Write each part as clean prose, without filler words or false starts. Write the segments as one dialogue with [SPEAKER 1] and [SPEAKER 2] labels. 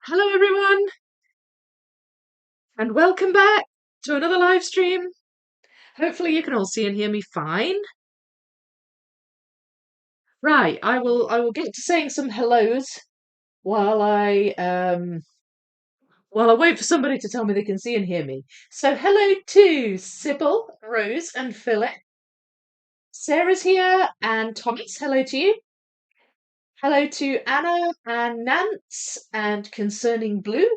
[SPEAKER 1] Hello everyone, and welcome back to another live stream. Hopefully you can all see and hear me fine. Right, I will get to saying some hellos while I wait for somebody to tell me they can see and hear me. So hello to Sybil, Rose, and Philip. Sarah's here, and Thomas, hello to you. Hello to Anna and Nance and Concerning Blue.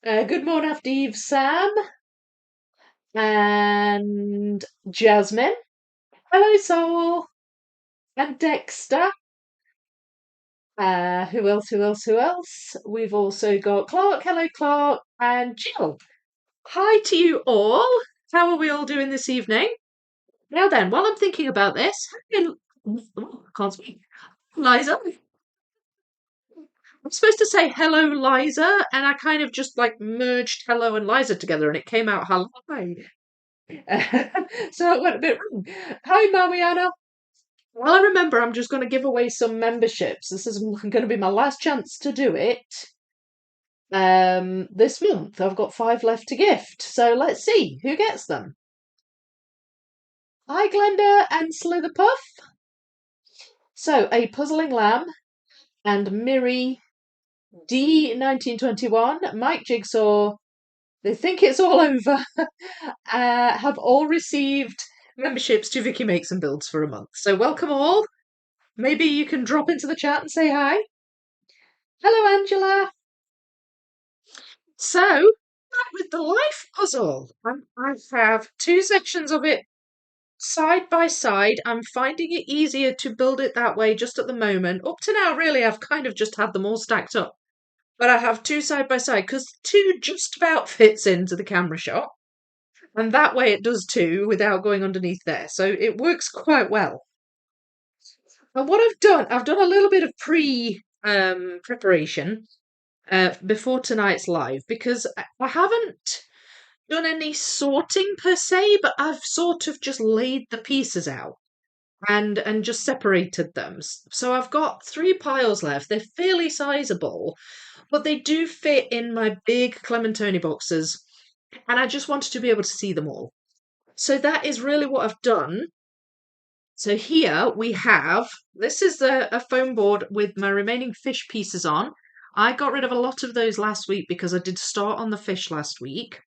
[SPEAKER 1] Good morning, after Eve, Sam and Jasmine. Hello, Soul. And Dexter. Who else? Who else? Who else? We've also got Clark. Hello, Clark. And Jill. Hi to you all. How are we all doing this evening? Now then, while I'm thinking about this, I can't speak. Liza. I'm supposed to say hello, Liza, and I kind of just like merged hello and Liza together, and it came out hello. So it went a bit wrong. Hi, Mariana. Well, I remember I'm just going to give away some memberships. This is going to be my last chance to do it this month. I've got 5 left to gift. So let's see who gets them. Hi, Glenda and Slitherpuff. So, A Puzzling Lamb and Miri D1921, Mike Jigsaw, They Think It's All Over, have all received memberships to Vicky Makes and Builds for a month. So welcome all. Maybe you can drop into the chat and say hi. Hello, Angela. So, back with the life puzzle. I have 2 sections of it side by side. I'm finding it easier to build it that way just at the moment. Up to now, really, I've kind of just had them all stacked up. But I have 2 side by side because 2 just about fits into the camera shot. And that way it does too without going underneath there. So it works quite well. And what I've done a little bit of preparation before tonight's live because I haven't done any sorting per se, but I've sort of just laid the pieces out and just separated them. So I've got 3 piles left. They're fairly sizable, but they do fit in my big Clementoni boxes, and I just wanted to be able to see them all. So that is really what I've done. So here we have, this is a foam board with my remaining fish pieces on. I got rid of a lot of those last week because I did start on the fish last week.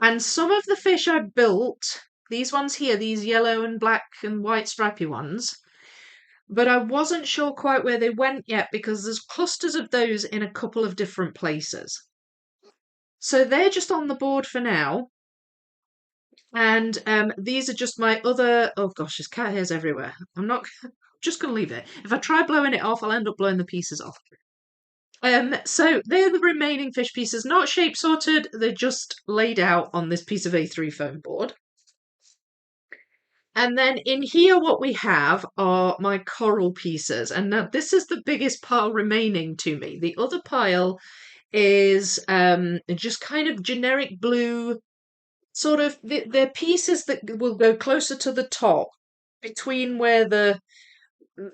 [SPEAKER 1] And some of the fish I built, these ones here, these yellow and black and white stripy ones, but I wasn't sure quite where they went yet because there's clusters of those in a couple of different places. So they're just on the board for now. And these are just my other, oh gosh, there's cat hairs everywhere. I'm not, just going to leave it. If I try blowing it off, I'll end up blowing the pieces off. So they're the remaining fish pieces, not shape sorted, they're just laid out on this piece of A3 foam board. And then in here, what we have are my coral pieces. And now this is the biggest pile remaining to me. The other pile is just kind of generic blue, sort of, they're pieces that will go closer to the top between where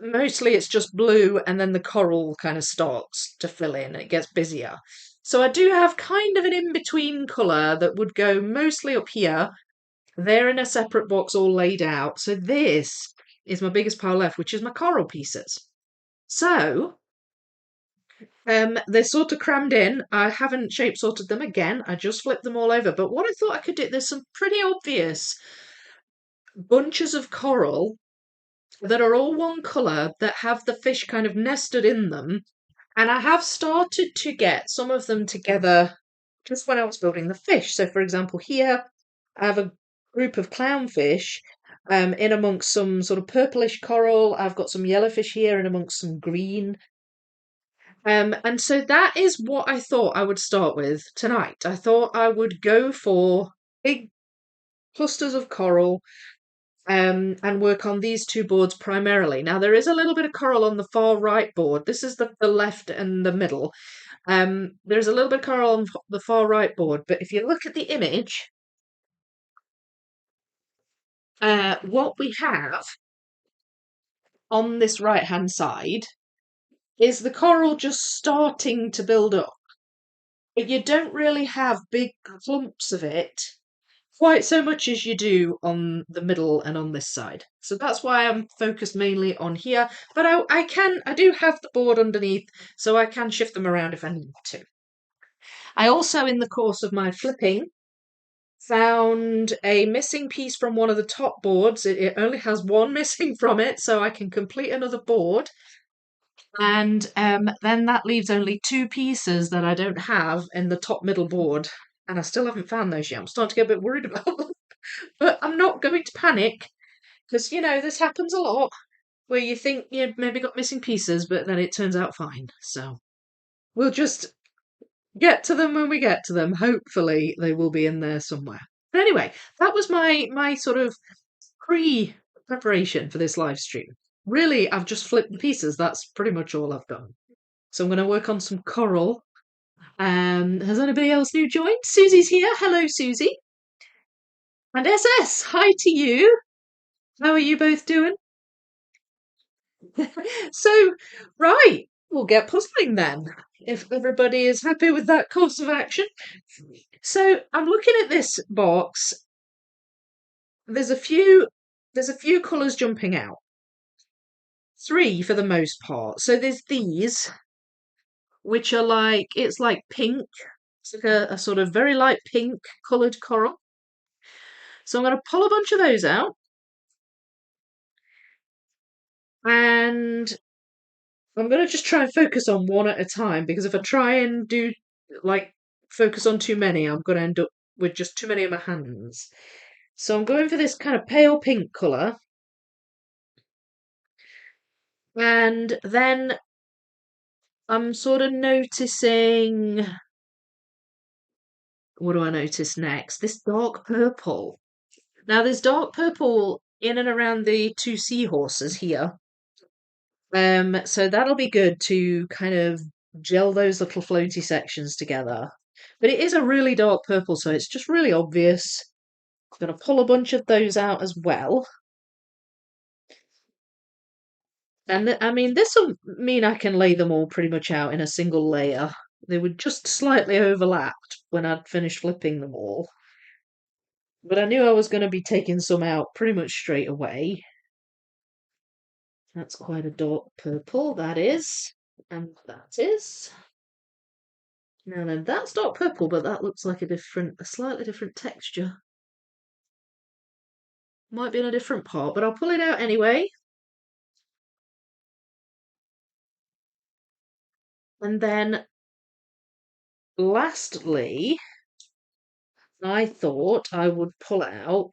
[SPEAKER 1] mostly it's just blue and then the coral kind of starts to fill in and it gets busier. So I do have kind of an in-between colour that would go mostly up here. They're in a separate box all laid out. So this is my biggest pile left, which is my coral pieces. So they're sort of crammed in. I haven't shape sorted them again. I just flipped them all over. But what I thought I could do, there's some pretty obvious bunches of coral that are all one colour that have the fish kind of nested in them. And I have started to get some of them together just when I was building the fish. So for example, here I have a group of clownfish in amongst some sort of purplish coral. I've got some yellowfish here in amongst some green. And so that is what I thought I would start with tonight. I thought I would go for big clusters of coral and work on these 2 boards primarily. Now, there is a little bit of coral on the far right board. This is the left and the middle. There's a little bit of coral on the far right board, but if you look at the image, what we have on this right-hand side is the coral just starting to build up. but you don't really have big clumps of it quite so much as you do on the middle and on this side. So that's why I'm focused mainly on here. But I do have the board underneath, so I can shift them around if I need to. I also, in the course of my flipping, found a missing piece from one of the top boards. It only has one missing from it, so I can complete another board. And then that leaves only two pieces that I don't have in the top middle board. And I still haven't found those yet. I'm starting to get a bit worried about them. But I'm not going to panic because, this happens a lot where you think you maybe got missing pieces, but then it turns out fine. So we'll just get to them when we get to them. Hopefully they will be in there somewhere. But anyway, that was my sort of pre-preparation for this live stream. Really, I've just flipped the pieces. That's pretty much all I've done. So I'm going to work on some coral. Has anybody else new joined? Susie's here. Hello, Susie. And SS, hi to you. How are you both doing? So, right, we'll get puzzling then, if everybody is happy with that course of action. So, I'm looking at this box. There's a few colours jumping out. Three for the most part. So there's these, which are it's like pink. It's like a sort of very light pink coloured coral. So I'm going to pull a bunch of those out. And I'm going to just try and focus on one at a time, because if I try and do focus on too many, I'm going to end up with just too many in my hands. So I'm going for this kind of pale pink colour. And then I'm sort of noticing, what do I notice next? This dark purple. Now there's dark purple in and around the two seahorses here. So that'll be good to kind of gel those little floaty sections together. But it is a really dark purple, so it's just really obvious. I'm going to pull a bunch of those out as well. And I mean, this will mean I can lay them all pretty much out in a single layer. They were just slightly overlapped when I'd finished flipping them all. But I knew I was going to be taking some out pretty much straight away. That's quite a dark purple, that is. And that is. Now then, that's dark purple, but that looks like a slightly different texture. Might be in a different part, but I'll pull it out anyway. And then, lastly, I thought I would pull out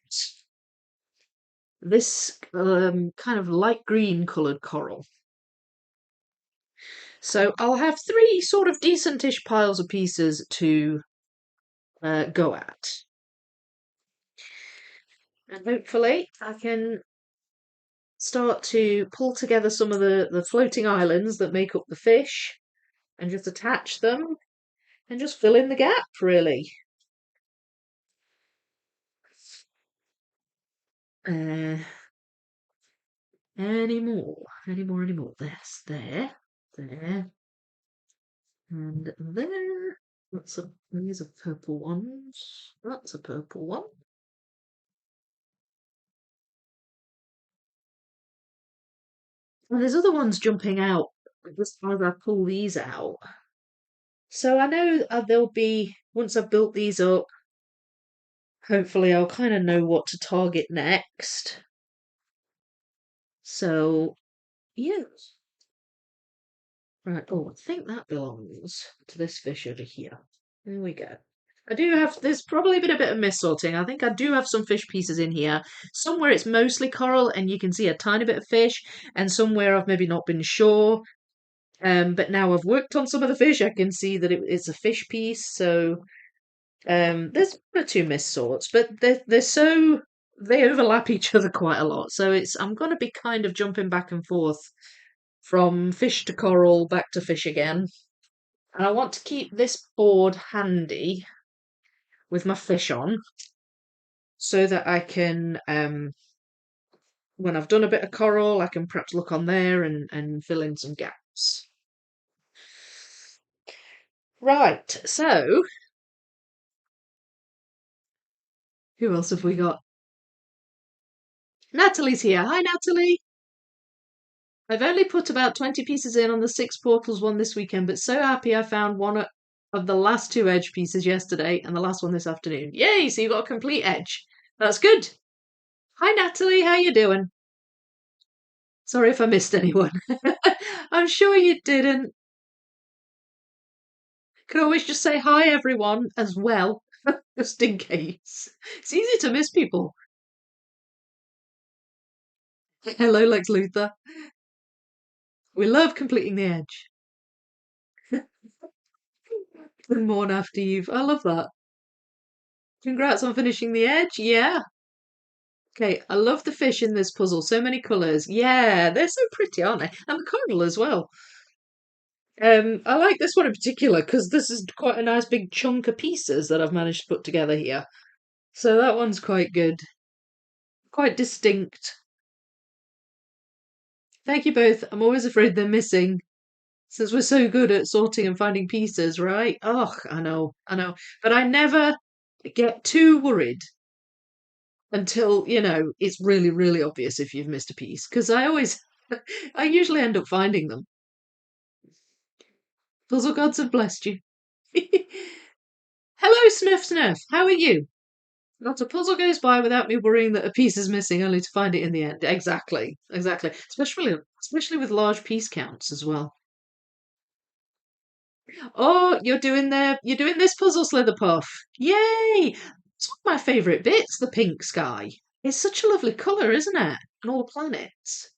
[SPEAKER 1] this kind of light green coloured coral. So I'll have three sort of decentish piles of pieces to go at. And hopefully I can start to pull together some of the floating islands that make up the fish and just attach them and just fill in the gap, really. Any more. There's there, and there. These are purple ones. That's a purple one. And there's other ones jumping out just as I pull these out. So I know there'll be, once I've built these up, hopefully I'll kind of know what to target next. So, yeah. Right, oh, I think that belongs to this fish over here. There we go. There's probably been a bit of mis-sorting. I think I do have some fish pieces in here. Somewhere it's mostly coral and you can see a tiny bit of fish, and somewhere I've maybe not been sure. But now I've worked on some of the fish, I can see that it's a fish piece, so there's one or two mis-sorts, but they overlap each other quite a lot. So I'm gonna be kind of jumping back and forth from fish to coral, back to fish again. And I want to keep this board handy with my fish on so that I can, when I've done a bit of coral, I can perhaps look on there and fill in some gaps. Right, so who else have we got? Natalie's here. Hi, Natalie. I've only put about 20 pieces in on the Six Portals one this weekend, but so happy I found one of the last two edge pieces yesterday and the last one this afternoon. Yay, so you got a complete edge. That's good. Hi, Natalie. How you doing? Sorry if I missed anyone. I'm sure you didn't. Could always just say hi, everyone, as well, just in case. It's easy to miss people. Hello, Lex Luthor. We love completing the edge. The morn after you've. I love that. Congrats on finishing the edge. Yeah. Okay, I love the fish in this puzzle. So many colours. Yeah, they're so pretty, aren't they? And the coral as well. I like this one in particular because this is quite a nice big chunk of pieces that I've managed to put together here. So that one's quite good. Quite distinct. Thank you both. I'm always afraid they're missing since we're so good at sorting and finding pieces, right? Oh, I know. But I never get too worried until, it's really, really obvious if you've missed a piece. Because I usually end up finding them. Puzzle gods have blessed you. Hello, Sniff Sniff. How are you? Not a puzzle goes by without me worrying that a piece is missing, only to find it in the end. Exactly, exactly. Especially with large piece counts as well. Oh, you're doing this puzzle, Slitherpuff. Yay! It's one of my favourite bits, the pink sky. It's such a lovely colour, isn't it? And all the planets.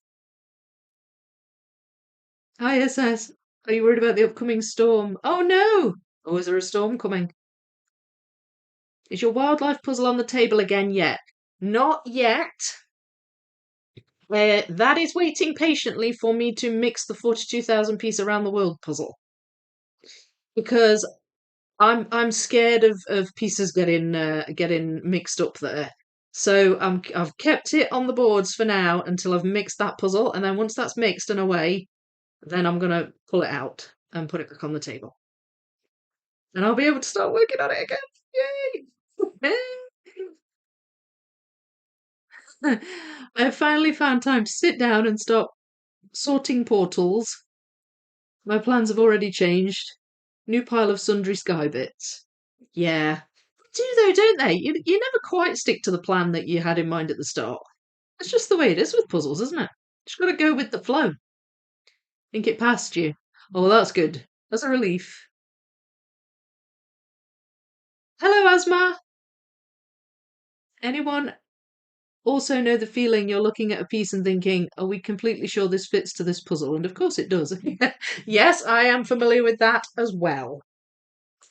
[SPEAKER 1] ISS. Are you worried about the upcoming storm? Oh no! Oh, is there a storm coming? Is your wildlife puzzle on the table again yet? Not yet. That is waiting patiently for me to mix the 42,000 piece around the world puzzle because I'm scared of pieces getting mixed up there. So I've kept it on the boards for now until I've mixed that puzzle, and then once that's mixed and away, then I'm gonna pull it out and put it back on the table, and I'll be able to start working on it again. Yay! I've finally found time to sit down and start sorting portals. My plans have already changed. New pile of sundry sky bits. Yeah. Do though, don't they? You never quite stick to the plan that you had in mind at the start. It's just the way it is with puzzles, isn't it? Just got to go with the flow. Think it past you. Oh, that's good. That's a relief. Hello, Asma. Anyone also know the feeling you're looking at a piece and thinking, are we completely sure this fits to this puzzle? And of course it does. Yes, I am familiar with that as well.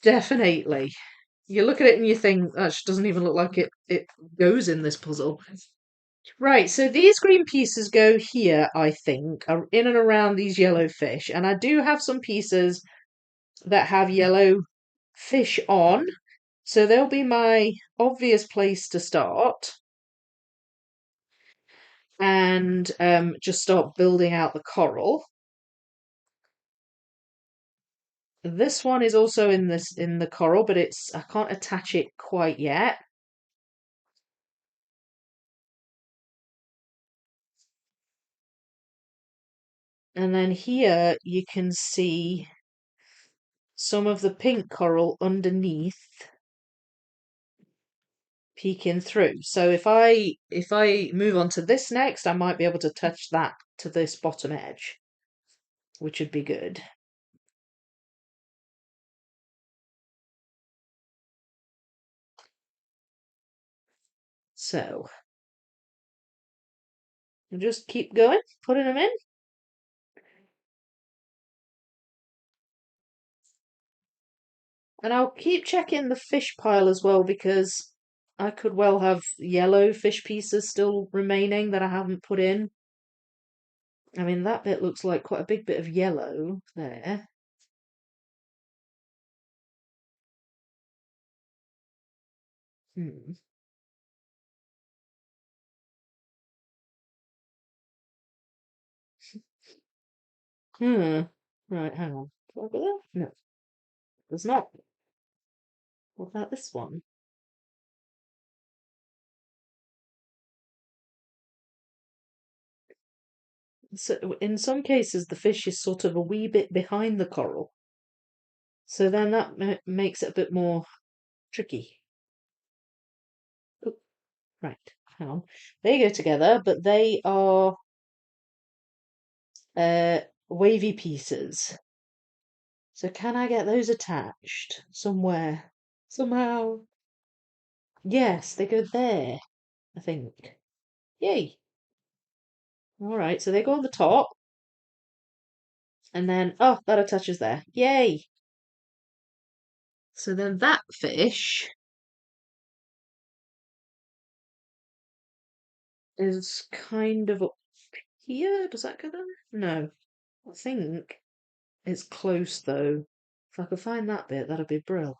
[SPEAKER 1] Definitely. You look at it and you think that doesn't even look like it goes in this puzzle. Right, so these green pieces go here, I think, are in and around these yellow fish. And I do have some pieces that have yellow fish on. So they'll be my obvious place to start and just start building out the coral. This one is also in the coral, but I can't attach it quite yet. And then here you can see some of the pink coral underneath peeking through. So if I move on to this next, I might be able to touch that to this bottom edge, which would be good. So I'll just keep going, putting them in. And I'll keep checking the fish pile as well because I could well have yellow fish pieces still remaining that I haven't put in. I mean, that bit looks like quite a big bit of yellow there. Hmm. Hmm. Right, hang on. No. There's not. What about this one? So in some cases, the fish is sort of a wee bit behind the coral. So then that makes it a bit more tricky. Oh, right, hang on. They go together, but they are wavy pieces. So can I get those attached somewhere? Somehow? Yes, they go there, I think. Yay. All right, so they go on the top, and then, oh, that attaches there. Yay. So then that fish is kind of up here. Does that go there? No, I think it's close though. If I could find that bit, that'd be brill.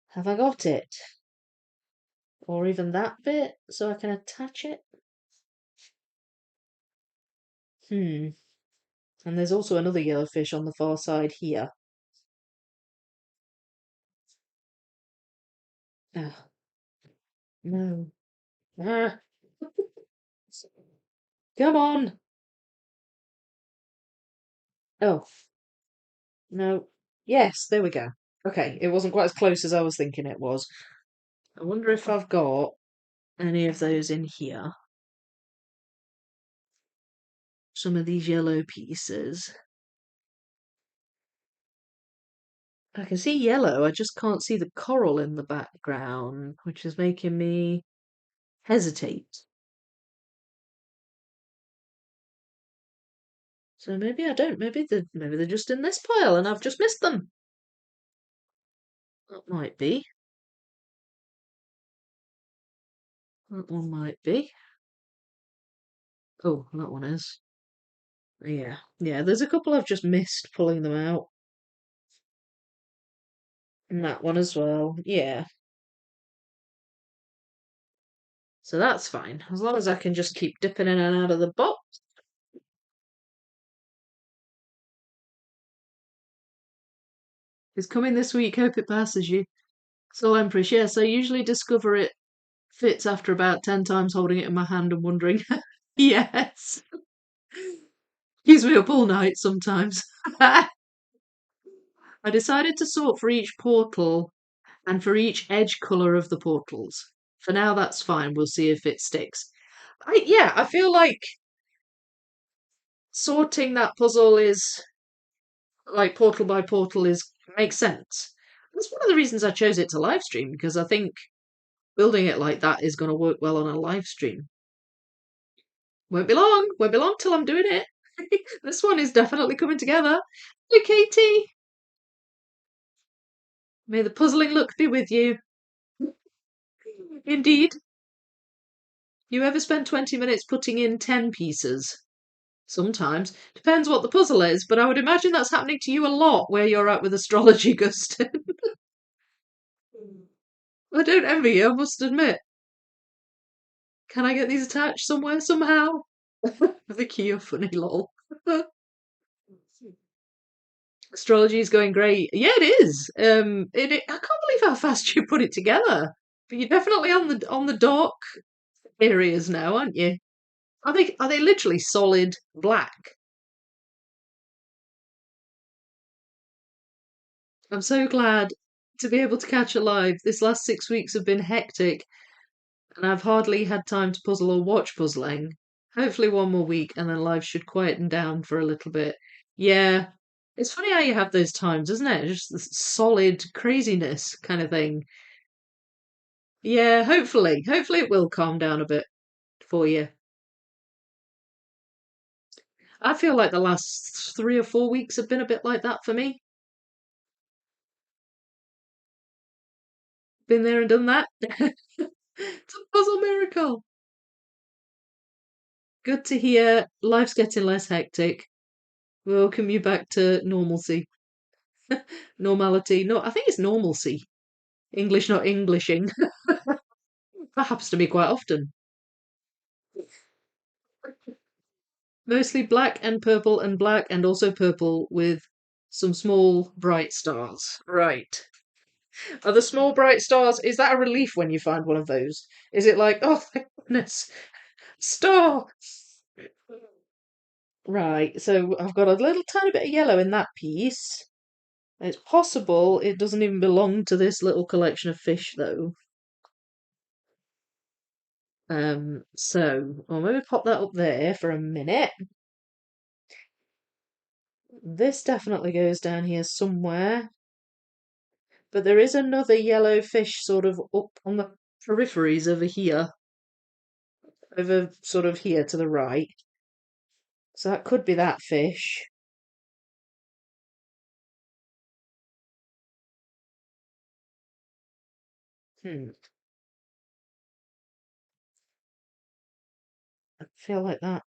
[SPEAKER 1] Have I got it? Or even that bit, so I can attach it? Hmm. And there's also another yellowfish on the far side here. Ah, no. Ah, come on. Oh, no. Yes, there we go. Okay, it wasn't quite as close as I was thinking it was. I wonder if I've got any of those in here. Some of these yellow pieces. I can see yellow, I just can't see the coral in the background, which is making me hesitate. So maybe I don't. Maybe they're just in this pile and I've just missed them. That might be. That one might be. Oh, that one is. Yeah. Yeah, there's a couple I've just missed pulling them out. And that one as well. Yeah. So that's fine. As long as I can just keep dipping in and out of the box. It's coming this week. Hope it passes you. Soul Empress, yes, I usually discover it fits after about 10 times holding it in my hand and wondering. Yes. Keeps me up all night sometimes. I decided to sort for each portal and for each edge colour of the portals. For now, that's fine. We'll see if it sticks. I feel like sorting that puzzle is like portal by portal is makes sense. That's one of the reasons I chose it to live stream because I think building it like that is going to work well on a live stream. Won't be long till I'm doing it. This one is definitely coming together. Hey, Katie. May the puzzling luck be with you. Indeed. You ever spend 20 minutes putting in 10 pieces? Sometimes. Depends what the puzzle is, but I would imagine that's happening to you a lot where you're at with astrology, Gustin. I don't envy you, I must admit. Can I get these attached somewhere, somehow? Vicky, you're funny, lol. Astrology is going great. Yeah, it is. I can't believe how fast you put it together. But you're definitely on the dark areas now, aren't you? Are they literally solid black? I'm so glad to be able to catch a live. This last 6 weeks have been hectic, and I've hardly had time to puzzle or watch puzzling. Hopefully, one more week, and then life should quieten down for a little bit. Yeah, it's funny how you have those times, isn't it? Just this solid craziness kind of thing. Yeah, hopefully it will calm down a bit for you. I feel like the last 3 or 4 weeks have been a bit like that for me. Been there and done that. It's a puzzle miracle. Good to hear. Life's getting less hectic. Welcome you back to normalcy. Normality. No, I think it's normalcy. English, not Englishing. That happens to me quite often. Mostly black and purple and black and also purple with some small bright stars. Right. Are the small bright stars, is that a relief when you find one of those? Is it like, oh, thank goodness, star? Right, so I've got a little tiny bit of yellow in that piece. It's possible it doesn't even belong to this little collection of fish, though. So I'll maybe pop that up there for a minute. This definitely goes down here somewhere. But there is another yellow fish sort of up on the peripheries over here. Over sort of here to the right. So that could be that fish. Hmm. I feel like that.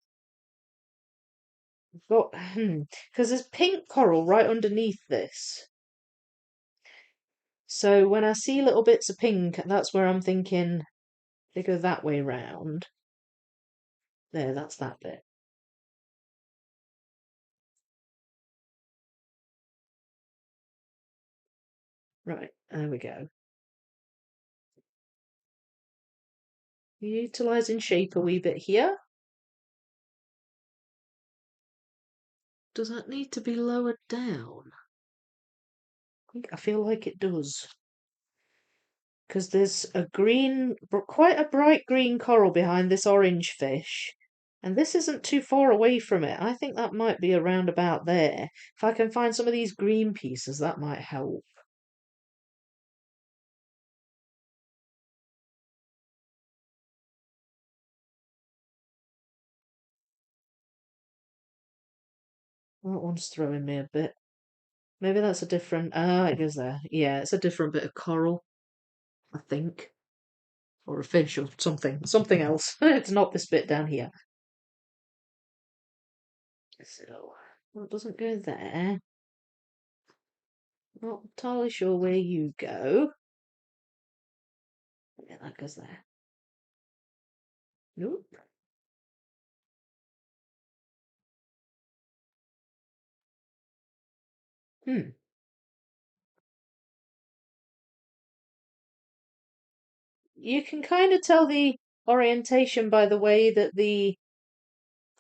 [SPEAKER 1] Got because there's pink coral right underneath this. So when I see little bits of pink, that's where I'm thinking they go that way round. There, that's that bit. Right, there we go. Utilising shape a wee bit here. Does that need to be lowered down? I feel like it does. Because there's a green, quite a bright green coral behind this orange fish. And this isn't too far away from it. I think that might be around about there. If I can find some of these green pieces, that might help. That one's throwing me a bit. Maybe that's a different. Ah, it goes there. Yeah, it's a different bit of coral, I think. Or a fish or something. Something else. It's not this bit down here. So, well, it doesn't go there. Not entirely sure where you go. Yeah, that goes there. Nope. Hmm. You can kind of tell the orientation by the way that the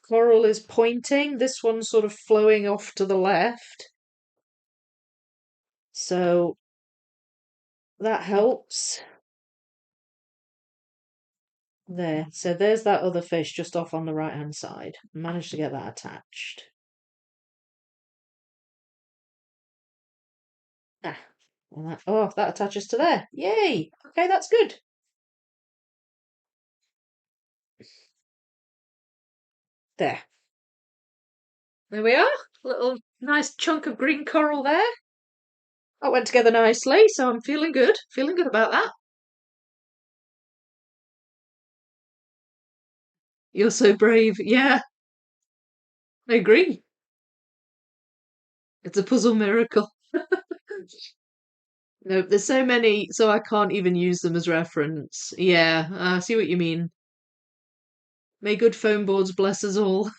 [SPEAKER 1] coral is pointing. This one's sort of flowing off to the left. So that helps. There. So there's that other fish just off on the right hand side. Managed to get that attached. Ah. Oh, that attaches to there. Yay! Okay, that's good. There. There we are. Little nice chunk of green coral there. That went together nicely, so I'm feeling good. Feeling good about that. You're so brave. Yeah, I agree. It's a puzzle miracle. No, there's so many, so I can't even use them as reference. Yeah, I see what you mean. May good foam boards bless us all.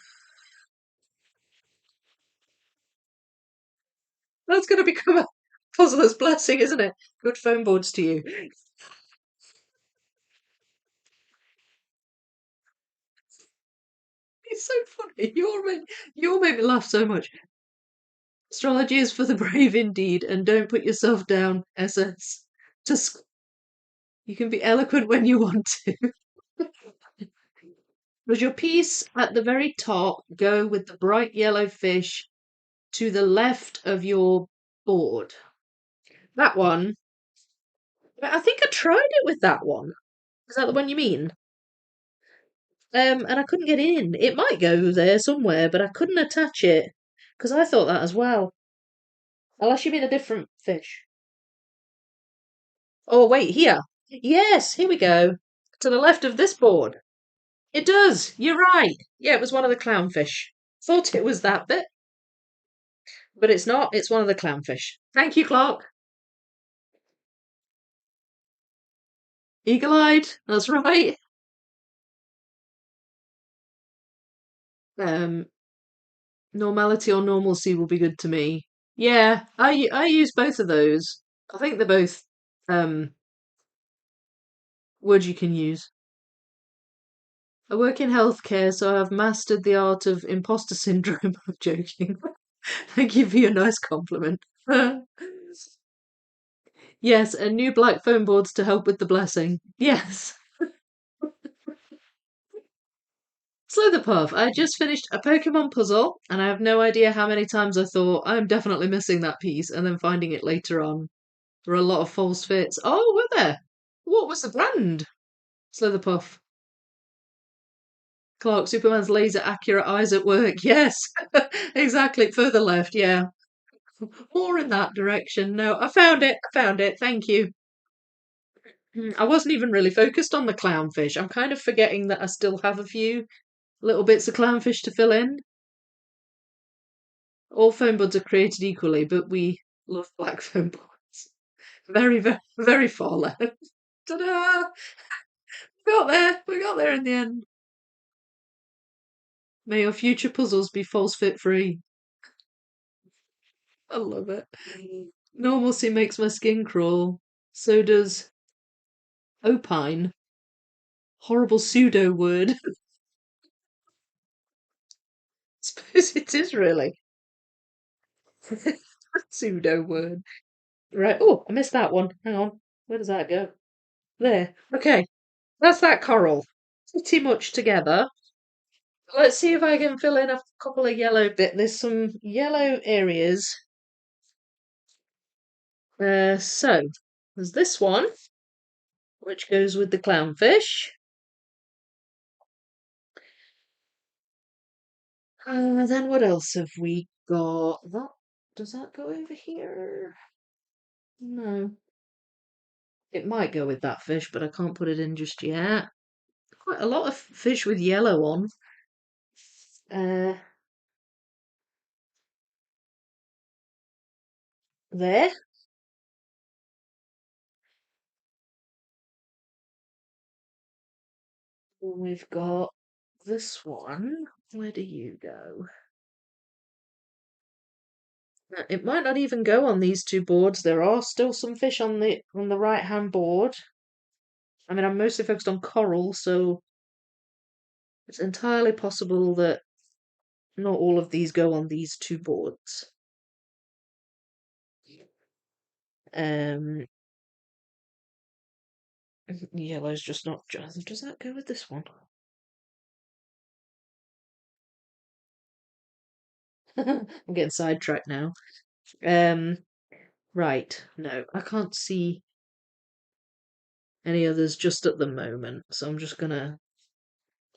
[SPEAKER 1] That's going to become a puzzler's blessing, isn't it? Good foam boards to you. It's so funny. You'll make me laugh so much. Astrology is for the brave indeed, and don't put yourself down, SS. Just you can be eloquent when you want to. Does your piece at the very top go with the bright yellow fish to the left of your board? That one. I think I tried it with that one. Is that the one you mean? And I couldn't get in. It might go there somewhere, but I couldn't attach it because I thought that as well. Unless you mean a different fish. Oh, wait, here. Yes, here we go. To the left of this board. It does. You're right. Yeah, it was one of the clownfish. Thought it was that bit, but it's not. It's one of the clownfish. Thank you, Clark. Eagle-eyed. That's right. Um, Normality or normalcy will be good to me. Yeah, I use both of those. I think they're both um words you can use. I work in healthcare, so I've mastered the art of imposter syndrome. I'm joking. Thank you for your nice compliment. Yes, and new black foam boards to help with the blessing. Yes. Slitherpuff, I just finished a Pokemon puzzle, and I have no idea how many times I thought I'm definitely missing that piece, and then finding it later on. There are a lot of false fits. Oh, were there? What was the brand? Slitherpuff. Clark, Superman's laser accurate eyes at work. Yes, exactly. Further left, yeah. More in that direction. No, I found it. I found it. Thank you. I wasn't even really focused on the clownfish. I'm kind of forgetting that I still have a few little bits of clownfish to fill in. All foam buds are created equally, but we love black foam buds. Very, very, very far left. Ta-da! We got there. We got there in the end. May your future puzzles be false fit free. I love it. Normalcy makes my skin crawl. So does opine. Horrible pseudo word. Suppose it is really. Pseudo word. Right. Oh, I missed that one. Hang on. Where does that go? There. Okay. That's that coral. Pretty much together. Let's see if I can fill in a couple of yellow bit. There's some yellow areas. So there's this one, which goes with the clownfish. Then what else have we got? That does that go over here? No. It might go with that fish, but I can't put it in just yet. Quite a lot of fish with yellow on. Uh, there. We've got this one. Where do you go? It might not even go on these two boards. There are still some fish on the right hand board. I mean, I'm mostly focused on coral, so it's entirely possible that not all of these go on these two boards. Um, Yellow's just not. Does that go with this one? I'm getting sidetracked now. Um, right. No, I can't see any others just at the moment, so I'm just gonna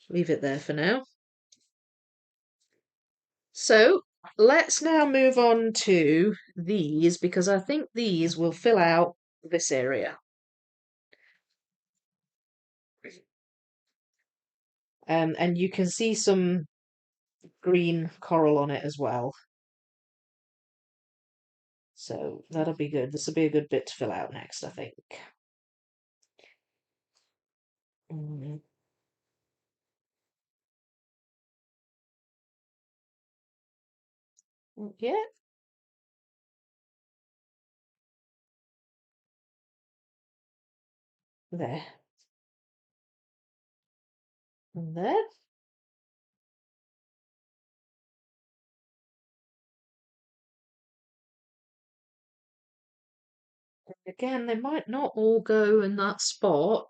[SPEAKER 1] leave it there for now. So let's now move on to these because I think these will fill out this area. And you can see some green coral on it as well. So that'll be good. This will be a good bit to fill out next, I think. Mm, yeah, there. And there. Again, they might not all go in that spot.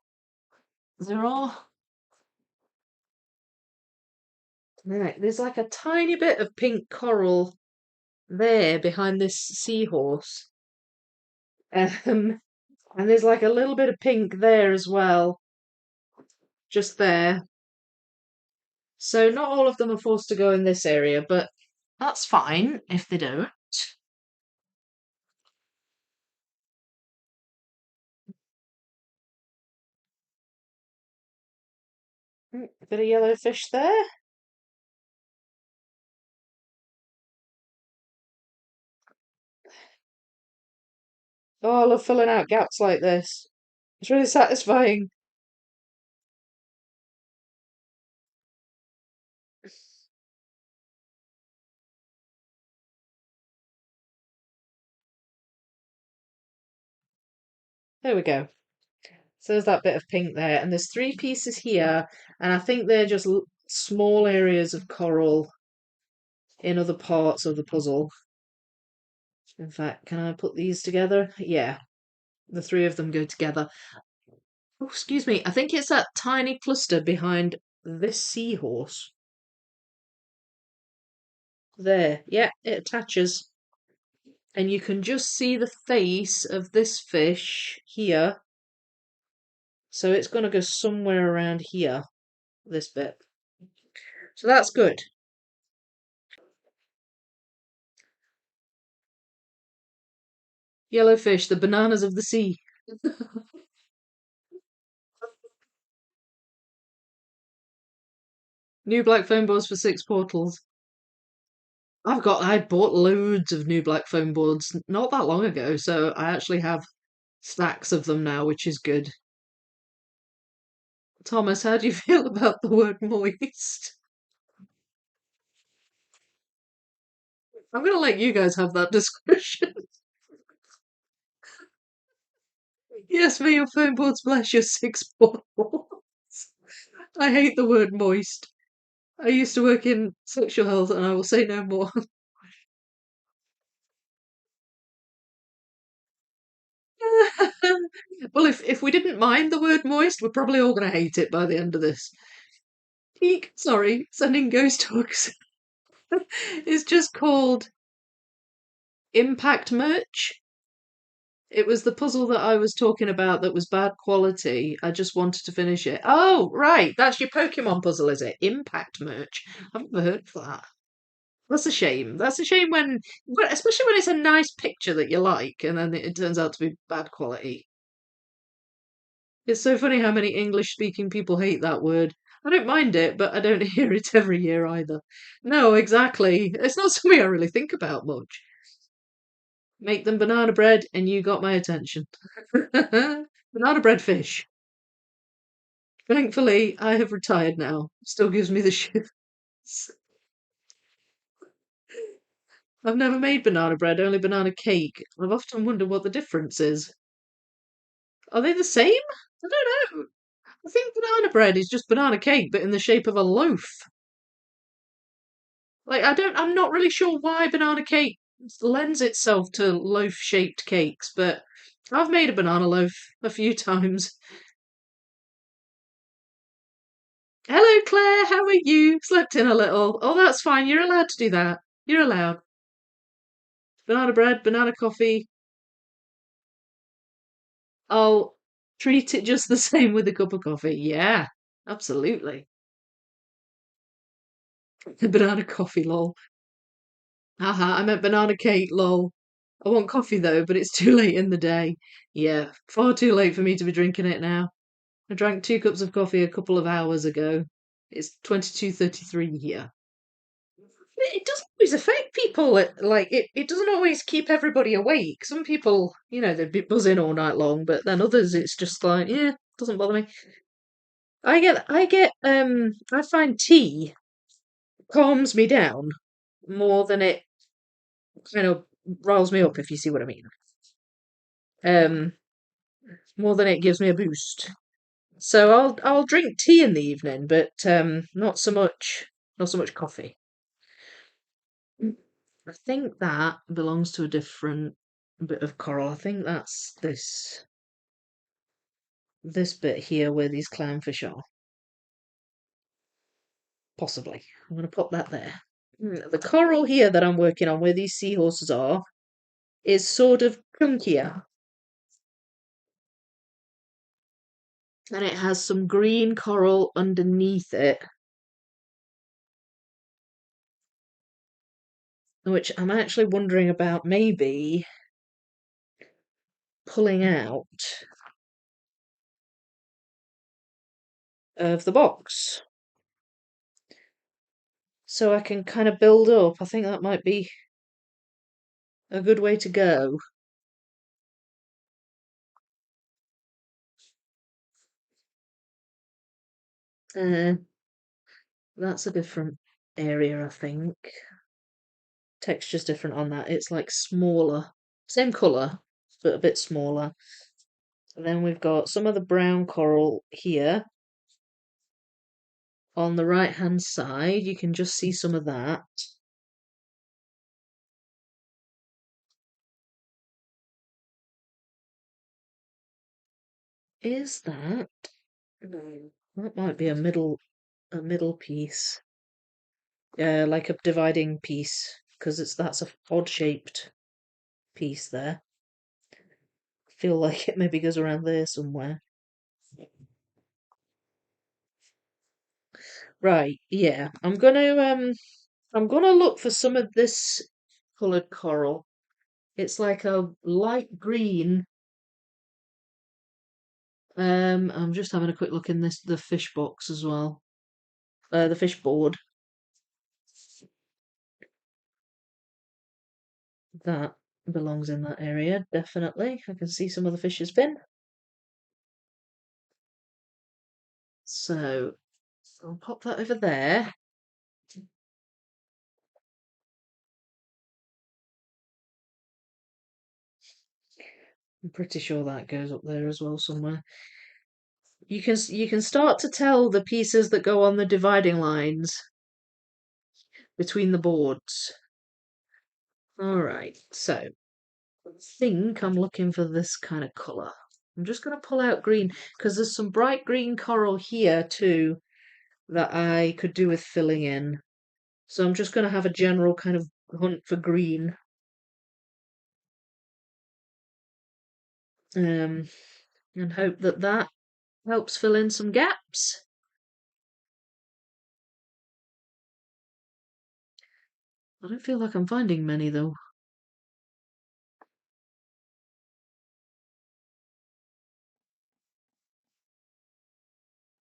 [SPEAKER 1] There are. Right, there's like a tiny bit of pink coral there behind this seahorse. Um, and there's like a little bit of pink there as well, just there. So not all of them are forced to go in this area, but that's fine if they don't. Bit of yellow fish there. Oh, I love filling out gaps like this. It's really satisfying. There we go. So there's that bit of pink there, and there's three pieces here, and I think they're just small areas of coral in other parts of the puzzle. In fact, can I put these together? Yeah, the three of them go together. Oh, excuse me, I think it's that tiny cluster behind this seahorse. There, yeah, it attaches. And you can just see the face of this fish here. So it's going to go somewhere around here, this bit. So that's good. Yellowfish, the bananas of the sea. New black foam boards for 6 portals. I bought loads of new black foam boards not that long ago, so I actually have stacks of them now, which is good. Thomas, how do you feel about the word moist? I'm gonna let you guys have that discussion. Yes, may your foam boards bless your 6 portals. I hate the word moist. I used to work in sexual health, and I will say no more. Well, if we didn't mind the word moist, we're probably all going to hate it by the end of this. Eek, sorry, sending ghost hooks is just called Impact Merch. It was the puzzle that I was talking about that was bad quality. I just wanted to finish it. Oh, right, that's your Pokemon puzzle, is it? Impact Merch. I've never heard of that. That's a shame. That's a shame especially when it's a nice picture that you like, and then it turns out to be bad quality. It's so funny how many English-speaking people hate that word. I don't mind it, but I don't hear it every year either. No, exactly. It's not something I really think about much. Make them banana bread, and you got my attention. Banana bread fish. Thankfully, I have retired now. Still gives me the shivers. I've never made banana bread, only banana cake. I've often wondered what the difference is. Are they the same? I don't know. I think banana bread is just banana cake, but in the shape of a loaf. I'm not really sure why banana cake lends itself to loaf-shaped cakes, but I've made a banana loaf a few times. Hello, Claire, how are you? Slept in a little. Oh, that's fine. You're allowed to do that. You're allowed. Banana bread, banana coffee. I'll treat it just the same with a cup of coffee. Yeah, absolutely. Banana coffee, lol. Haha, I meant banana cake, lol. I want coffee though, but it's too late in the day. Yeah, far too late for me to be drinking it now. I drank 2 cups of coffee a couple of hours ago. It's 22:33 here. It doesn't always affect people. It doesn't always keep everybody awake. Some people, they'd be buzzing all night long, but then others, it's just like, yeah, doesn't bother me. I find tea calms me down more than it kind of riles me up, if you see what I mean. Um, more than it gives me a boost. So I'll drink tea in the evening, but not so much coffee. I think that belongs to a different bit of coral. I think that's this bit here where these clownfish are. Possibly. I'm going to pop that there. The coral here that I'm working on, where these seahorses are, is sort of chunkier. And it has some green coral underneath it, which I'm actually wondering about maybe pulling out of the box so I can kind of build up. I think that might be a good way to go. Uh, that's a different area, I think. Texture's different on that. It's like smaller. Same colour, but a bit smaller. And then we've got some of the brown coral here. On the right hand side, you can just see some of that. Is that? No, that might be a middle piece. Yeah, like a dividing piece, because that's a odd shaped piece there. Feel like it maybe goes around there somewhere. Right, yeah. I'm gonna look for some of this coloured coral. It's like a light green. I'm just having a quick look in the fish box as well. The fish board. That belongs in that area, definitely. I can see some of the fish's fin. So I'll pop that over there. I'm pretty sure that goes up there as well somewhere. You can start to tell the pieces that go on the dividing lines between the boards. All right, so I think I'm looking for this kind of colour. I'm just going to pull out green because there's some bright green coral here too that I could do with filling in. So I'm just going to have a general kind of hunt for green. And hope that that helps fill in some gaps. I don't feel like I'm finding many though.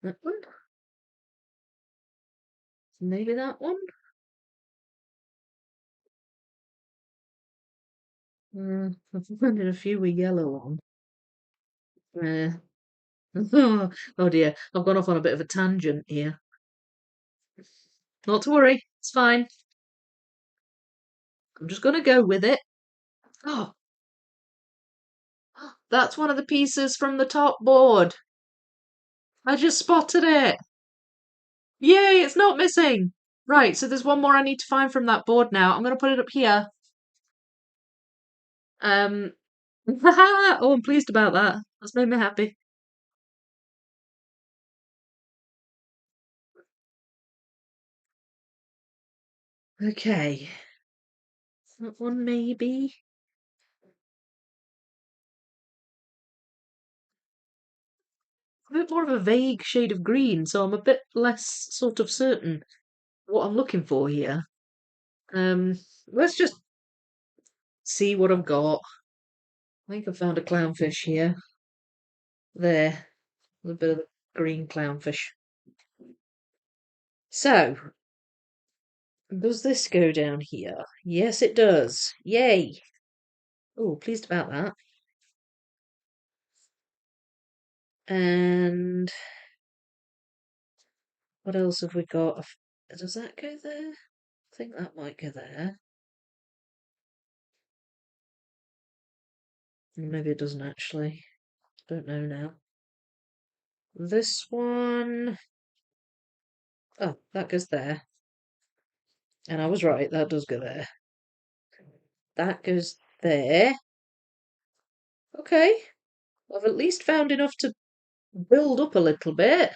[SPEAKER 1] That one? Maybe that one? I'm finding a few with yellow on. Uh, oh dear, I've gone off on a bit of a tangent here. Not to worry, it's fine. I'm just going to go with it. Oh, that's one of the pieces from the top board. I just spotted it. Yay, it's not missing. Right, so there's one more I need to find from that board now. I'm going to put it up here. Um, oh, I'm pleased about that. That's made me happy. Okay. That one maybe. A bit more of a vague shade of green, so I'm a bit less sort of certain what I'm looking for here. Let's just see what I've got. I think I found a clownfish here. There. A bit of the green clownfish. So, does this go down here? Yes, it does. Yay! Oh, pleased about that. And what else have we got? Does that go there? I think that might go there. Maybe it doesn't actually. Don't know now. This one. Oh, that goes there. And I was right, that does go there. That goes there. Okay. I've at least found enough to build up a little bit.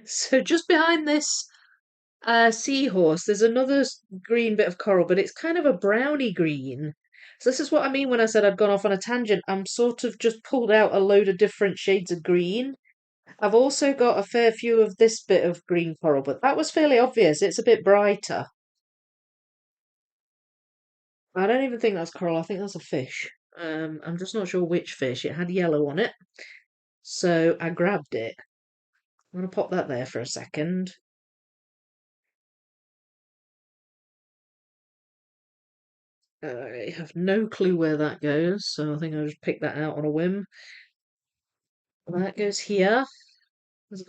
[SPEAKER 1] So just behind this seahorse, there's another green bit of coral, but it's kind of a browny green. So this is what I mean when I said I'd gone off on a tangent. I'm sort of just pulled out a load of different shades of green. I've also got a fair few of this bit of green coral, but that was fairly obvious. It's a bit brighter. I don't even think that's coral. I think that's a fish. I'm just not sure which fish. It had yellow on it, so I grabbed it. I'm gonna pop that there for a second. I have no clue where that goes, so I think I'll just pick that out on a whim. That goes here.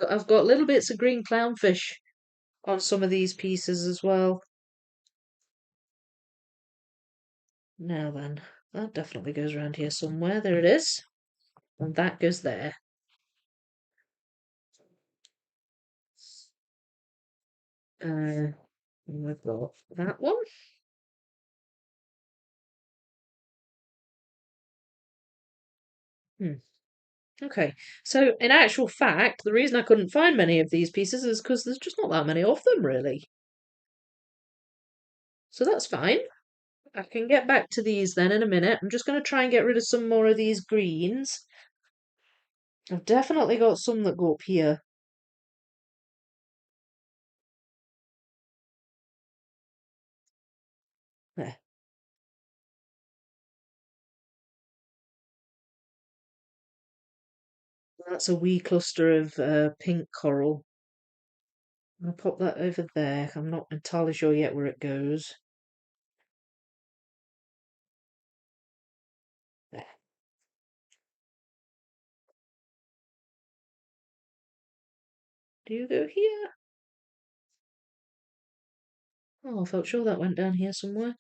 [SPEAKER 1] I've got little bits of green clownfish on some of these pieces as well. Now then. That definitely goes around here somewhere. There it is. And that goes there. And we've got that one. Hmm. Okay, so in actual fact, the reason I couldn't find many of these pieces is because there's just not that many of them, really. So that's fine. I can get back to these then in a minute. I'm just going to try and get rid of some more of these greens. I've definitely got some that go up here. There. That's a wee cluster of pink coral. I'll pop that over there. I'm not entirely sure yet where it goes. There. Do you go here? Oh, I felt sure that went down here somewhere.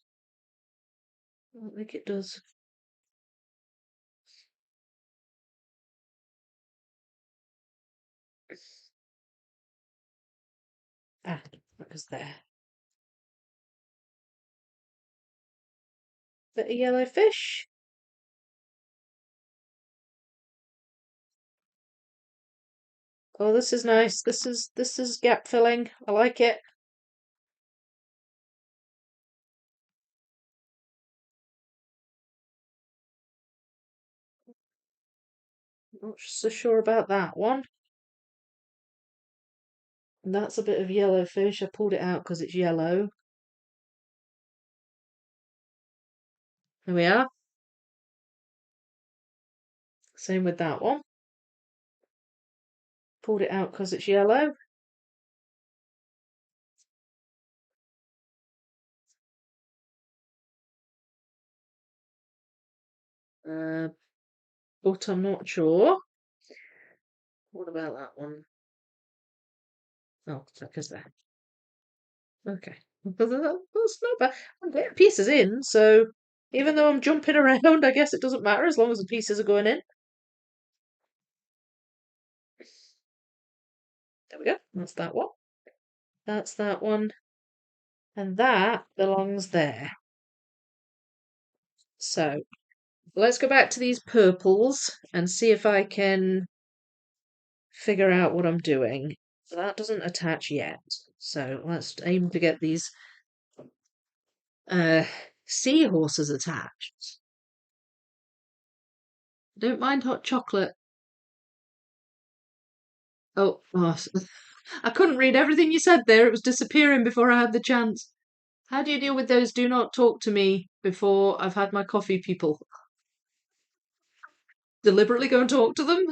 [SPEAKER 1] I don't think it does. Ah, that goes there. Bit of yellow fish. Oh, this is nice. This is gap filling. I like it. Not so sure about that one. And that's a bit of yellow fish. I pulled it out because it's yellow. There we are. Same with that one. Pulled it out because it's yellow. Uh, but I'm not sure. What about that one? Oh, that goes there. Okay. That's not bad. I'm getting pieces in, so even though I'm jumping around, I guess it doesn't matter as long as the pieces are going in. There we go. That's that one. That's that one. And that belongs there. So let's go back to these purples and see if I can figure out what I'm doing. That doesn't attach yet. So let's aim to get these uh, seahorses attached. Don't mind hot chocolate. Oh, I couldn't read everything you said there. It was disappearing before I had the chance. How do you deal with those do not talk to me before I've had my coffee people? Deliberately go and talk to them?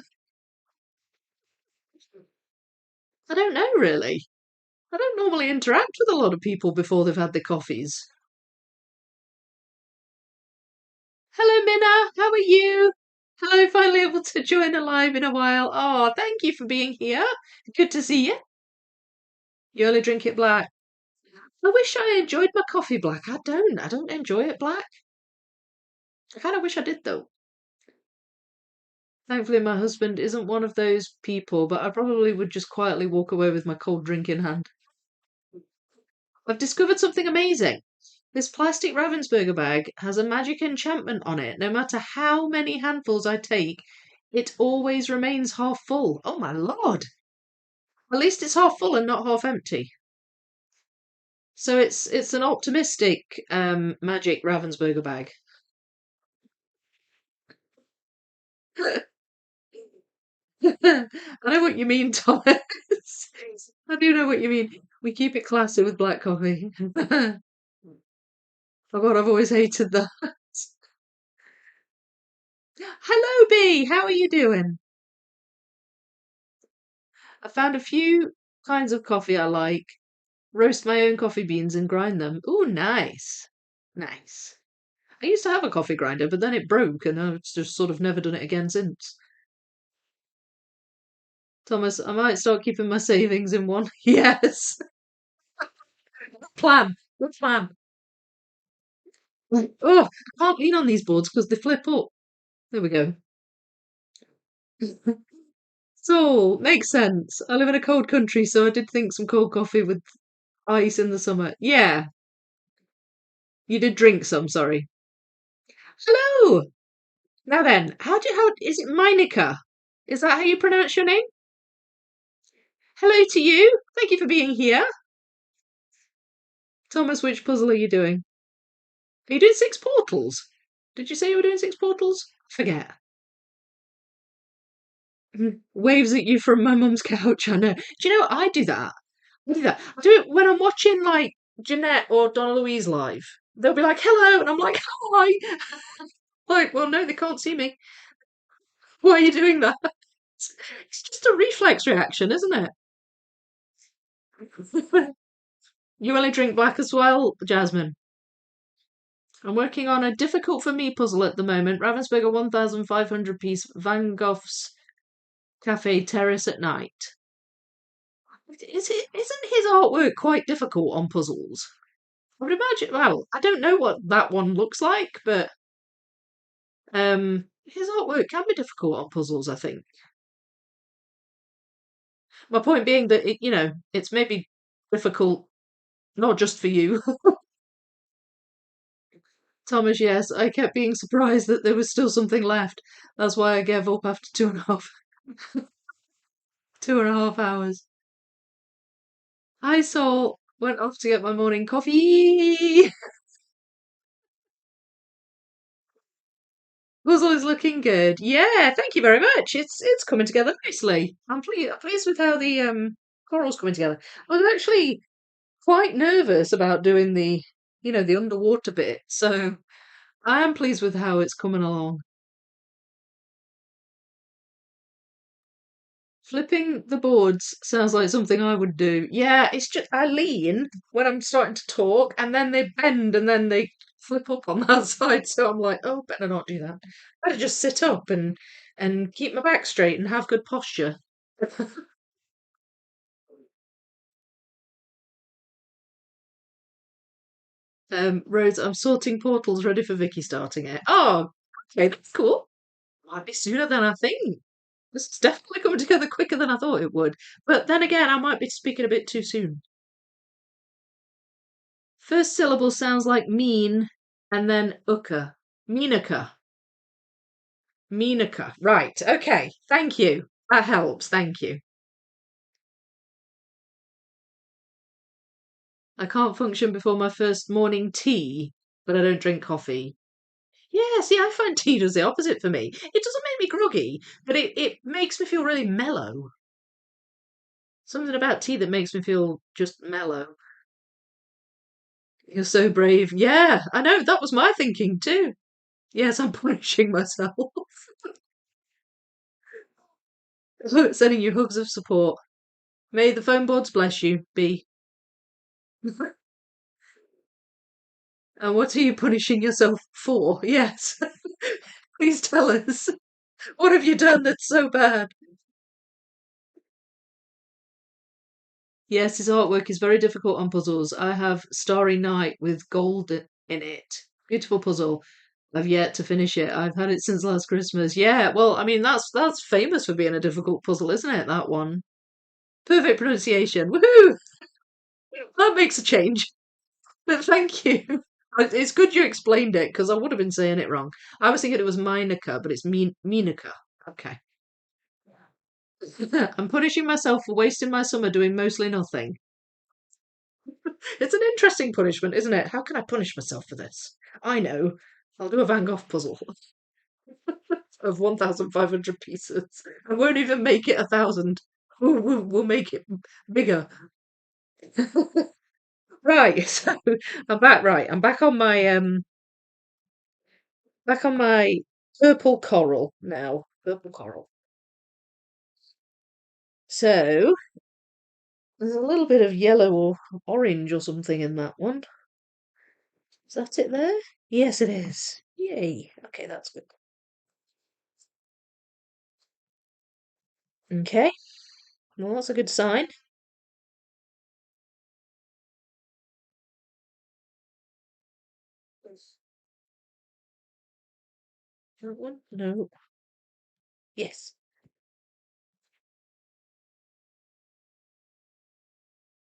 [SPEAKER 1] I don't know, really. I don't normally interact with a lot of people before they've had their coffees. Hello, Minna. How are you? Hello, finally able to join a live in a while. Oh, thank you for being here. Good to see you. You only drink it black. I wish I enjoyed my coffee black. I don't. I don't enjoy it black. I kind of wish I did, though. Thankfully, my husband isn't one of those people, but I probably would just quietly walk away with my cold drink in hand. I've discovered something amazing. This plastic Ravensburger bag has a magic enchantment on it. No matter how many handfuls I take, it always remains half full. Oh my lord! At least it's half full and not half empty. So it's an optimistic magic Ravensburger bag. I know what you mean, Thomas. I do know what you mean. We keep it classy with black coffee. Oh God, I've always hated that. Hello, B. How are you doing? I found a few kinds of coffee I like. Roast my own coffee beans and grind them. Ooh, nice. Nice. I used to have a coffee grinder, but then it broke and I've just sort of never done it again since. Thomas, I might start keeping my savings in one. Yes. Plan. Good plan. Oh, I can't lean on these boards because they flip up. There we go. So, makes sense. I live in a cold country, so I did think some cold coffee with ice in the summer. Yeah, you did drink some, sorry. Hello! Now then, how is it Meinica? Is that how you pronounce your name? Hello to you. Thank you for being here. Thomas, which puzzle are you doing? Are you doing six portals? Did you say you were doing six portals? Forget. Waves at you from my mum's couch, I know. Do you know, I do that. I do that. I do it when I'm watching like Jeanette or Donna Louise live. They'll be like, hello, and I'm like, hi. Like, well, no, they can't see me. Why are you doing that? It's just a reflex reaction, isn't it? You only drink black as well, Jasmine. I'm working on a difficult for me puzzle at the moment. Ravensburger 1,500 piece Van Gogh's Cafe Terrace at Night. Isn't his artwork quite difficult on puzzles? I would imagine. Well, I don't know what that one looks like, but his artwork can be difficult on puzzles. I think. My point being that it's maybe difficult not just for you, Thomas. Yes, I kept being surprised that there was still something left. That's why I gave up after 2.5 hours. I saw went off to get my morning coffee. Puzzle is looking good. Yeah, thank you very much. It's coming together nicely. I'm pleased with how the coral's coming together. I was actually quite nervous about doing the underwater bit, so I am pleased with how it's coming along. Flipping the boards sounds like something I would do. Yeah, it's just I lean when I'm starting to talk, and then they bend, and then they flip up on that side. So I'm like, oh, better not do that. Better just sit up and keep my back straight and have good posture. Rose, I'm sorting portals ready for Vicky starting it. Oh, okay, that's cool. Might be sooner than I think. This is definitely coming together quicker than I thought it would. But then again, I might be speaking a bit too soon. First syllable sounds like mean, and then uka. Meenaka. Meenaka. Right. Okay. Thank you. That helps. Thank you. I can't function before my first morning tea, but I don't drink coffee. Yeah, see, I find tea does the opposite for me. It doesn't make me groggy, but it makes me feel really mellow. Something about tea that makes me feel just mellow. You're so brave. Yeah, I know. That was my thinking too. Yes, I'm punishing myself. Sending you hugs of support. May the phone boards bless you, B. And what are you punishing yourself for? Yes. Please tell us. What have you done that's so bad? Yes, his artwork is very difficult on puzzles. I have Starry Night with gold in it. Beautiful puzzle. I've yet to finish it. I've had it since last Christmas. Yeah, well, I mean that's famous for being a difficult puzzle, isn't it? That one. Perfect pronunciation. Woohoo! That makes a change. But thank you. It's good you explained it because I would have been saying it wrong. I was thinking it was Minica, but it's Minica. Okay. I'm punishing myself for wasting my summer doing mostly nothing. It's an interesting punishment, isn't it? How can I punish myself for this? I know. I'll do a Van Gogh puzzle of 1,500 pieces. I won't even make it 1,000. We'll make it bigger. Right, so I'm back. Right, I'm back on my purple coral now. Purple coral. So there's a little bit of yellow or orange or something in that one. Is that it there? Yes, it is. Yay. Okay, that's good. Okay, well, that's a good sign. That one? No. Yes.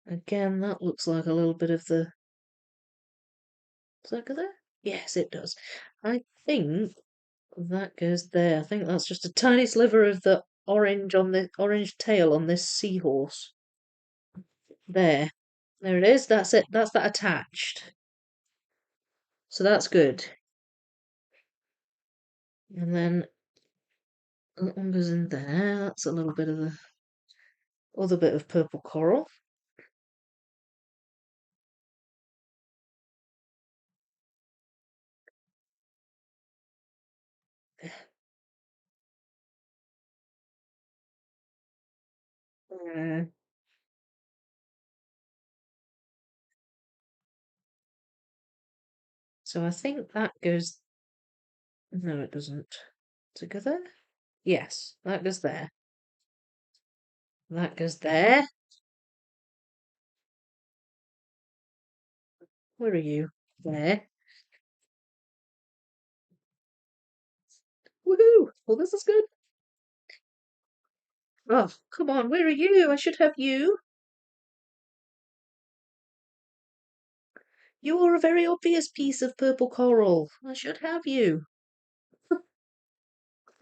[SPEAKER 1] Again, that looks like a little bit of the... Does that go there? Yes, it does. I think that goes there. I think that's just a tiny sliver of the orange on the orange tail on this seahorse. There. There it is. That's it. That's that attached. So that's good. And then that one goes in there. That's a little bit of the other bit of purple coral. Uh, so I think that goes. No, it doesn't. Does it go there? Yes, that goes there. That goes there. Where are you? There. Woohoo! Well, this is good. Oh, come on, where are you? I should have you. You're a very obvious piece of purple coral. I should have you.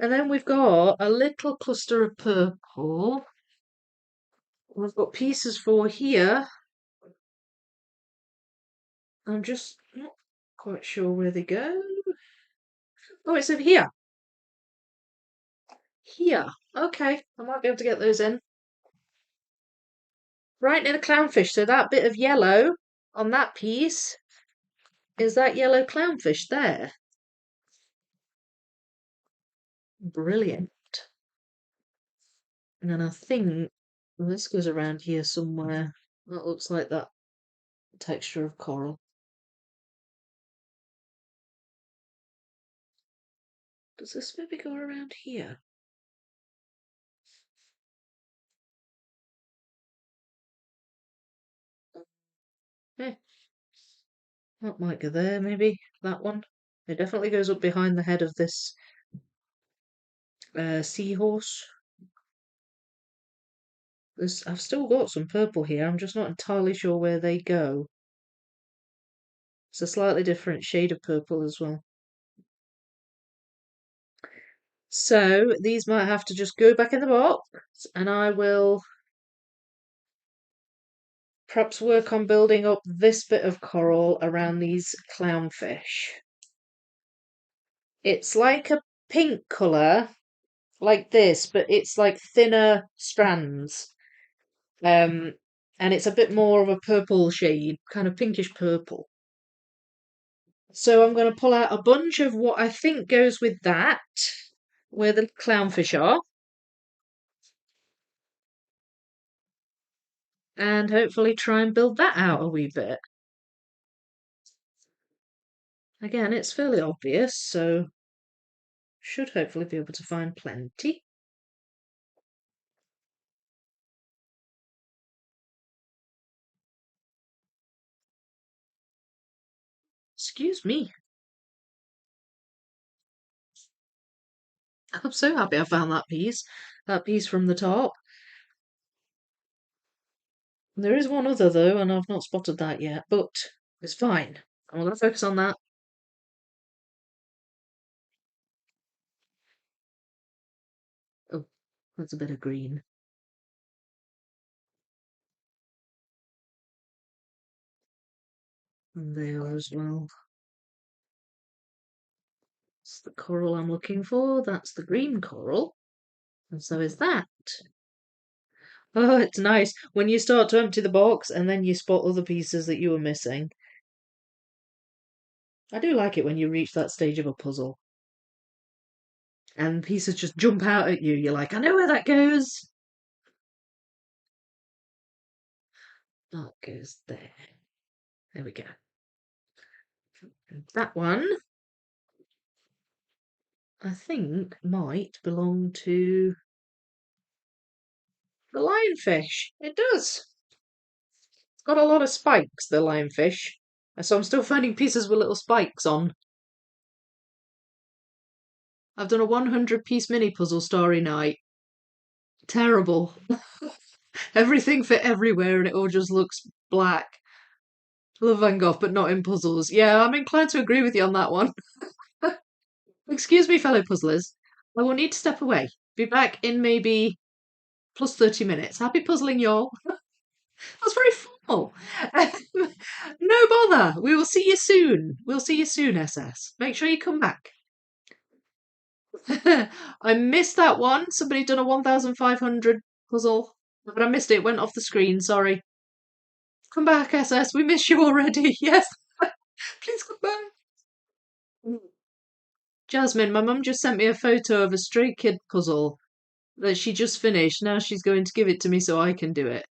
[SPEAKER 1] And then we've got a little cluster of purple. We've got pieces for here. I'm just not quite sure where they go. Oh, it's over here. Here. Okay, I might be able to get those in. Right near the clownfish. So that bit of yellow on that piece is that yellow clownfish there. Brilliant. And then I think this goes around here somewhere. That looks like that texture of coral. Does this maybe go around here? Eh, that might go there, maybe. That one. It definitely goes up behind the head of this seahorse. I've still got some purple here. I'm just not entirely sure where they go. It's a slightly different shade of purple as well. So these might have to just go back in the box, and I will perhaps work on building up this bit of coral around these clownfish. It's like a pink colour, like this, but it's like thinner strands. And it's a bit more of a purple shade, kind of pinkish purple. So I'm going to pull out a bunch of what I think goes with that, where the clownfish are, and hopefully try and build that out a wee bit. Again, it's fairly obvious, so should hopefully be able to find plenty. Excuse me. I'm so happy I found that piece from the top. There is one other though, and I've not spotted that yet, but it's fine. I'm going to focus on that. Oh, that's a bit of green. And there as well. That's the coral I'm looking for. That's the green coral. And so is that. Oh, it's nice when you start to empty the box and then you spot other pieces that you were missing. I do like it when you reach that stage of a puzzle. And pieces just jump out at you. You're like, I know where that goes. That goes there. There we go. And that one, I think, might belong to the lionfish. It does. It's got a lot of spikes, the lionfish. So I'm still finding pieces with little spikes on. I've done a 100-piece mini puzzle Starry Night. Terrible. Everything fit everywhere and it all just looks black. Love Van Gogh, but not in puzzles. Yeah, I'm inclined to agree with you on that one. Excuse me, fellow puzzlers. I will need to step away. Be back in maybe plus 30 minutes. Happy puzzling, y'all. That's very formal. No bother. We will see you soon. We'll see you soon, SS. Make sure you come back. I missed that one. Somebody done a 1,500 puzzle, but I missed it. It went off the screen. Sorry. Come back, SS. We miss you already. Yes. Please come back. Jasmine, my mum just sent me a photo of a Stray Kid puzzle that she just finished. Now she's going to give it to me so I can do it.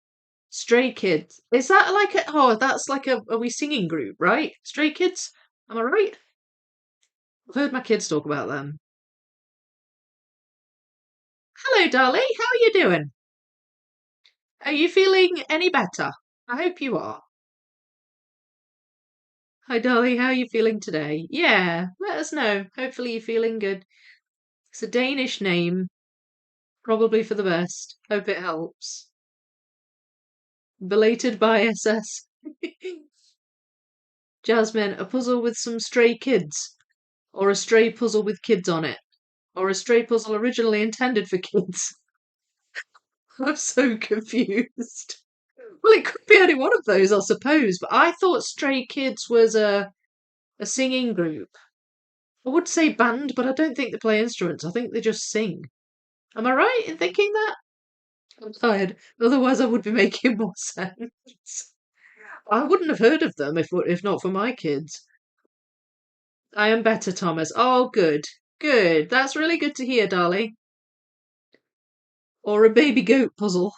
[SPEAKER 1] Stray Kids. Is that like a, oh, that's like a wee singing group, right? Stray Kids? Am I right? I've heard my kids talk about them. Hello, Dolly. How are you doing? Are you feeling any better? I hope you are. Hi, Dolly. How are you feeling today? Yeah, let us know. Hopefully you're feeling good. It's a Danish name, probably for the best. Hope it helps. Belated by SS. Jasmine, a puzzle with some stray kids. Or a stray puzzle with kids on it. Or a stray puzzle originally intended for kids. I'm so confused. Well, it could be any one of those, I suppose, but I thought Stray Kids was a singing group. I would say band, but I don't think they play instruments. I think they just sing. Am I right in thinking that? I'm tired. Otherwise, I would be making more sense. I wouldn't have heard of them if not for my kids. I am better, Thomas. Oh, good. Good. That's really good to hear, darling. Or a baby goat puzzle.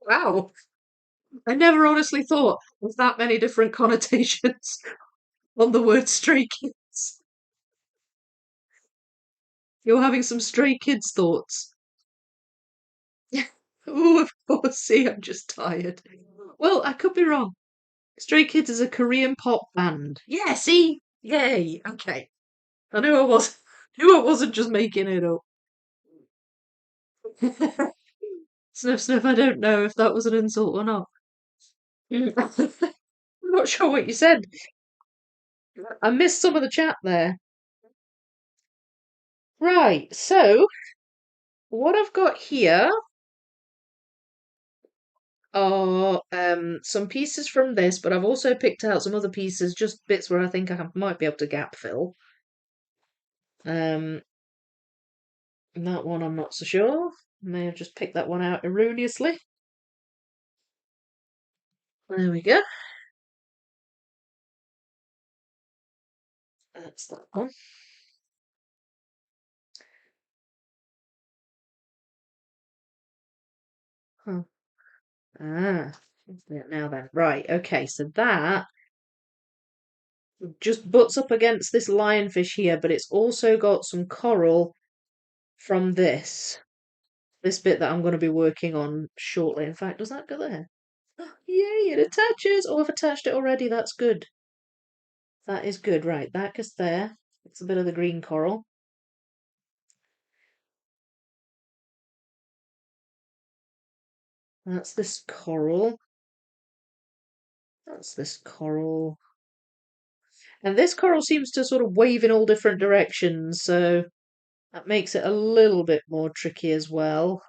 [SPEAKER 1] Wow. I never honestly thought of that many different connotations on the word stray kids. You're having some stray kids thoughts. Oh, of course. See, I'm just tired. Well, I could be wrong. Stray Kids is a Korean pop band. Yeah, see? Yay. Okay. I knew I was knew I wasn't just making it up. Sniff sniff, I don't know if that was an insult or not. I'm not sure what you said. I missed some of the chat there. Right, so what I've got here are some pieces from this, but I've also picked out some other pieces, just bits where I think might be able to gap fill. Um, that one I'm not so sure. May have just picked that one out erroneously. There we go. That's that one. Huh. Ah, now then. Right, okay, so that just butts up against this lionfish here, but it's also got some coral from this bit that I'm going to be working on shortly. In fact, does that go there? Oh, yay, it attaches! Oh, I've attached it already. That's good. That is good. Right, that goes there. It's a bit of the green coral. That's this coral. That's this coral. And this coral seems to sort of wave in all different directions, so that makes it a little bit more tricky as well.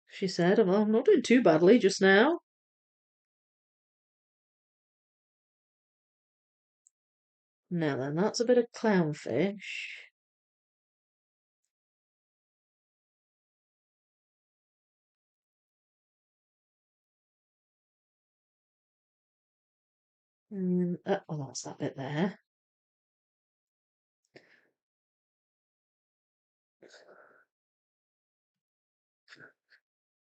[SPEAKER 1] She said, well, I'm not doing too badly just now. Now then, that's a bit of clownfish. Oh, that's that bit there.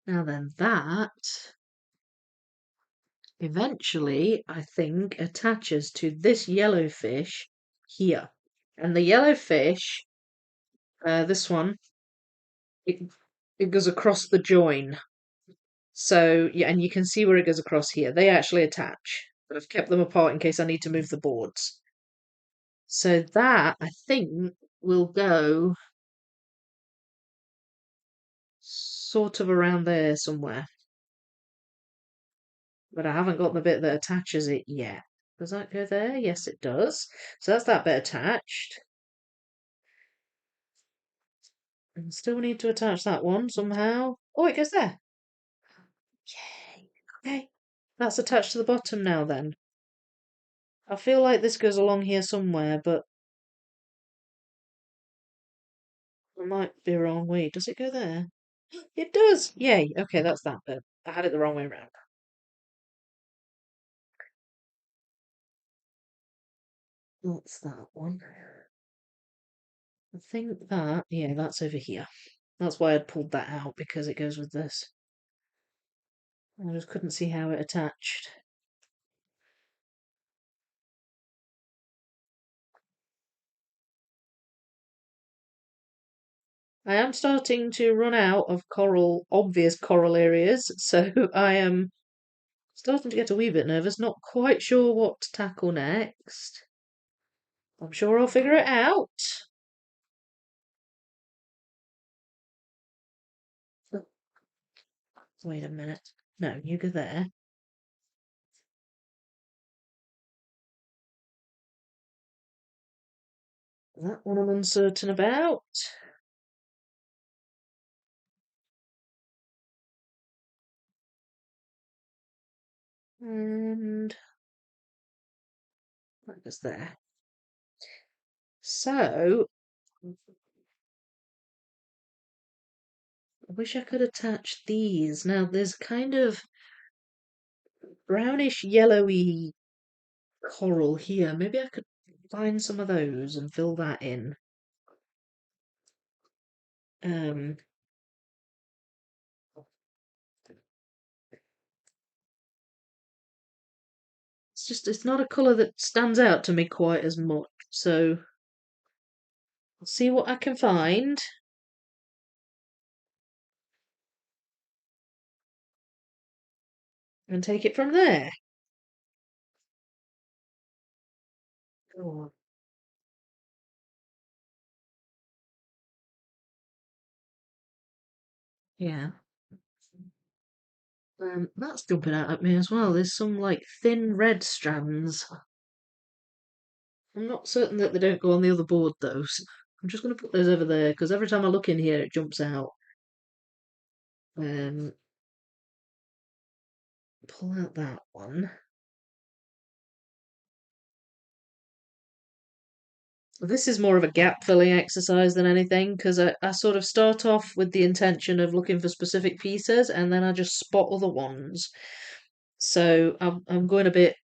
[SPEAKER 1] Now then, that eventually, I think, attaches to this yellow fish here. And the yellow fish, this one, it goes across the join. So, yeah, and you can see where it goes across here. They actually attach, but I've kept them apart in case I need to move the boards. So that, I think, will go sort of around there somewhere. But I haven't got the bit that attaches it yet. Does that go there? Yes, it does. So that's that bit attached. And still need to attach that one somehow. Oh, it goes there. Yay. Okay. That's attached to the bottom now then. I feel like this goes along here somewhere, but I might be wrong. Wait, does it go there? It does! Yay. Okay, that's that bit. I had it the wrong way around. That's that one. I think that, yeah, that's over here. That's why I'd pulled that out, because it goes with this. I just couldn't see how it attached. I am starting to run out of obvious coral areas, so I am starting to get a wee bit nervous, not quite sure what to tackle next. I'm sure I'll figure it out. Oh, wait a minute. No, you go there. That one I'm uncertain about. And that goes there. So, I wish I could attach these. Now, there's kind of brownish yellowy coral here. Maybe I could find some of those and fill that in. Um, it's not a colour that stands out to me quite as much. So I'll see what I can find and take it from there. Go on. Yeah. That's jumping out at me as well. There's some like thin red strands. I'm not certain that they don't go on the other board though. So I'm just going to put those over there because every time I look in here, it jumps out. Um, pull out that one. This is more of a gap filling exercise than anything because I sort of start off with the intention of looking for specific pieces and then I just spot other ones. So I'm going a bit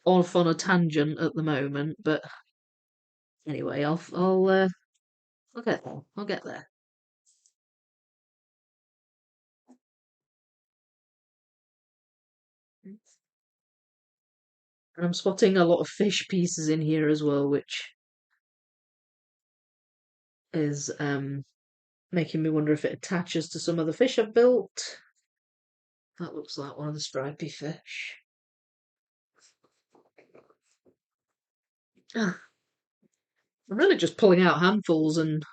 [SPEAKER 1] off on a tangent at the moment, but anyway, I'll get there. I'll get there. And I'm spotting a lot of fish pieces in here as well, which is making me wonder if it attaches to some of the fish I've built. That looks like one of the stripy fish. Ah, I'm really just pulling out handfuls and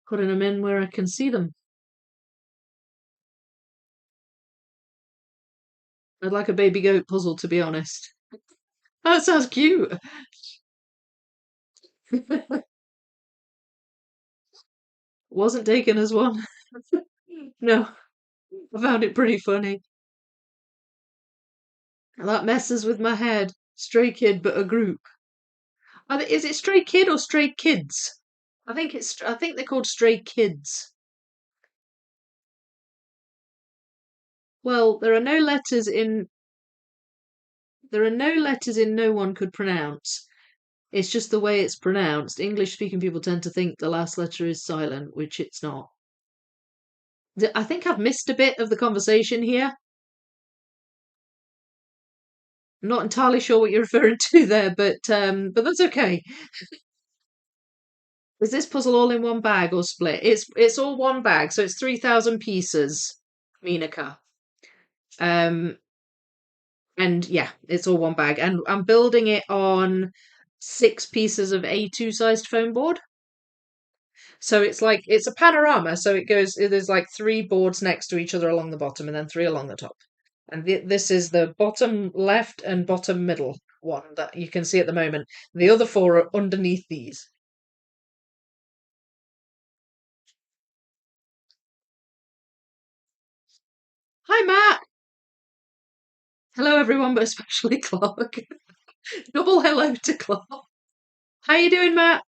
[SPEAKER 1] putting them in where I can see them. I'd like a baby goat puzzle, to be honest. Oh, it sounds cute. Wasn't taken as one. No, I found it pretty funny. That messes with my head. Stray kid, but a group. Is it stray kid or stray kids? I think they're called stray kids. Well, there are no letters in no one could pronounce. It's just the way it's pronounced. English speaking people tend to think the last letter is silent, which it's not. I think I've missed a bit of the conversation here. I'm not entirely sure what you're referring to there, but that's okay. Is this puzzle all in one bag or split? It's all one bag, so it's 3,000 pieces, Minika. Um, and yeah, it's all one bag. And I'm building it on 6 pieces of A2 sized foam board. So it's like it's a panorama. So there's like 3 boards next to each other along the bottom, and then 3 along the top. And this is the bottom left and bottom middle one that you can see at the moment. The other 4 are underneath these. Hi, Matt. Hello, everyone, but especially Clark. Double hello to Clark. How you doing, Matt?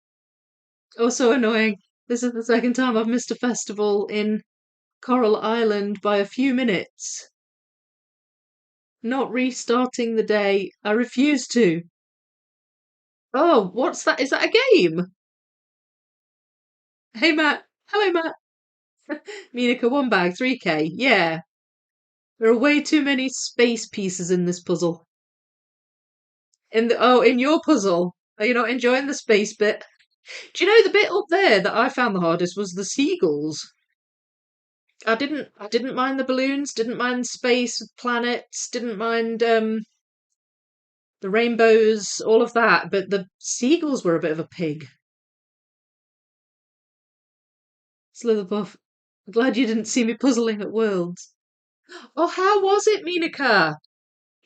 [SPEAKER 1] Oh, so annoying. This is the second time I've missed a festival in Coral Island by a few minutes. Not restarting the day. I refuse to. Oh, what's that? Is that a game? Hey, Matt. Hello, Matt. Minika, 1 bag, 3K. Yeah. There are way too many space pieces in this puzzle. In your puzzle. Are you not enjoying the space bit? Do you know the bit up there that I found the hardest was the seagulls? I didn't mind the balloons, didn't mind space, planets, didn't mind the rainbows, all of that, but the seagulls were a bit of a pig. Slitherpuff, I'm glad you didn't see me puzzling at Worlds. Oh, how was it, Minika?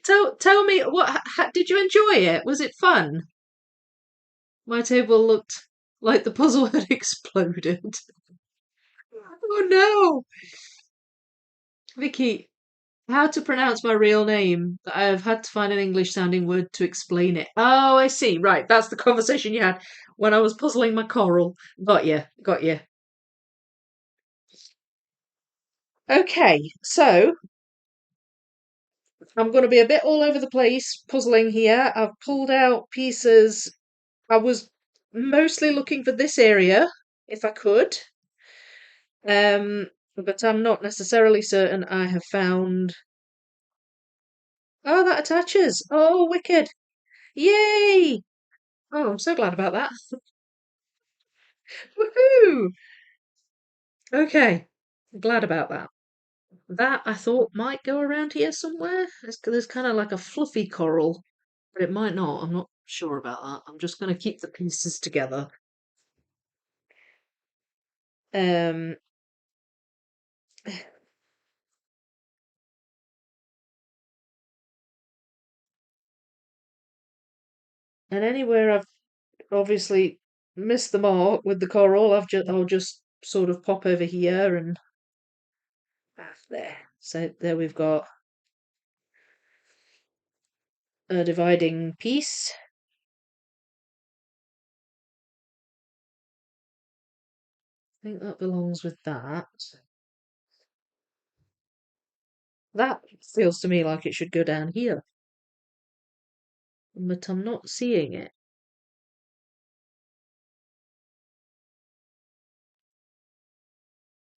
[SPEAKER 1] Tell me did you enjoy it? Was it fun? My table looked like the puzzle had exploded. Oh no! Vicky, how to pronounce my real name? I've had to find an English sounding word to explain it. Oh, I see. Right, that's the conversation you had when I was puzzling my coral. Got you, got you. Okay, so I'm going to be a bit all over the place puzzling here. I've pulled out pieces. I was mostly looking for this area, if I could. But I'm not necessarily certain I have found. Oh, that attaches. Oh, wicked. Yay! Oh, I'm so glad about that. Woohoo! Okay, glad about that. That I thought might go around here somewhere. There's kind of like a fluffy coral, but it might not. I'm not sure about that. I'm just going to keep the pieces together. Um, and anywhere I've obviously missed the mark with the coral, I'll just sort of pop over here and there. So there we've got a dividing piece. I think that belongs with that. That feels to me like it should go down here, but I'm not seeing it.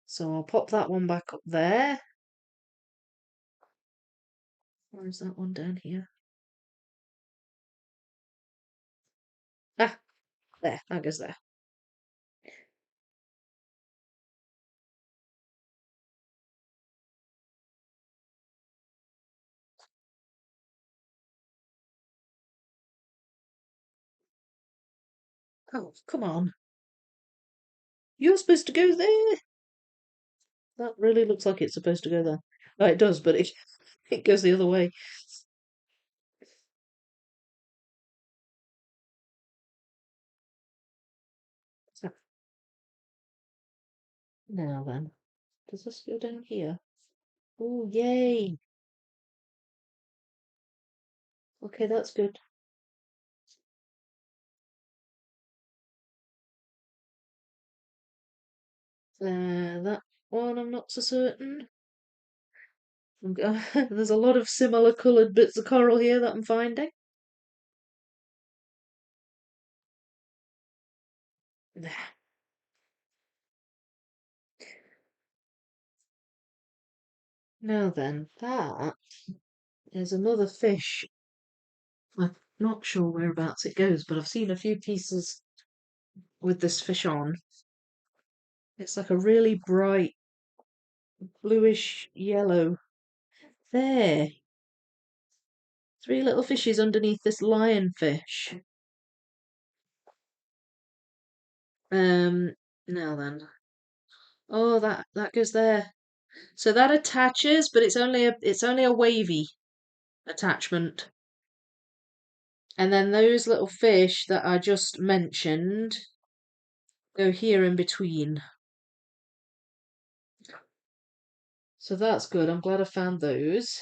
[SPEAKER 1] So I'll pop that one back up there. Where's that one down here? Ah, there, that goes there. Oh, come on. You're supposed to go there. That really looks like it's supposed to go there. Oh, it does, but it goes the other way. So, now then, does this go down here? Oh, yay. Okay, that's good. That one I'm not so certain. There's a lot of similar coloured bits of coral here that I'm finding. There. Now then, that is another fish. I'm not sure whereabouts it goes, but I've seen a few pieces with this fish on. It's like a really bright bluish yellow. There. Three little fishes underneath this lionfish. Now then. Oh, that goes there. So that attaches, but it's only a wavy attachment. And then those little fish that I just mentioned go here in between. So that's good. I'm glad I found those.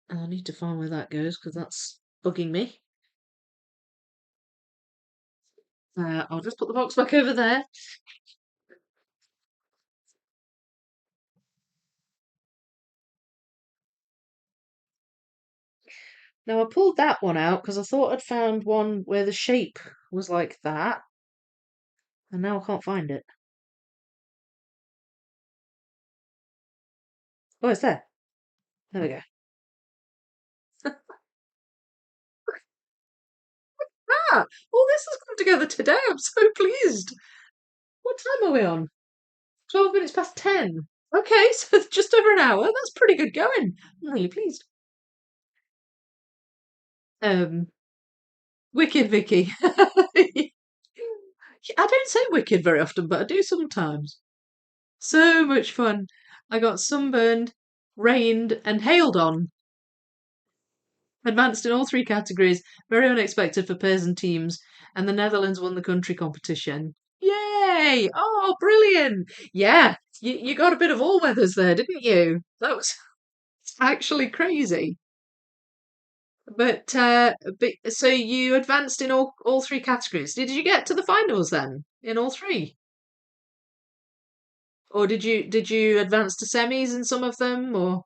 [SPEAKER 1] I need to find where that goes because that's bugging me. I'll just put the box back over there. Now I pulled that one out because I thought I'd found one where the shape was like that, and now I can't find it. Oh, it's there. There we go. Ah, all this has come together today. I'm so pleased. What time are we on? 12 minutes past 10. Okay, so it's just over an hour. That's pretty good going. I'm really pleased. Um, Wicked Vicky. I don't say wicked very often, but I do sometimes. So much fun. I got sunburned, rained, and hailed on. Advanced in all three categories, very unexpected for pairs and teams, and the Netherlands won the country competition. Yay! Oh, brilliant! Yeah, you got a bit of all weathers there, didn't you? That was actually crazy. But so you advanced in all three categories. Did you get to the finals then in all three, or did you advance to semis in some of them? Or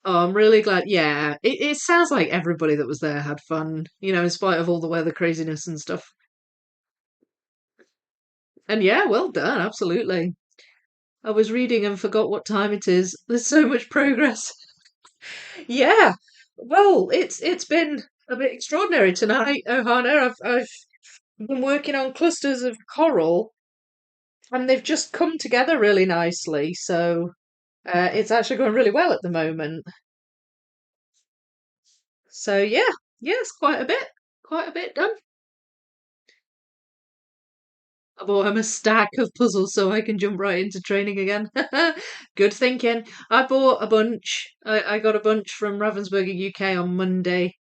[SPEAKER 1] oh, I'm really glad. Yeah, it sounds like everybody that was there had fun. In spite of all the weather craziness and stuff. And yeah, well done. Absolutely. I was reading and forgot what time it is. There's so much progress. Yeah. Well, it's been a bit extraordinary tonight, Ohana. I've been working on clusters of coral, and they've just come together really nicely. So it's actually going really well at the moment. So yeah, yes, quite a bit done. I bought him a stack of puzzles so I can jump right into training again. Good thinking. I bought a bunch. I got a bunch from Ravensburger UK on Monday.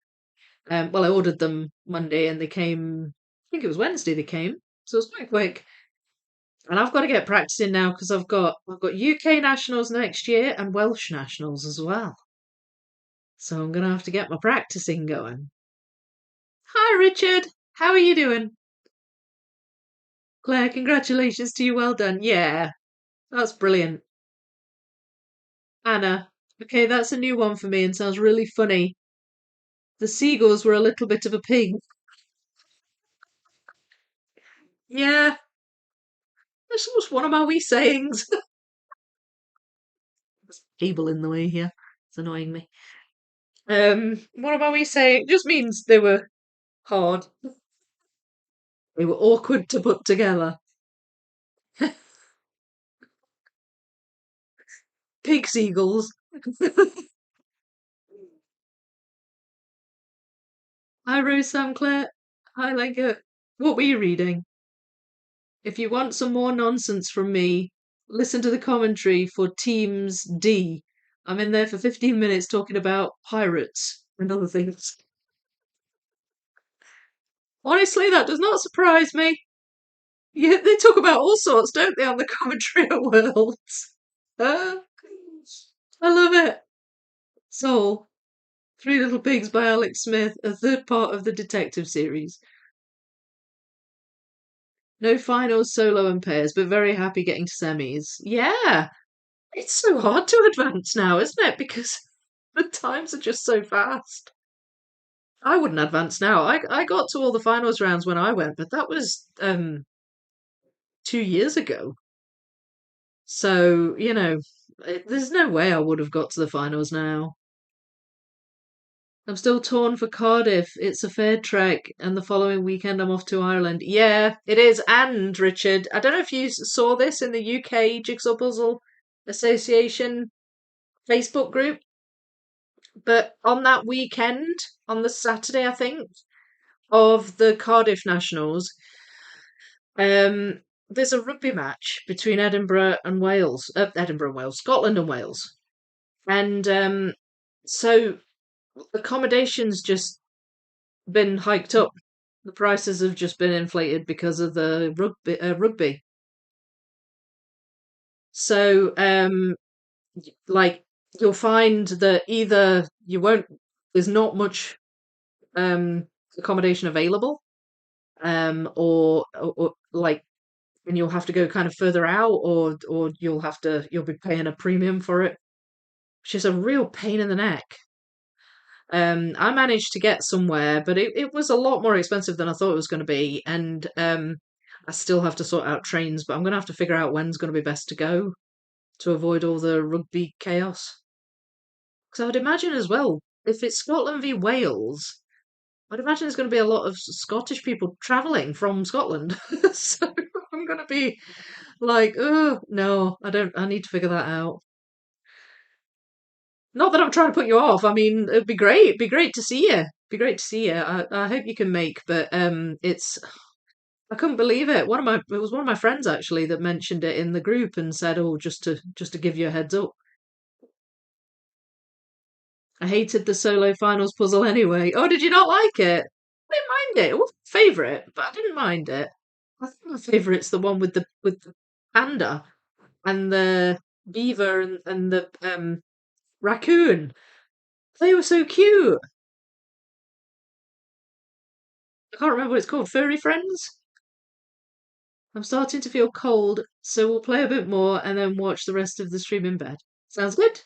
[SPEAKER 1] Well, I ordered them Monday and they came. I think it was Wednesday they came, so it was quite quick. And I've got to get practicing now because I've got UK nationals next year and Welsh nationals as well. So I'm gonna have to get my practicing going. Hi, Richard. How are you doing? Claire, congratulations to you. Well done. Yeah, that's brilliant. Anna. Okay, that's a new one for me and sounds really funny. The seagulls were a little bit of a pig. Yeah, that's just one of my wee sayings. There's a cable in the way here. It's annoying me. One of my wee sayings just means they were hard. They were awkward to put together. Pig seagulls. Hi, Rose Sam Claire. Hi, Lenka. What were you reading? If you want some more nonsense from me, listen to the commentary for Teams D. I'm in there for 15 minutes talking about pirates and other things. Honestly, that does not surprise me. Yeah, they talk about all sorts, don't they, on the commentary at Worlds? Uh, I love it. Soul, Three Little Pigs by Alex Smith, a third part of the detective series. No finals, solo and pairs, but very happy getting to semis. Yeah, it's so hard to advance now, isn't it? Because the times are just so fast. I wouldn't advance now. I got to all the finals rounds when I went, but that was 2 years ago. So, There's no way I would have got to the finals now. I'm still torn for Cardiff. It's a fair trek, and the following weekend I'm off to Ireland. Yeah, it is. And Richard, I don't know if you saw this in the UK Jigsaw Puzzle Association Facebook group, but on that weekend, on the Saturday, I think, of the Cardiff Nationals, there's a rugby match between Edinburgh and Wales, Edinburgh and Wales, Scotland and Wales, and so accommodations just been hiked up. The prices have just been inflated because of the rugby. So, like, you'll find that either you won't, there's not much um, accommodation available, or like, and you'll have to go kind of further out, or you'll be paying a premium for it, which is a real pain in the neck. I managed to get somewhere, but it was a lot more expensive than I thought it was going to be, and I still have to sort out trains, but I'm going to have to figure out when's going to be best to go to avoid all the rugby chaos. Because I would imagine as well, if it's Scotland v Wales, I'd imagine there's going to be a lot of Scottish people travelling from Scotland. So I'm going to be like, oh, no, I don't, I need to figure that out. Not that I'm trying to put you off. I mean, it'd be great. It'd be great to see you. It'd be great to see you. I hope you can make, but it's I couldn't believe it. It was one of my friends actually that mentioned it in the group and said, "Oh, just to give you a heads up." I hated the solo finals puzzle anyway. Oh, did you not like it? I didn't mind it. It wasn't my favourite, but I didn't mind it. I think my favourite's the one with the panda and the beaver and the raccoon. They were so cute. I can't remember what it's called. Furry Friends? I'm starting to feel cold, so we'll play a bit more and then watch the rest of the stream in bed. Sounds good?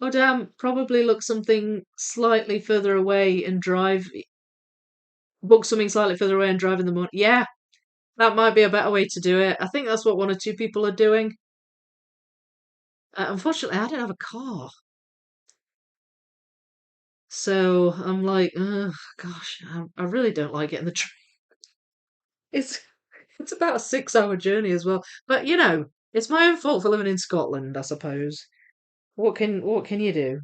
[SPEAKER 1] Oh damn, probably look something slightly further away and drive book something slightly further away and drive in the morning. Yeah, that might be a better way to do it. I think that's what one or two people are doing. Unfortunately, I don't have a car. So I'm like, gosh, I really don't like getting the train. It's it's about a 6 hour journey as well. But it's my own fault for living in Scotland, I suppose. What can you do?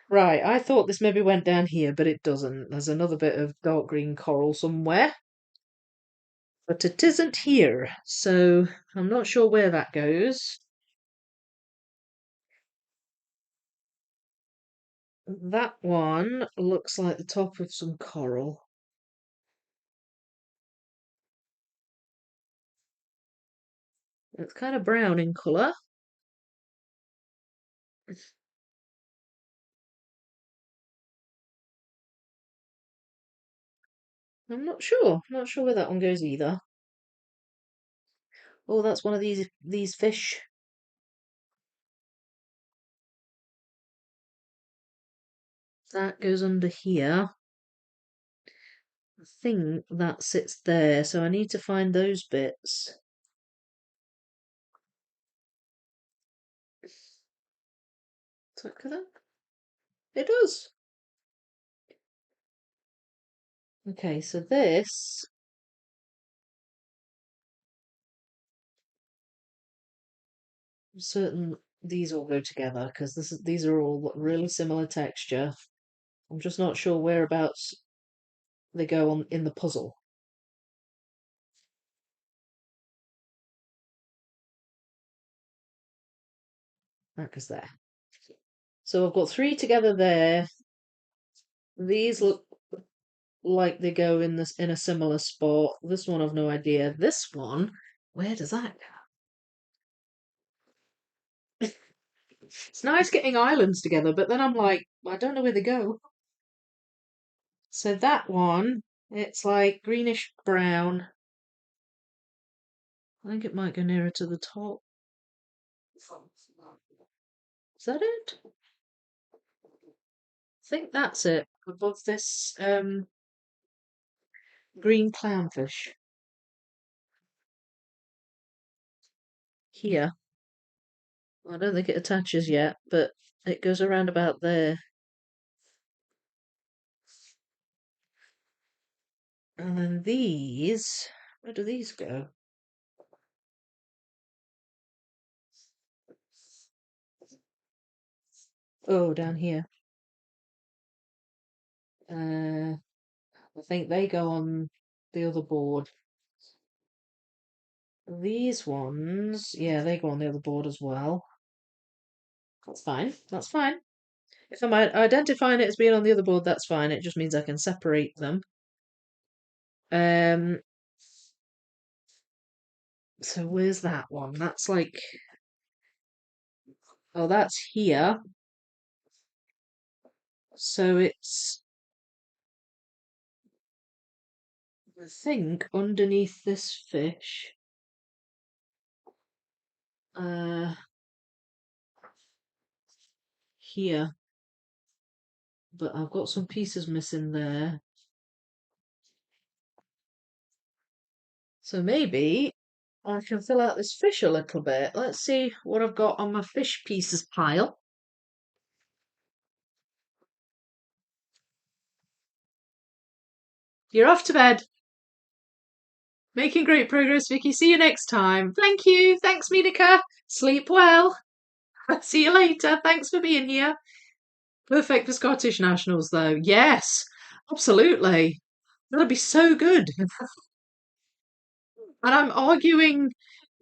[SPEAKER 1] Right, I thought this maybe went down here, but it doesn't. There's another bit of dark green coral somewhere, but it isn't here, so I'm not sure where that goes. That one looks like the top of some coral. It's kind of brown in colour. I'm not sure. Not sure where that one goes either. Oh, that's one of these fish. That goes under here. I think that sits there, so I need to find those bits. Does that cover that? It does. Okay, so this certain these all go together because these are all really similar texture. I'm just not sure whereabouts they go on in the puzzle. That goes there. So I've got three together there. These look like they go in a similar spot. This one I've no idea. This one, where does that go? It's nice getting islands together, but then I'm like, I don't know where they go. So that one, it's like greenish brown. I think it might go nearer to the top. Is that it? I think that's it. Above this green clownfish here. I don't think it attaches yet, but it goes around about there. And then these, where do these go? Oh, down here. I think they go on the other board. These ones, yeah, they go on the other board as well. That's fine. That's fine. If I'm identifying it as being on the other board, that's fine. It just means I can separate them. Um, so where's that one? That's like, oh, that's here. So it's, I think, underneath this fish. Uh, here. But I've got some pieces missing there. So maybe I can fill out this fish a little bit. Let's see what I've got on my fish pieces pile. You're off to bed. Making great progress, Vicky. See you next time. Thank you. Thanks, Monica. Sleep well. See you later. Thanks for being here. Perfect for Scottish nationals, though. Yes, absolutely. That'll be so good. And I'm arguing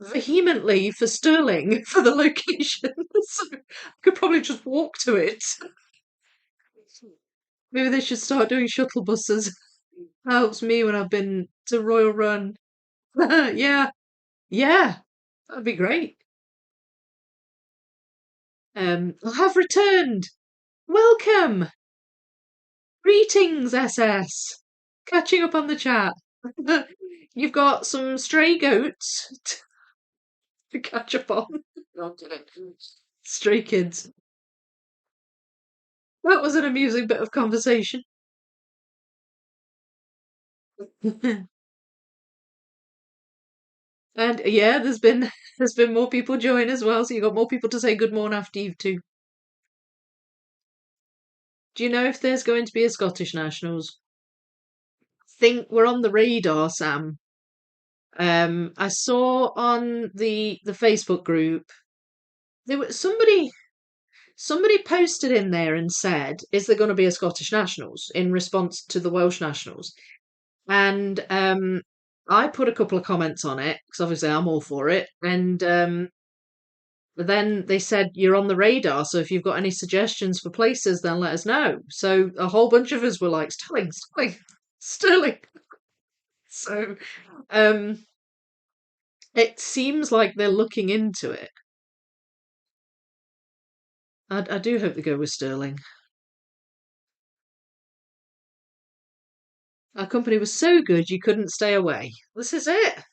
[SPEAKER 1] vehemently for Stirling for the location. So I could probably just walk to it. Maybe they should start doing shuttle buses. Helps me when I've been to Royal Run. Yeah, yeah, that'd be great. I have returned. Welcome. Greetings, SS. Catching up on the chat. You've got some stray goats to catch up on. No, I'm kidding. Stray kids. That was an amusing bit of conversation. And yeah, there's been more people join as well, so you got more people to say good morning after you too. Do you know if there's going to be a Scottish Nationals? Think we're on the radar, Sam. I saw on the Facebook group there was somebody posted in there and said, "Is there going to be a Scottish Nationals?" in response to the Welsh Nationals, and I put a couple of comments on it because obviously I'm all for it, and then they said you're on the radar, so if you've got any suggestions for places, then let us know. So a whole bunch of us were like, Stirling, Stirling, Stirling. So um, it seems like they're looking into it. I do hope they go with Stirling. Our company was so good you couldn't stay away. This is it.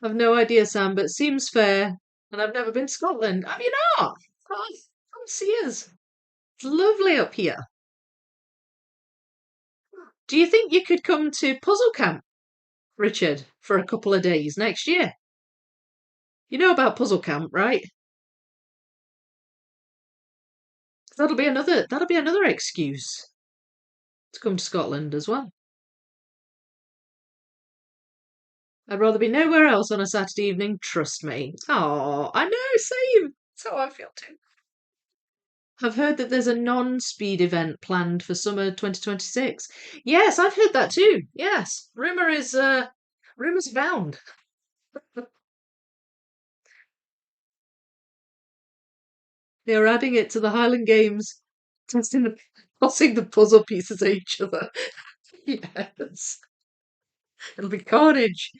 [SPEAKER 1] I've no idea, Sam, but it seems fair. And I've never been to Scotland. Have you not? Come see us. It's lovely up here. Do you think you could come to Puzzle Camp, Richard, for a couple of days next year? You know about Puzzle Camp, right? That'll be another excuse to come to Scotland as well. I'd rather be nowhere else on a Saturday evening, trust me. Oh, I know, same. That's how I feel too. I've heard that there's a non-speed event planned for summer 2026. Yes, I've heard that too. Yes. Rumours abound. They're adding it to the Highland Games, tossing the puzzle pieces at each other. Yes. It'll be carnage.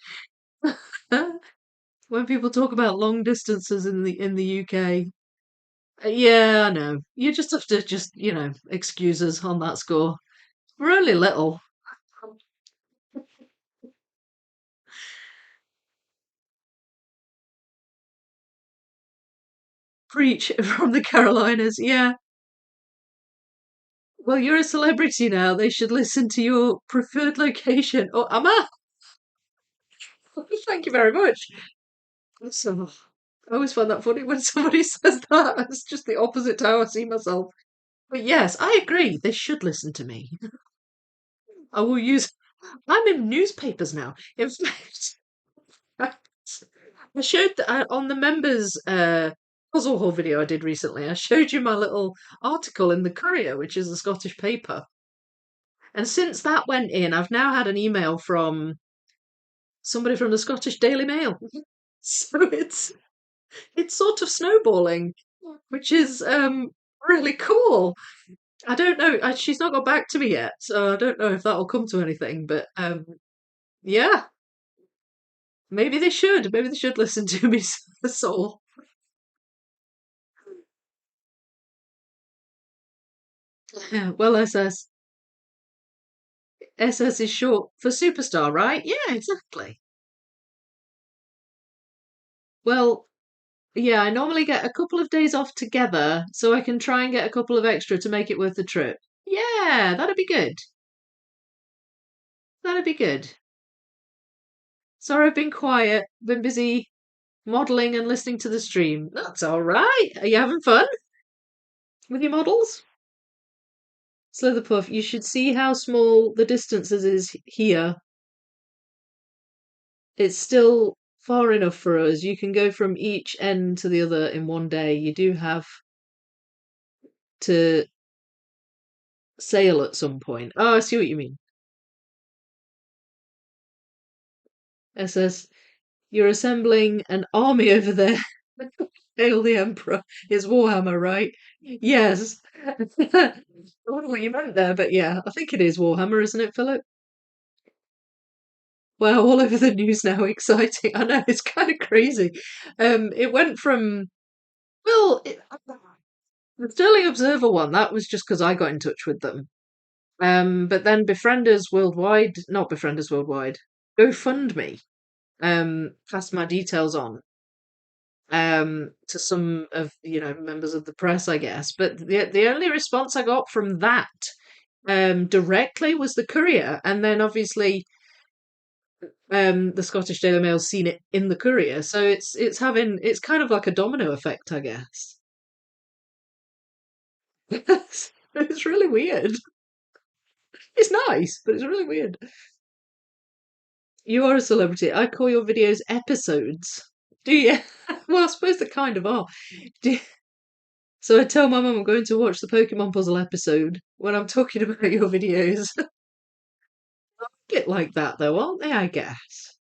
[SPEAKER 1] When people talk about long distances in the UK. Yeah, I know. You just have to excuse us on that score. We're only little. Preach from the Carolinas. Yeah. Well, you're a celebrity now. They should listen to your preferred location. Oh, Amma! Thank you very much. So I always find that funny when somebody says that. It's just the opposite to how I see myself. But yes, I agree. They should listen to me. I will use. I'm in newspapers now. In fact, I showed on the members puzzle haul video I did recently. I showed you my little article in the Courier, which is a Scottish paper. And since that went in, I've now had an email from somebody from the Scottish Daily Mail. So it's sort of snowballing, which is really cool. I don't know. She's not got back to me yet, so I don't know if that'll come to anything. But yeah, maybe they should. Maybe they should listen to me, soul. Yeah, well, SS is short for superstar, right? Yeah, exactly. Well, yeah, I normally get a couple of days off together, so I can try and get a couple of extra to make it worth the trip. Yeah, that'd be good. That'd be good. Sorry, I've been quiet. Been busy modelling and listening to the stream. That's all right. Are you having fun with your models? Slitherpuff, you should see how small the distances is here. It's still far enough for us. You can go from each end to the other in one day. You do have to sail at some point. Oh, I see what you mean. SS, you're assembling an army over there. Hail the Emperor. It's Warhammer, right? Yes. I wonder what you meant there, but yeah, I think it is Warhammer, isn't it, Philip? Wow, all over the news now. Exciting. I know, it's kind of crazy. It went from, well, the Sterling Observer one, that was just because I got in touch with them. But then Befrienders Worldwide, not Befrienders Worldwide, GoFundMe, passed my details on to some of members of the press, I guess. But the only response I got from that directly was the Courier, and then obviously the Scottish Daily Mail's seen it in the Courier, so it's kind of like a domino effect, I guess. It's really weird. It's nice, but it's really weird. You are a celebrity. I call your videos episodes. Do you? Well, I suppose they kind of are. Do you- So I tell my mum I'm going to watch the Pokemon puzzle episode when I'm talking about your videos. A bit like that, though, aren't they? I guess.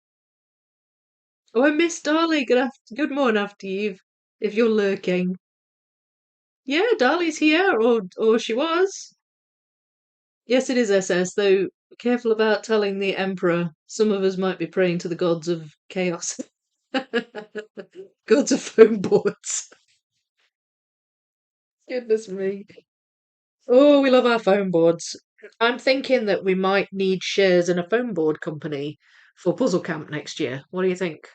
[SPEAKER 1] Oh, I miss Darlie. Good morning after you, if you're lurking. Yeah, Darlie's here, or she was. Yes, it is SS, though careful about telling the Emperor. Some of us might be praying to the gods of chaos. Gods of foam boards. Goodness me. Oh, we love our foam boards. I'm thinking that we might need shares in a foam board company for Puzzle Camp next year. What do you think?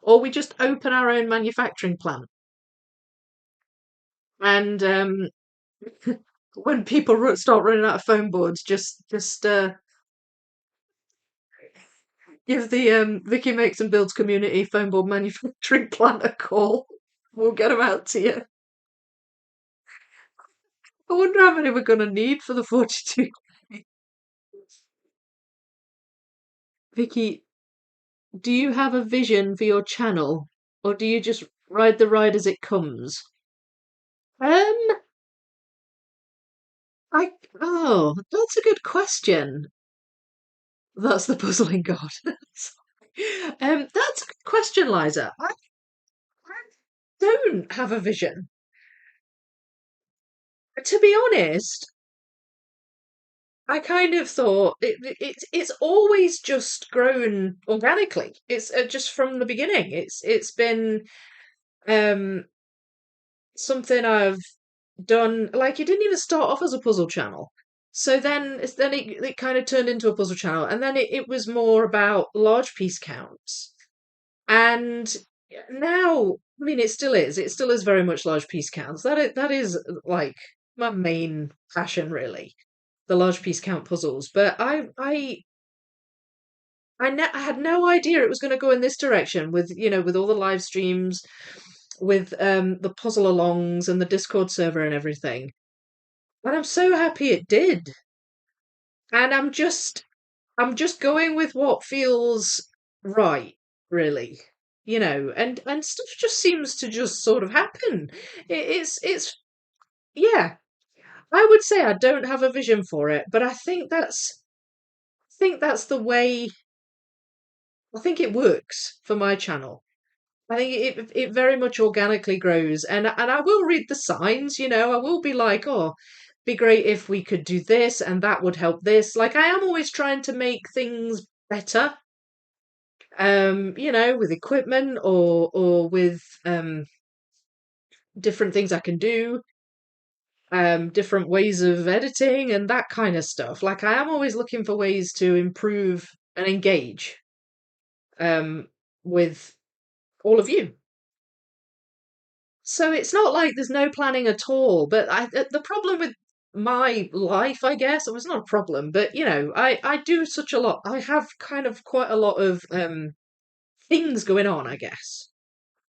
[SPEAKER 1] Or we just open our own manufacturing plant. And when people start running out of foam boards, just give the Vicky Makes and Builds community foam board manufacturing plant a call. We'll get them out to you. I wonder how many we're going to need for the 42. Vicky, do you have a vision for your channel, or do you just ride the ride as it comes? Um, that's a good question. That's the puzzling god. That's a good question, Liza. I don't have a vision. To be honest, I kind of thought it's always just grown organically. It's just from the beginning. It's been um something I've done. Like it didn't even start off as a puzzle channel. So then it kind of turned into a puzzle channel, and then it was more about large piece counts. And now, I mean, it still is. It still is very much large piece counts. That is like my main passion, really, the large piece count puzzles. But I I had no idea it was going to go in this direction with, with all the live streams, with the puzzle alongs and the Discord server and everything. And I'm so happy it did. And I'm just going with what feels right, really. And stuff just seems to just sort of happen. It's yeah. I would say I don't have a vision for it, but I think that's the way I think it works for my channel. I think it very much organically grows, and I will read the signs. I will be like, oh, be great if we could do this, and that would help this. Like I am always trying to make things better, with equipment or with different things I can do, different ways of editing and that kind of stuff. Like I am always looking for ways to improve and engage um with all of you. So it's not like there's no planning at all. But the problem with my life, I guess, it was not a problem, but I do such a lot. I have kind of quite a lot of things going on, I guess.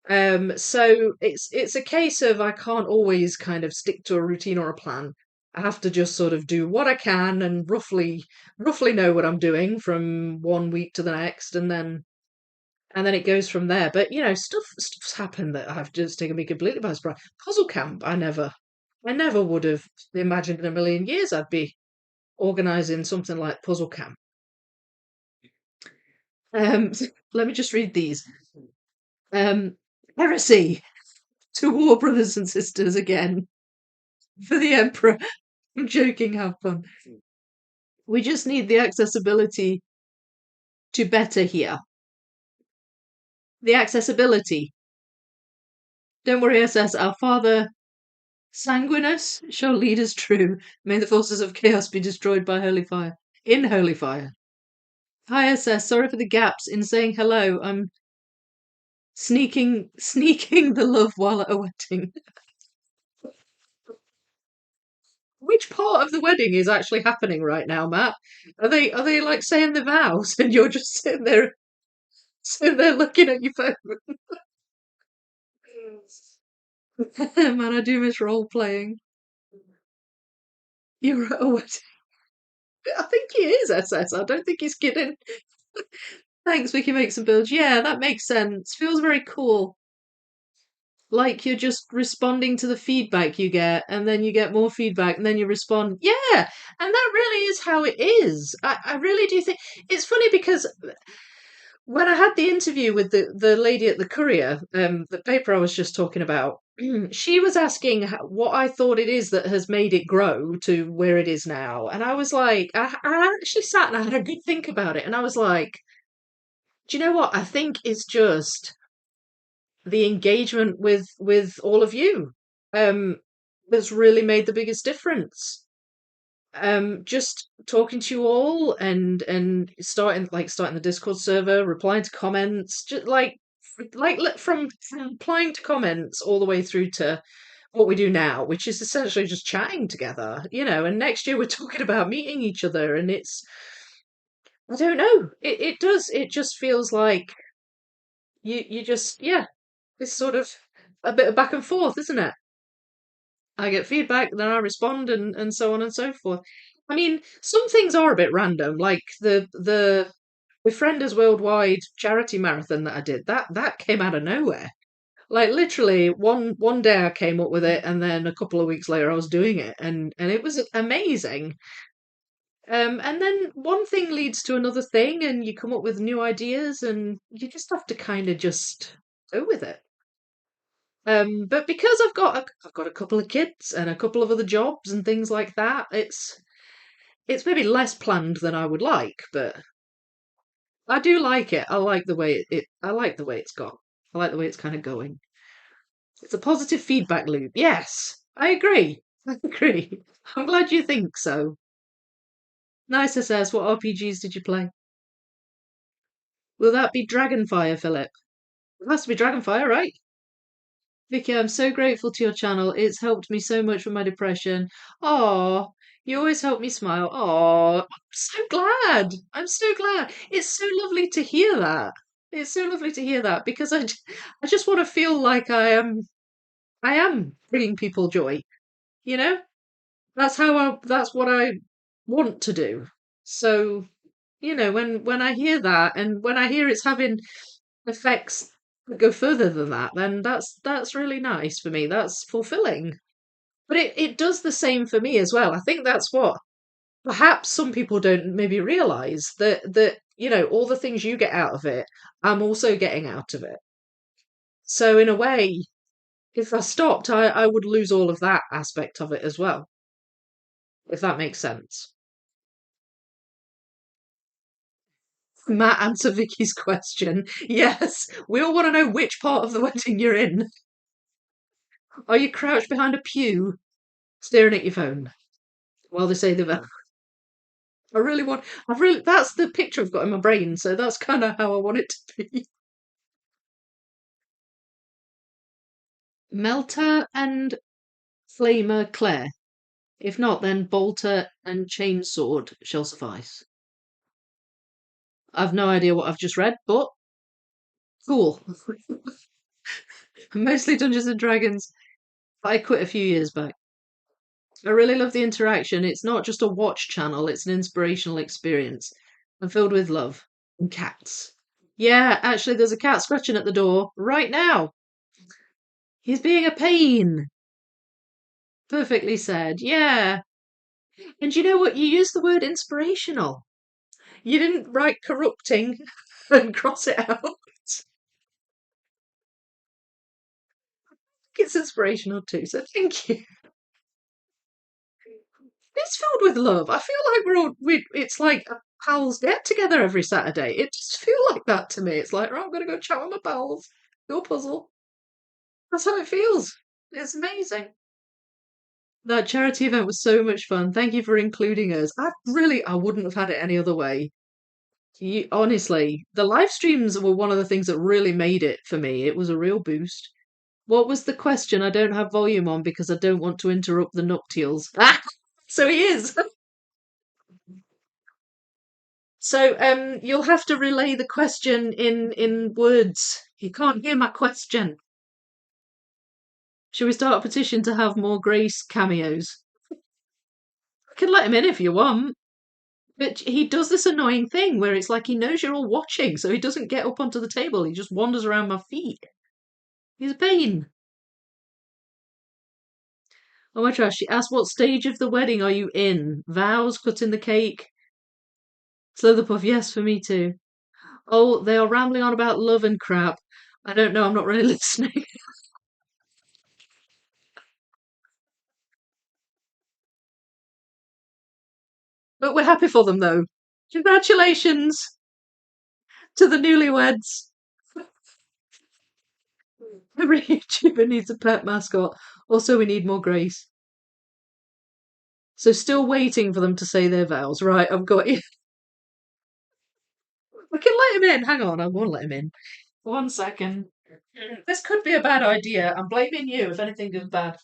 [SPEAKER 1] So it's a case of I can't always kind of stick to a routine or a plan. I have to just sort of do what I can and roughly know what I'm doing from one week to the next, and then it goes from there. But stuff's happened that I've just taken me completely by surprise. Puzzle camp, I never would have imagined in a million years I'd be organising something like puzzle camp. Let me just read these. Heresy to war, brothers and sisters, again for the emperor. I'm joking. Have fun. We just need the accessibility to better here. The accessibility. Don't worry, SS. Our father Sanguinus shall lead us true. May the forces of chaos be destroyed by holy fire. In holy fire. Hi SS, sorry for the gaps in saying hello. I'm sneaking the love while at a wedding. Which part of the wedding is actually happening right now, Matt? Are they like saying the vows and you're just sitting there looking at your phone? Man, I do miss role playing. You're at a wedding. I think he is SS. I don't think he's kidding. Thanks, we can make some builds. Yeah, that makes sense. Feels very cool. Like you're just responding to the feedback you get, and then you get more feedback, and then you respond. Yeah, and that really is how it is. I really do think it's funny because when I had the interview with the lady at the Courier, the paper I was just talking about, she was asking what I thought it is that has made it grow to where it is now, and I was like, I actually sat and I had a good think about it, and I was like, do you know what? I think it's just the engagement with all of you that's really made the biggest difference. Just talking to you all and starting the Discord server, replying to comments, just from replying to comments all the way through to what we do now, which is essentially just chatting together, and next year we're talking about meeting each other, and I don't know, it just feels like you just, yeah, it's sort of a bit of back and forth, isn't it? I get feedback, then I respond, and so on and so forth. I mean, some things are a bit random, like the Befrienders Worldwide charity marathon that I did. That came out of nowhere. Like literally, one day I came up with it, and then a couple of weeks later I was doing it, and it was amazing. And then one thing leads to another thing, and you come up with new ideas, and you just have to kind of just go with it. But because I've got a couple of kids and a couple of other jobs and things like that, it's maybe less planned than I would like, but I do like it. I like the way I like the way it's gone. I like the way it's kind of going. It's a positive feedback loop. Yes, I agree. I agree. I'm glad you think so. Nice SS. What RPGs did you play? Will that be Dragonfire, Philip? It has to be Dragonfire, right? Vicky, I'm so grateful to your channel. It's helped me so much with my depression. Oh, You always help me smile. Oh, I'm so glad. I'm so glad. It's so lovely to hear that. It's so lovely to hear that because I just want to feel like I am bringing people joy, you know? That's what I want to do. So, when I hear that and when I hear it's having effects that go further than that, then that's really nice for me. That's fulfilling. But it does the same for me as well. I think that's what perhaps some people don't maybe realize that all the things you get out of it, I'm also getting out of it. So in a way, if I stopped, I would lose all of that aspect of it as well, if that makes sense. Matt, answer Vicky's question. Yes, we all want to know which part of the wedding you're in. Are you crouched behind a pew, staring at your phone while they say the vow? That's the picture I've got in my brain, so that's kind of how I want it to be. Melter and Flamer Claire. If not, then Bolter and Chainsword shall suffice. I've no idea what I've just read, but cool. Mostly Dungeons and Dragons, but I quit a few years back. I really love the interaction. It's not just a watch channel, it's an inspirational experience. I'm filled with love. And cats. Yeah, actually, there's a cat scratching at the door right now. He's being a pain. Perfectly said. Yeah. And you know what? You used the word inspirational. You didn't write corrupting and cross it out. It's inspirational too, so thank you. It's filled with love. I feel like it's like a pals get together every Saturday. It just feel like that to me. It's like, right, I'm gonna go chat with my pals, do a puzzle. That's how it feels. It's amazing. That charity event was so much fun. Thank you for including us. I wouldn't have had it any other way. Honestly, the live streams were one of the things that really made it for me. It was a real boost. What was the question? I don't have volume on because I don't want to interrupt the nuptials. Ah, so he is. So you'll have to relay the question in words. You can't hear my question. Shall we start a petition to have more Grace cameos? I can let him in if you want. But he does this annoying thing where it's like he knows you're all watching, so he doesn't get up onto the table. He just wanders around my feet. He's a pain. Oh my gosh, she asked what stage of the wedding are you in? Vows, cutting the cake? Slitherpuff, yes, for me too. Oh, they are rambling on about love and crap. I don't know, I'm not really listening. But we're happy for them though. Congratulations to the newlyweds. Every YouTuber needs a pet mascot. Also, we need more Grace. So, still waiting for them to say their vows. Right, I've got you. We can let him in. Hang on, I won't let him in. 1 second. This could be a bad idea. I'm blaming you if anything goes bad.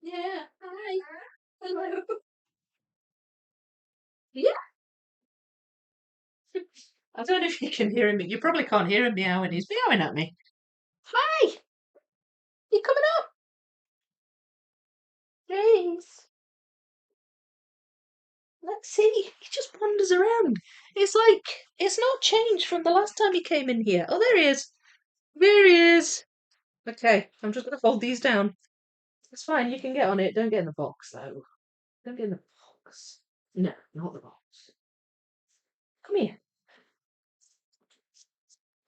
[SPEAKER 1] Yeah, hi. Hello. Yeah. I don't know if you can hear him. You probably can't hear him meowing. He's meowing at me. Hi. You coming up? James. Let's see. He just wanders around. It's like it's not changed from the last time he came in here. Oh, there he is. There he is. Okay, I'm just gonna fold these down. It's fine. You can get on it. Don't get in the box though. Don't get in the box. No, not the box. Come here.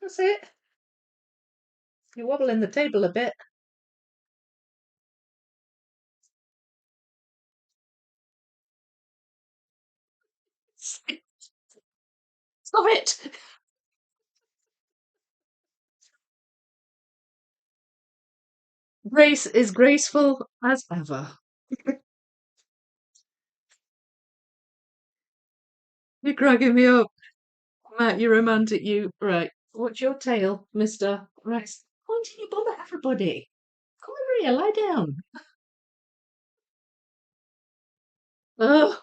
[SPEAKER 1] That's it. You're wobbling the table a bit. Stop it. Grace is graceful as ever. You're cracking me up. Matt, you romantic, you. Right. What's your tale, mister? Right. Why do you bother everybody? Maria, lie down. Oh,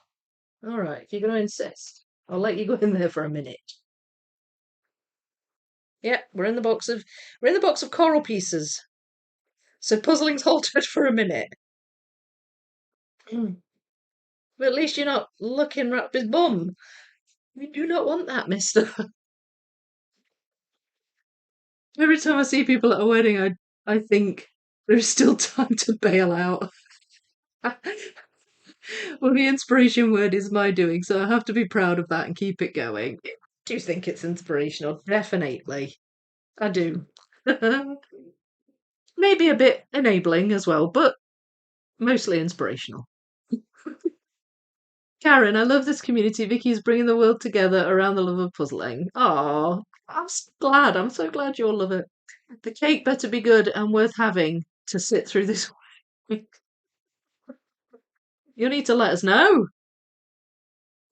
[SPEAKER 1] all right. If you're going to insist, I'll let you go in there for a minute. Yeah, we're in the box of coral pieces. So puzzling's halted for a minute. Mm. But at least you're not looking right up his bum. We do not want that, mister. Every time I see people at a wedding, I think there's still time to bail out. Well, the inspiration word is my doing, so I have to be proud of that and keep it going. I do think it's inspirational, definitely. I do. Maybe a bit enabling as well, but mostly inspirational. Karen, I love this community. Vicky's bringing the world together around the love of puzzling. Oh, glad. I'm so glad you all love it. The cake better be good and worth having to sit through this week. You need to let us know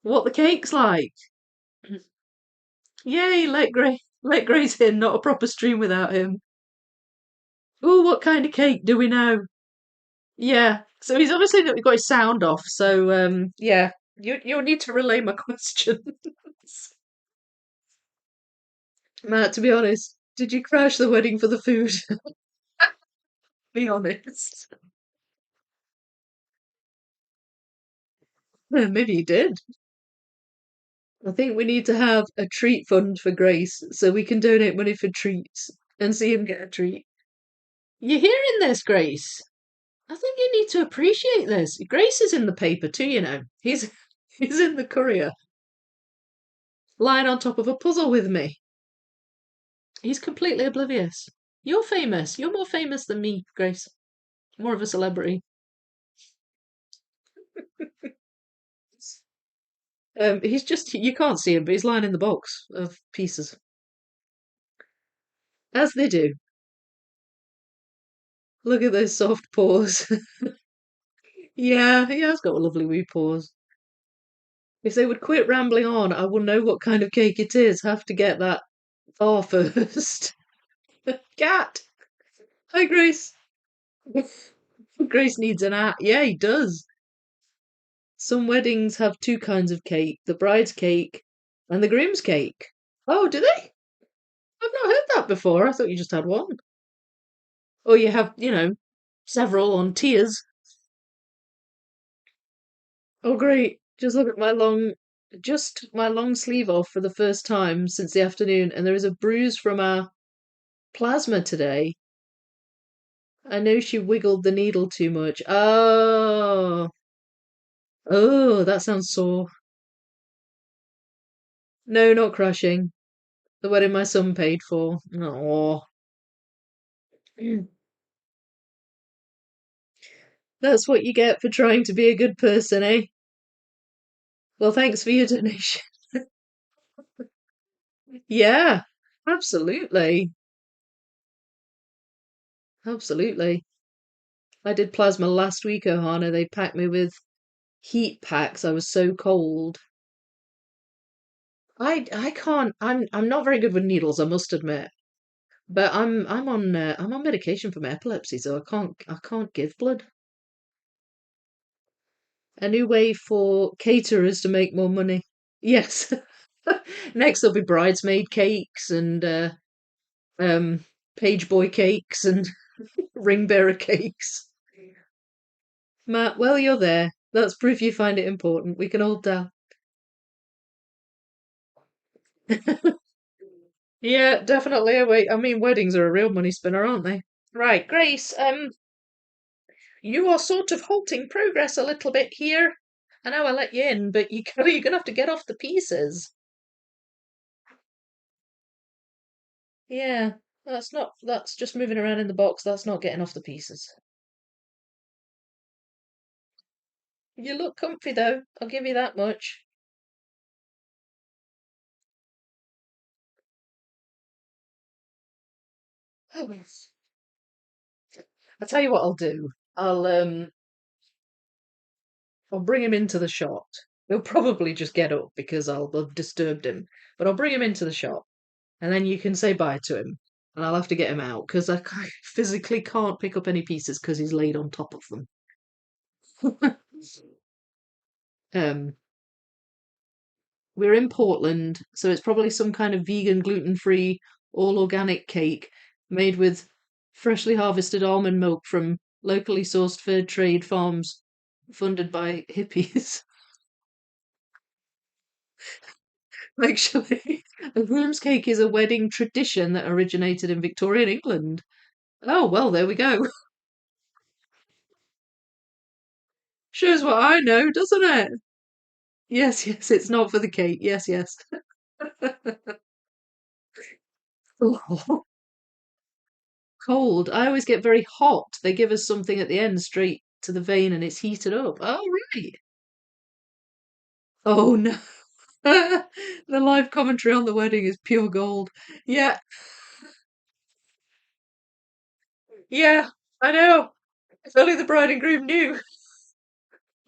[SPEAKER 1] what the cake's like. Yay, let Grace in, not a proper stream without him. Oh, what kind of cake do we know? Yeah, so he's obviously got his sound off, so yeah, you'll need to relay my questions. Matt, to be honest, did you crash the wedding for the food? Be honest. Yeah, maybe you did. I think we need to have a treat fund for Grace so we can donate money for treats and see him get a treat. You're hearing this, Grace? I think you need to appreciate this. Grace is in the paper too, you know. He's in the Courier, lying on top of a puzzle with me. He's completely oblivious. You're famous. You're more famous than me, Grace. More of a celebrity. He's just, you can't see him, but he's lying in the box of pieces. As they do. Look at those soft paws. Yeah, he has got lovely wee paws. If they would quit rambling on, I will know what kind of cake it is. Have to get that far first. Cat! Hi, Grace. Grace needs an app. Yeah, he does. Some weddings have two kinds of cake, the bride's cake and the groom's cake. Oh, do they? I've not heard that before. I thought you just had one. Or you have, several on tiers. Oh, great. Just took my long sleeve off for the first time since the afternoon, and there is a bruise from our plasma today. I know she wiggled the needle too much. Oh, that sounds sore. No, not crashing. The wedding my son paid for. Oh. That's what you get for trying to be a good person, eh? Well, thanks for your donation. Yeah, absolutely. Absolutely. I did plasma last week, Ohana. They packed me with heat packs. I was so cold. I can't. I'm not very good with needles, I must admit. But I'm on medication for my epilepsy, so I can't give blood. A new way for caterers to make more money. Yes. Next there'll be bridesmaid cakes and um page boy cakes and ring bearer cakes. Matt, well, you're there. That's proof you find it important. We can all tell. Yeah, definitely. Wait, I mean, weddings are a real money spinner, aren't they? Right, Grace. You are sort of halting progress a little bit here. I know I let you in, but you're gonna have to get off the pieces. Yeah, that's just moving around in the box. That's not getting off the pieces. You look comfy though. I'll give you that much. Oh, yes. I'll tell you what I'll do. I'll bring him into the shop. He'll probably just get up because I'll have disturbed him. But I'll bring him into the shop, and then you can say bye to him. and I'll have to get him out because I physically can't pick up any pieces because he's laid on top of them. um, we're in Portland, so it's probably some kind of vegan, gluten-free, all organic cake made with freshly harvested almond milk from locally sourced fair trade farms funded by hippies. Actually, a groom's cake is a wedding tradition that originated in Victorian England. Oh, well, there we go. Shows what I know, doesn't it? Yes, yes, it's not for the cake. Yes, yes. Oh, cold. I always get very hot. They give us something at the end straight to the vein and it's heated up. Oh, right. Oh, no. The live commentary on the wedding is pure gold. Yeah, yeah, I know. If only the bride and groom knew.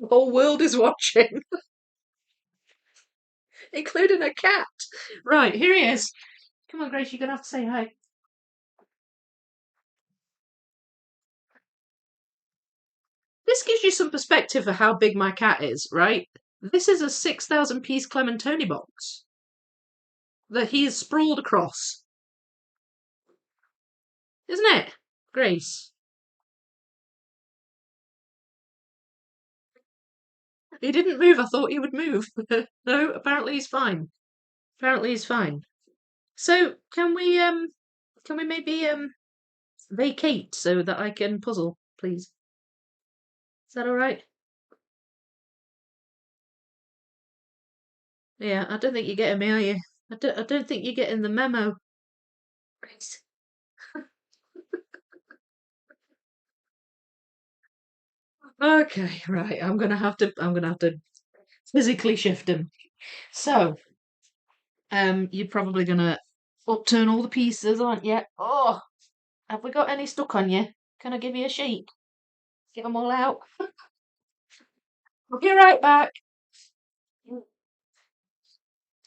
[SPEAKER 1] The whole world is watching, including a cat. Right, here he is. Come on, Grace, you're gonna have to say hi. This gives you some perspective of how big my cat is, right? This is a 6,000 piece Clementoni box that he is sprawled across, isn't it, Grace? He didn't move. I thought he would move. No, apparently he's fine. Apparently he's fine. So can we maybe vacate so that I can puzzle, please? Is that all right? Yeah, I don't think you're getting me, are you? I don't think you're getting the memo. Grace. Okay, right. I'm gonna have to physically shift him. So, you're probably gonna upturn all the pieces, aren't you? Oh, have we got any stuck on you? Can I give you a shake? Get them all out. I'll be right back.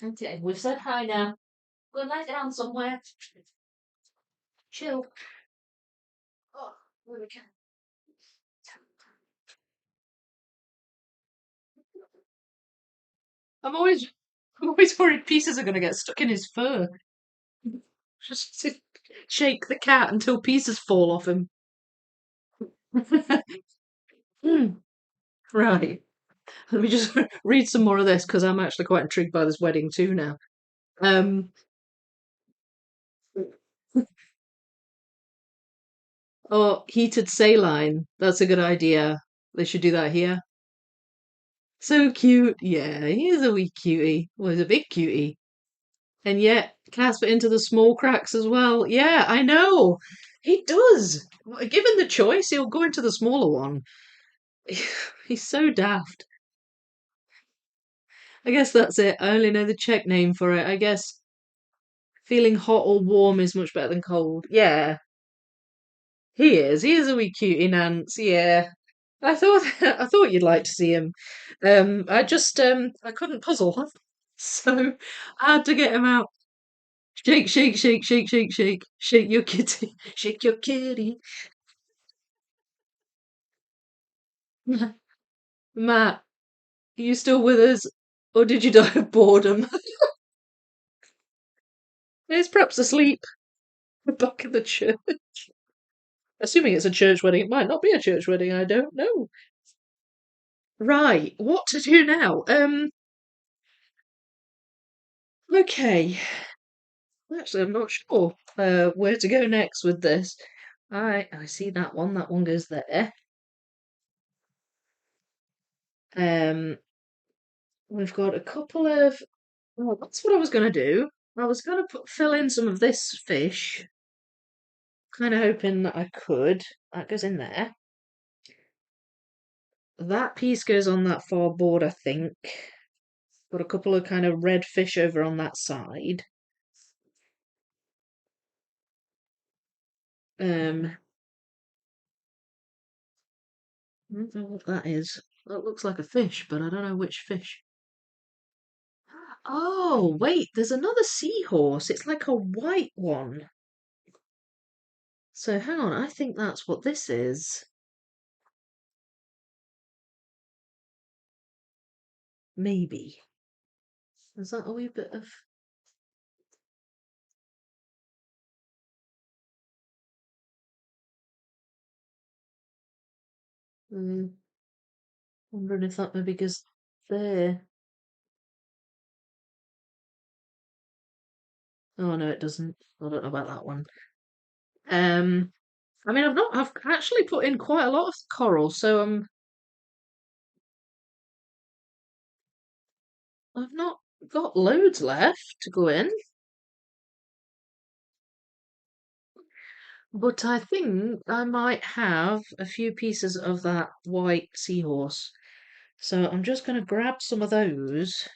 [SPEAKER 1] Okay, we've said hi now. Go lie down somewhere. Chill. Oh, where we go. I'm always, I'm always worried pieces are gonna get stuck in his fur. Just shake the cat until pieces fall off him. Hmm, right. Let me just read some more of this because I'm actually quite intrigued by this wedding too now. Um, oh, heated saline. That's a good idea. They should do that here. So cute. Yeah, he is a wee cutie. Well, he's a big cutie. And yet, Casper into the small cracks as well. Yeah, I know. He does. Given the choice, he'll go into the smaller one. He's so daft. I guess that's it. I only know the Czech name for it. I guess feeling hot or warm is much better than cold. Yeah, he is. He is a wee cutie, Nance. Yeah. I thought I thought you'd like to see him. I couldn't puzzle, so I had to get him out. Shake, shake, shake, shake, shake, shake, shake your kitty, shake your kitty. Matt, are you still with us, or did you die of boredom? He's perhaps asleep back in the church. Assuming it's a church wedding, it might not be a church wedding. I don't know. Right, what to do now? Okay. Actually, I'm not sure where to go next with this. I see that one. That one goes there. Um, we've got a couple of. Oh, that's what I was gonna do. I was gonna fill in some of this fish, kind of hoping that I could. That goes in there. That piece goes on that far board, I think. Got a couple of kind of red fish over on that side. Um, I don't know what that is. That looks like a fish, but I don't know which fish. Oh, wait, there's another seahorse. It's like a white one. So hang on, I think that's what this is. Maybe. Is that a wee bit of... wondering if that maybe goes there. Oh no, it doesn't. I don't know about that one. I mean, I've actually put in quite a lot of coral, so I've not got loads left to go in. But I think I might have a few pieces of that white seahorse. So I'm just going to grab some of those.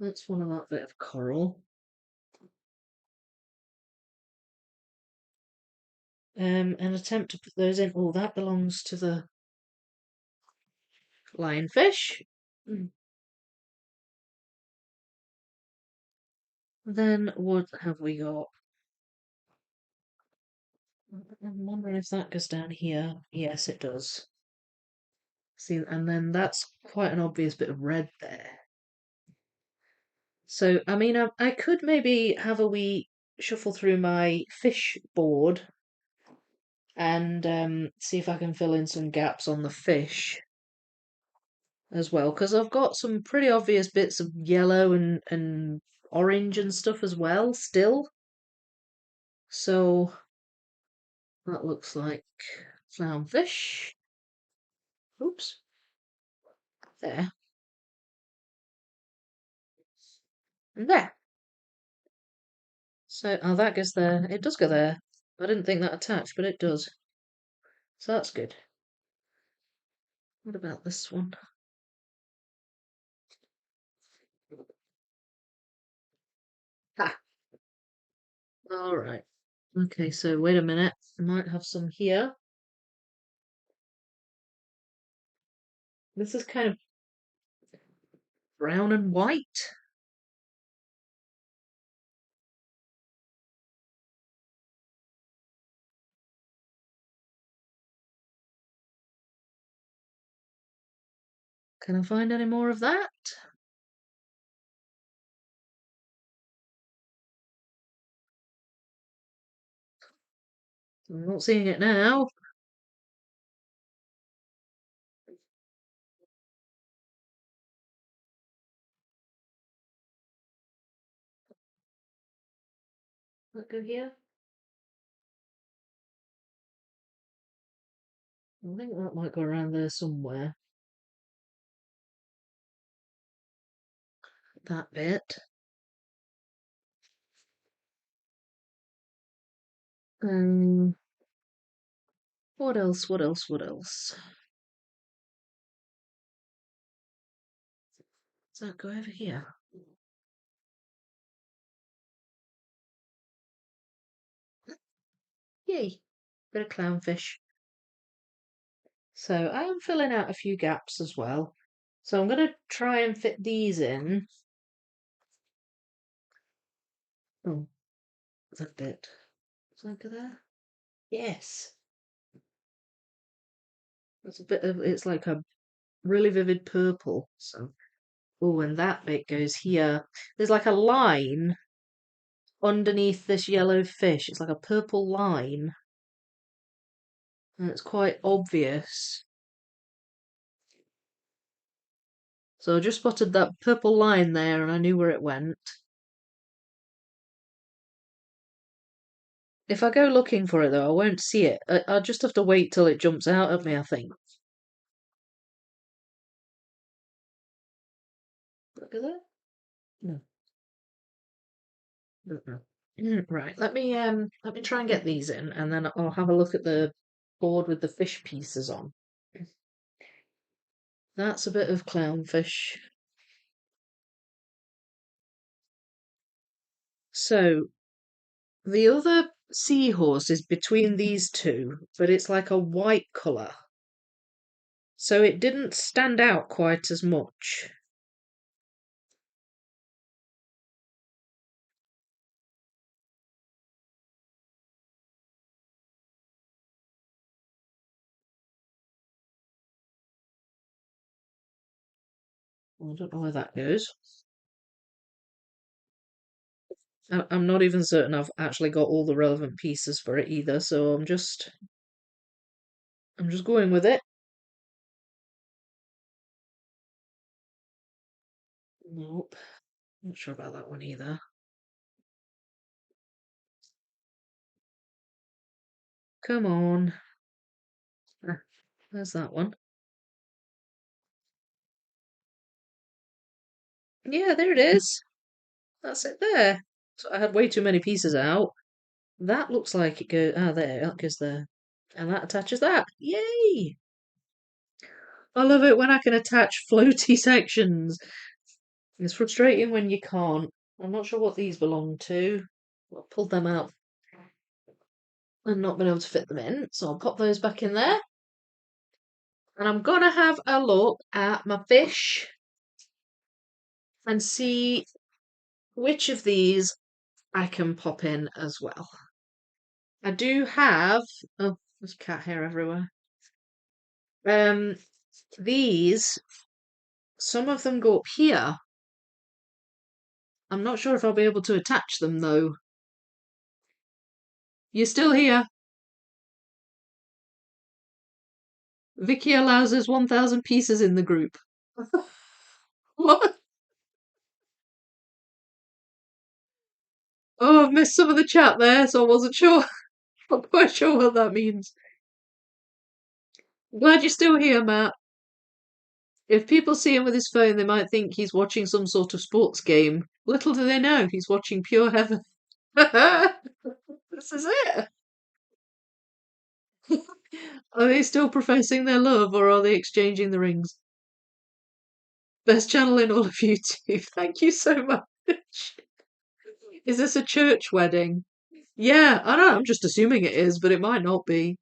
[SPEAKER 1] That's one of that bit of coral. And attempt to put those in. Oh, that belongs to the lionfish. Then what have we got? I'm wondering if that goes down here. Yes, it does. See, and then that's quite an obvious bit of red there. So, I mean, I could maybe have a wee shuffle through my fish board and see if I can fill in some gaps on the fish as well, because I've got some pretty obvious bits of yellow and orange and stuff as well still. So that looks like clownfish. Oops, there. And there. So, oh, that goes there. It does go there. I didn't think that attached, but it does. So that's good. What about this one? Ha! All right. Okay, so wait a minute. I might have some here. This is kind of brown and white. Can I find any more of that? I'm not seeing it now. That go here? I think that might go around there somewhere. That bit. Um, what else? What else? What else? Does that go over here? Yay! Bit of clownfish. So I am filling out a few gaps as well. So I'm going to try and fit these in. Oh, that bit. Does that go there? Yes. That's a bit of, it's like a really vivid purple. So, oh, and that bit goes here. There's like a line underneath this yellow fish. It's like a purple line. And it's quite obvious. So I just spotted that purple line there and I knew where it went. If I go looking for it though, I won't see it. I'll just have to wait till it jumps out at me, I think. Look at that. No. No. Right, let me try and get these in and then I'll have a look at the board with the fish pieces on. That's a bit of clownfish. So the other seahorse is between these two, but it's like a white colour. So it didn't stand out quite as much. I don't know where that goes. I'm not even certain I've actually got all the relevant pieces for it either, so I'm just going with it. Nope, not sure about that one either. Come on. Ah, there's that one. Yeah, there it is. That's it there. So I had way too many pieces out. That looks like it goes. Ah, there. That goes there. And that attaches that. Yay! I love it when I can attach floaty sections. It's frustrating when you can't. I'm not sure what these belong to. I pulled them out and not been able to fit them in, so I'll pop those back in there. And I'm gonna have a look at my fish and see which of these I can pop in as well. I do have. Oh, there's cat hair everywhere. Um, these, some of them go up here. I'm not sure if I'll be able to attach them though. You're still here. Vicky allows us 1,000 pieces in the group. What? Oh, I've missed some of the chat there, so I wasn't sure. Not quite sure what that means. I'm glad you're still here, Matt. If people see him with his phone, they might think he's watching some sort of sports game. Little do they know, he's watching pure heaven. This is it. Are they still professing their love, or are they exchanging the rings? Best channel in all of YouTube. Thank you so much. Is this a church wedding? Yeah, I know, I'm just assuming it is, but it might not be.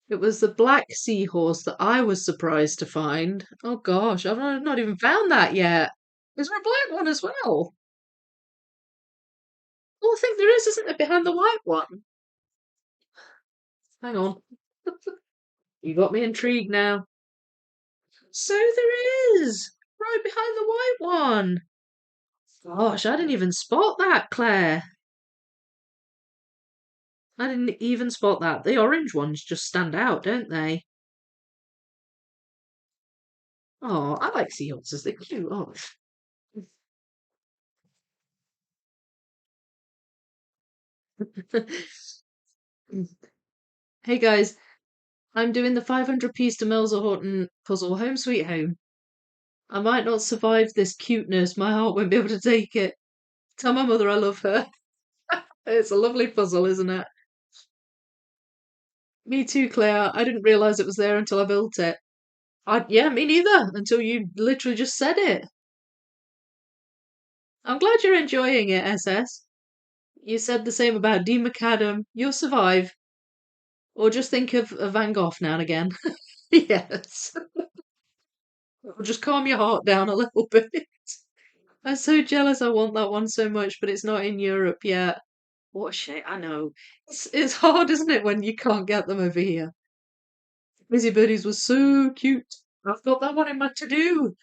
[SPEAKER 1] It was the black seahorse that I was surprised to find. Oh gosh, I've not even found that yet. Is there a black one as well? Oh, I think there is, isn't there, behind the white one? Hang on. You got me intrigued now. So there is! Right behind the white one. Gosh, I didn't even spot that, Claire. I didn't even spot that. The orange ones just stand out, don't they? Oh, I like seahorses. They're cute, aren't they? Hey guys, I'm doing the 500 piece to Melza Horton puzzle, Home Sweet Home. I might not survive this cuteness. My heart won't be able to take it. Tell my mother I love her. It's a lovely puzzle, isn't it? Me too, Claire. I didn't realise it was there until I built it. Yeah, me neither, until you literally just said it. I'm glad you're enjoying it, SS. You said the same about Dean McAdam. You'll survive. Or just think of Van Gogh now and again. Yes. It'll just calm your heart down a little bit. I'm so jealous. I want that one so much, but it's not in Europe yet. What a shame. I know. It's hard, isn't it, when you can't get them over here? Busy Birdies was so cute. I've got that one in my to-do.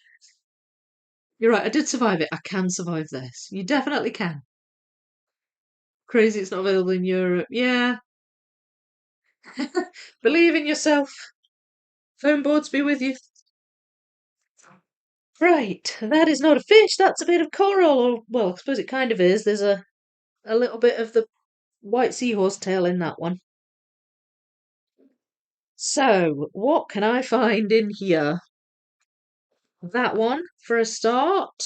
[SPEAKER 1] You're right, I did survive it. I can survive this. You definitely can. Crazy it's not available in Europe. Yeah. Believe in yourself. Phone boards be with you. Right, that is not a fish, that's a bit of coral, or, well, I suppose it kind of is. There's a little bit of the white seahorse tail in that one. So, what can I find in here? That one, for a start.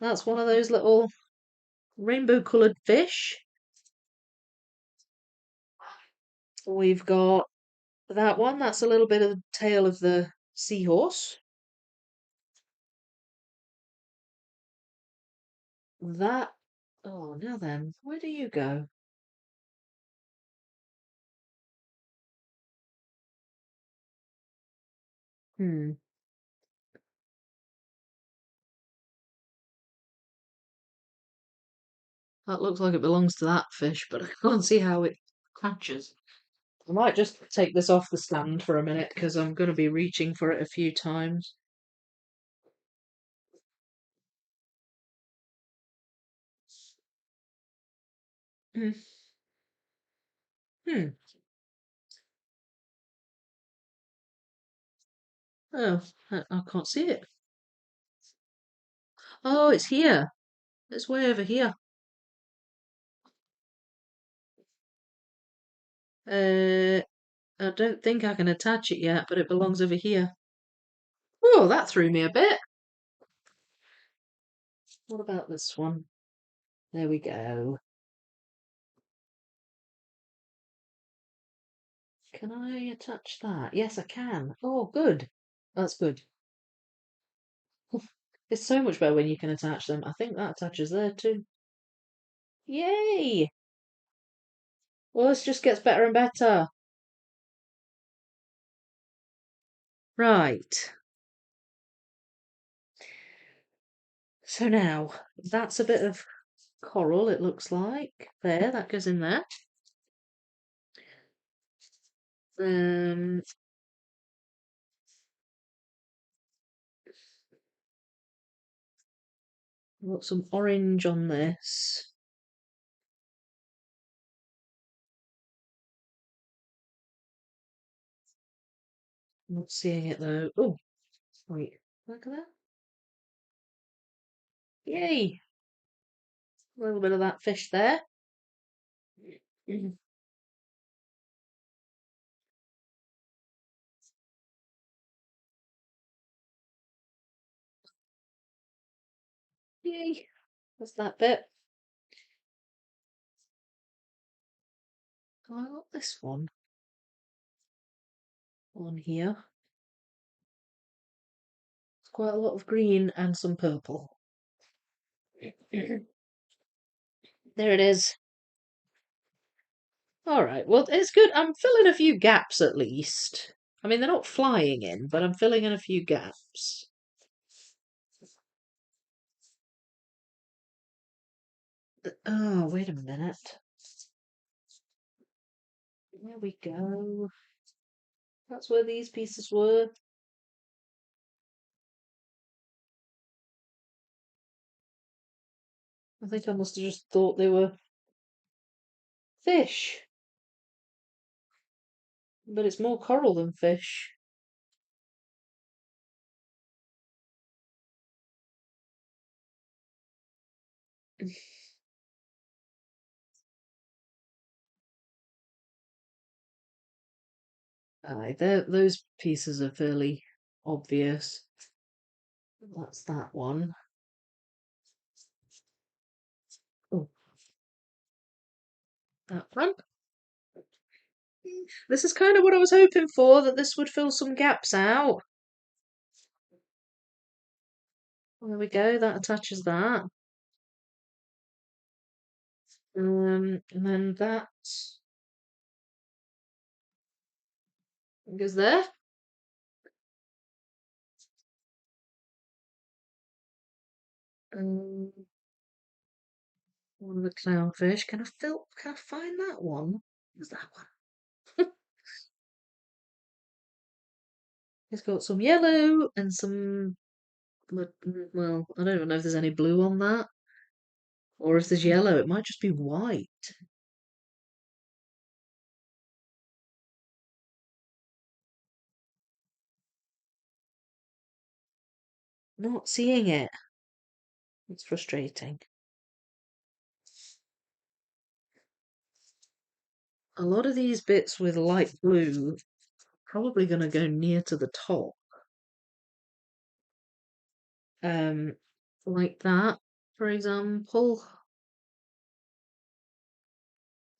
[SPEAKER 1] That's one of those little rainbow-coloured fish. We've got that one, that's a little bit of the tail of the seahorse. That, oh, now then, where do you go? Hmm, that looks like it belongs to that fish, but I can't see how it catches. I might just take this off the stand for a minute because I'm going to be reaching for it a few times. Hmm. Hmm. Oh, I can't see it. Oh, it's here. It's way over here. Uh, I don't think I can attach it yet, but it belongs over here. Oh, that threw me a bit. What about this one? There we go. Can I attach that? Yes, I can. Oh, good. That's good. It's so much better when you can attach them. I think that attaches there too. Yay! Well, this just gets better and better. Right. So now, that's a bit of coral, it looks like. There, that goes in there. Um, got some orange on this. I'm not seeing it though. Oh, wait. Look at that. Yay! A little bit of that fish there. Mhm. Yay! That's that bit. Oh, I got this one on here. It's quite a lot of green and some purple. There it is. All right. Well, it's good. I'm filling a few gaps at least. I mean, they're not flying in, but I'm filling in a few gaps. Oh, wait a minute. There we go. That's where these pieces were. I think I must have just thought they were fish, but it's more coral than fish. Aye, those pieces are fairly obvious. That's that one. Oh, that one. This is kind of what I was hoping for, that this would fill some gaps out. There we go, that attaches that. And then that goes there. Um, one of the clownfish. Can I find that one? Where's that one? It's got some yellow and some, well, I don't even know if there's any blue on that. Or if there's yellow, it might just be white. Not seeing it. It's frustrating. A lot of these bits with light blue probably going to go near to the top. Um, like that, for example.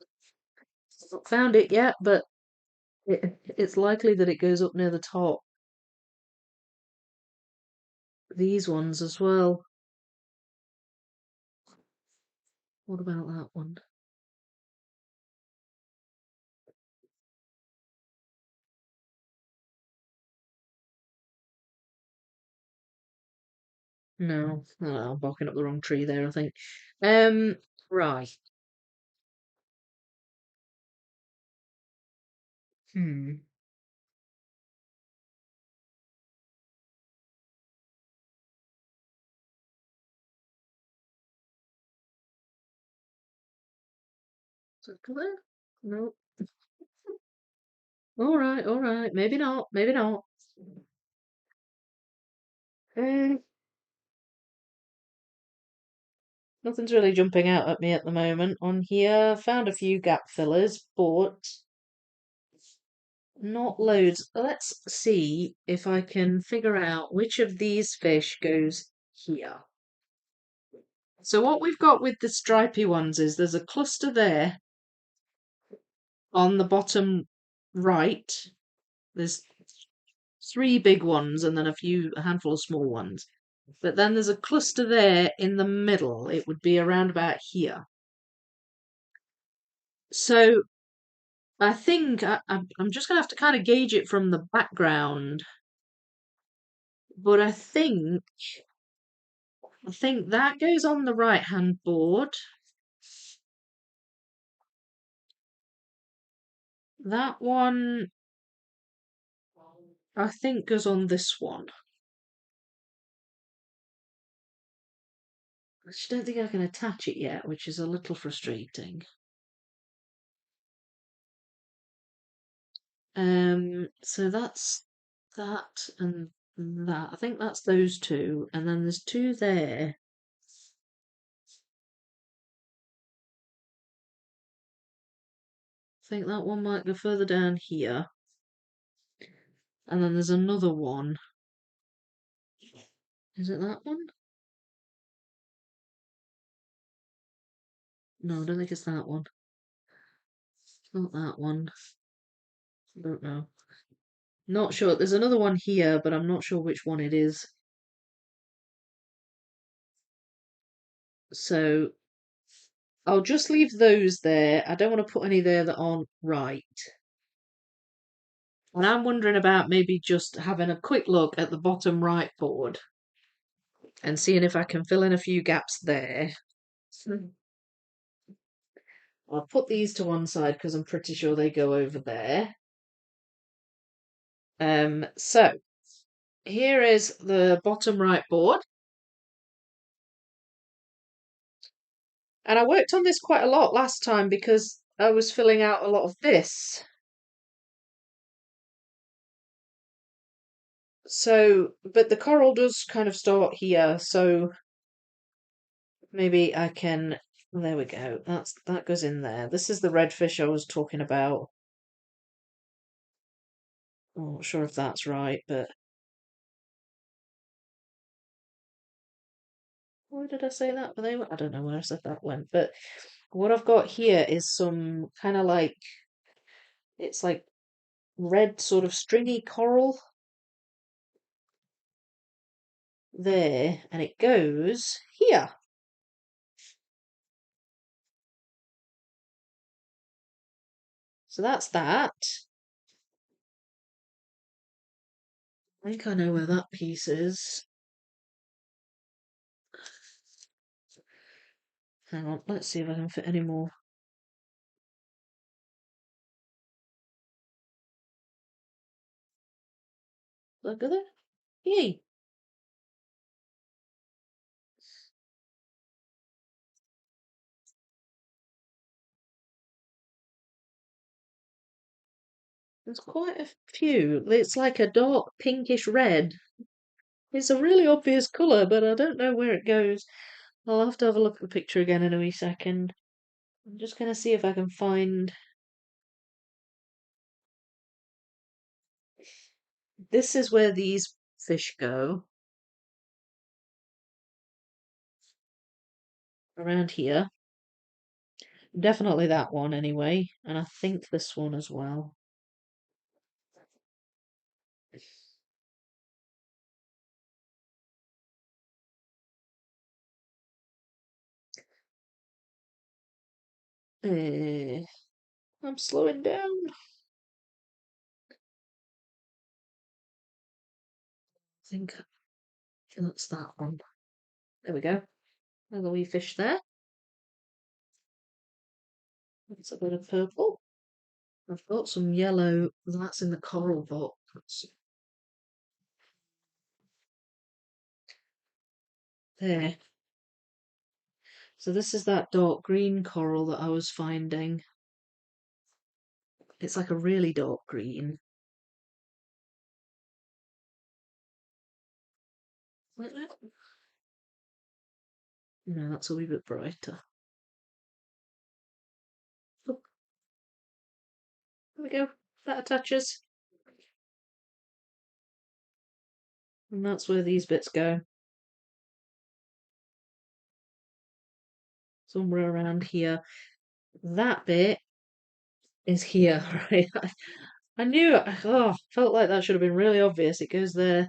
[SPEAKER 1] I've not found it yet, but it's likely that it goes up near the top. These ones as well. What about that one? No, I'm barking up the wrong tree there, I think. Right. Hmm. Circle there? No. All right. Maybe not. Maybe not. Eh, nothing's really jumping out at me at the moment on here. Found a few gap fillers, but not loads. Let's see if I can figure out which of these fish goes here. So what we've got with the stripy ones is there's a cluster there on the bottom right. There's three big ones and then a handful of small ones. But then there's a cluster there in the middle. It would be around about here. So I think I'm just going to have to kind of gauge it from the background. But I think that goes on the right hand board. That one I think goes on this one. I just don't think I can attach it yet, which is a little frustrating. So that's that and that. I think that's those two, and then there's two there. I think that one might go further down here. And then there's another one. Is it that one? No, I don't think it's that one. It's not that one. I don't know. Not sure. There's another one here, but I'm not sure which one it is. So I'll just leave those there. I don't want to put any there that aren't right. And I'm wondering about maybe just having a quick look at the bottom right board and seeing if I can fill in a few gaps there. I'll put these to one side because I'm pretty sure they go over there. So here is the bottom right board. And I worked on this quite a lot last time because I was filling out a lot of this. So, but the coral does kind of start here, so maybe I can, there we go. That goes in there. This is the redfish I was talking about. I'm not sure if that's right, but why did I say that? I don't know where I said that went, but what I've got here is some kind of like, it's like red sort of stringy coral there, and it goes here. So that's that. I think I know where that piece is. Hang on, let's see if I can fit any more. Look at that. Yay! There's quite a few. It's like a dark pinkish red. It's a really obvious colour, but I don't know where it goes. I'll have to have a look at the picture again in a wee second. I'm just going to see if I can find. This is where these fish go. Around here. Definitely that one anyway. And I think this one as well. Eh, I'm slowing down. I think that's that one. There we go. Another wee fish there. That's a bit of purple. I've got some yellow. That's in the coral box. There. So this is that dark green coral that I was finding. It's like a really dark green. Like that. No, that's a wee bit brighter. Look, there we go. That attaches. And that's where these bits go. Somewhere around here. That bit is here, right? I knew, oh, felt like that should have been really obvious. It goes there.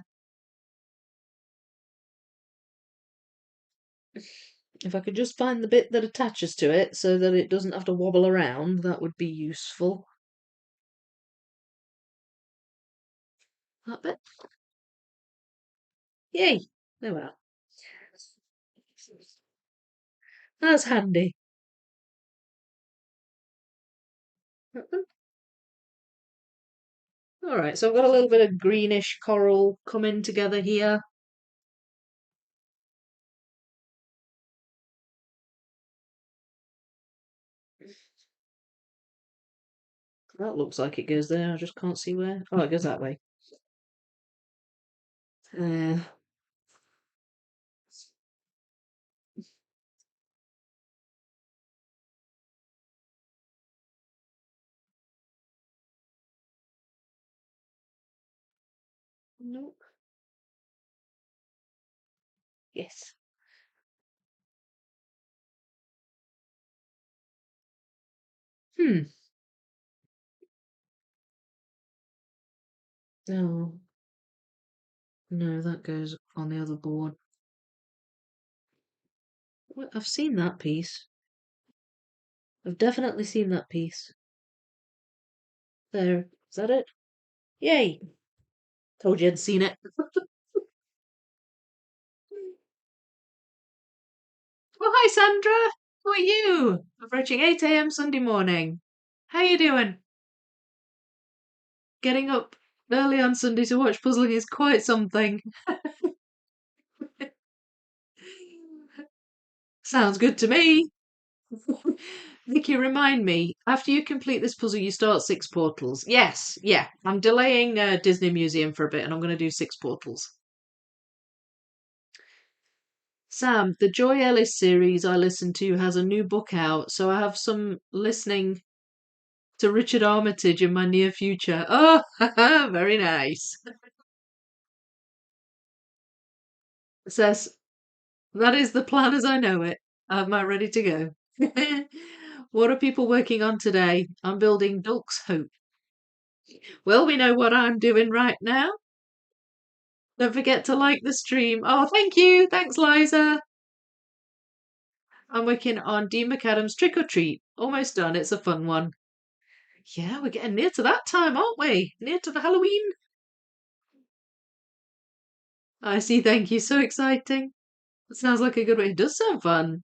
[SPEAKER 1] If I could just find the bit that attaches to it so that it doesn't have to wobble around, that would be useful. That bit. Yay! There we are. That's handy. Alright, so I've got a little bit of greenish coral coming together here. That looks like it goes there, I just can't see where. Oh, it goes that way. Uh, nope. Yes. Hmm. No. No, that goes on the other board. Well, I've seen that piece. I've definitely seen that piece. There. Is that it? Yay! Told you I'd seen it. Well, hi Sandra. How are you? Approaching 8 a.m. Sunday morning. How you doing? Getting up early on Sunday to watch puzzling is quite something. Sounds good to me. Vicky, remind me, after you complete this puzzle, you start 6 portals. Yes, yeah. I'm delaying Disney Museum for a bit and I'm going to do 6 portals. Sam, the Joy Ellis series I listen to has a new book out, so I have some listening to Richard Armitage in my near future. Oh, very nice. Says, that is the plan as I know it. I'm about ready to go. What are people working on today? I'm building Duck's Hope. Well, we know what I'm doing right now. Don't forget to like the stream. Oh, thank you. Thanks, Liza. I'm working on Dean McAdams' Trick or Treat. Almost done. It's a fun one. Yeah, we're getting near to that time, aren't we? Near to the Halloween. I see. Thank you. So exciting. That sounds like a good way. It does sound fun.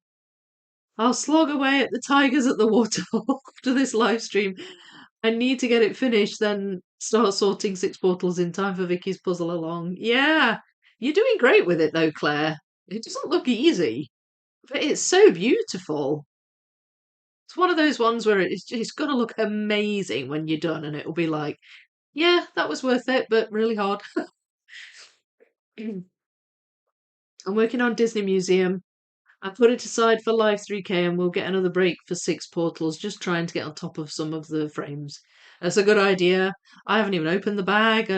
[SPEAKER 1] I'll slog away at the tigers at the waterhole after this live stream. I need to get it finished, then start sorting 6 portals in time for Vicky's puzzle along. Yeah, you're doing great with it though, Claire. It doesn't look easy, but it's so beautiful. It's one of those ones where it's going to look amazing when you're done, and it'll be like, yeah, that was worth it, but really hard. I'm working on Disney Museum. I put it aside for Live 3K and we'll get another break for 6 portals, just trying to get on top of some of the frames. That's a good idea. I haven't even opened the bag.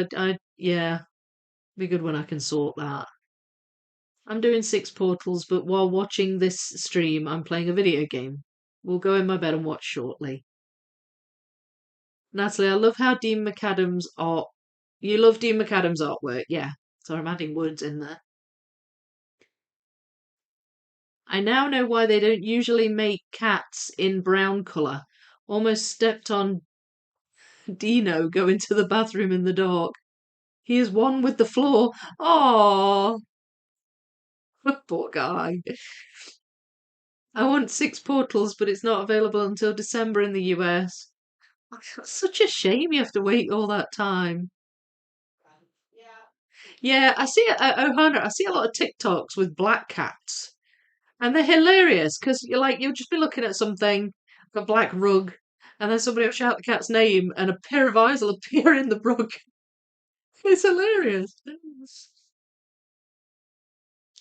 [SPEAKER 1] Yeah, be good when I can sort that. I'm doing 6 portals, but while watching this stream, I'm playing a video game. We'll go in my bed and watch shortly. Natalie, I love how Dean McAdams art. You love Dean McAdams artwork, yeah. So I'm adding words in there. I now know why they don't usually make cats in brown colour. Almost stepped on Dino going to the bathroom in the dark. He is one with the floor. Oh, poor guy. I want 6 portals, but it's not available until December in the US. It's such a shame you have to wait all that time. Yeah, I see Ohana. I see a lot of TikToks with black cats, and they're hilarious because you'll just be looking at something, a black rug, and then somebody will shout the cat's name, and a pair of eyes will appear in the brook. It's hilarious.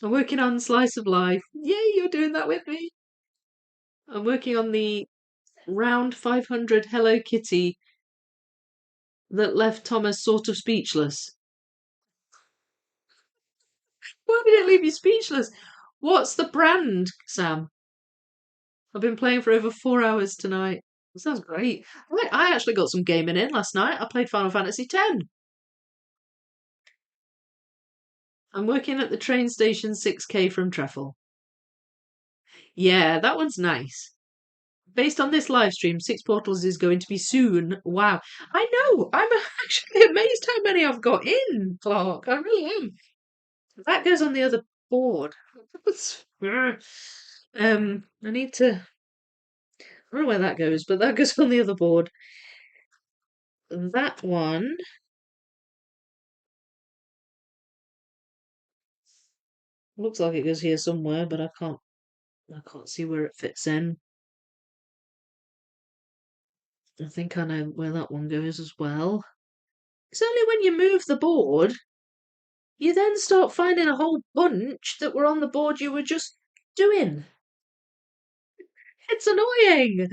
[SPEAKER 1] I'm working on Slice of Life. Yay, you're doing that with me. I'm working on the round 500 Hello Kitty that left Thomas sort of speechless. Why did it leave you speechless? What's the brand, Sam? I've been playing for over 4 hours tonight. That sounds great. I actually got some gaming in last night. I played Final Fantasy X. I'm working at the train station 6K from Treffle. Yeah, that one's nice. Based on this live stream, Six Portals is going to be soon. Wow. I know. I'm actually amazed how many I've got in, Clark. I really am. That goes on the other board. I need to. I don't know where that goes, but that goes on the other board. That one looks like it goes here somewhere, but I can't see where it fits in. I think I know where that one goes as well. It's only when you move the board, you then start finding a whole bunch that were on the board you were just doing. It's annoying.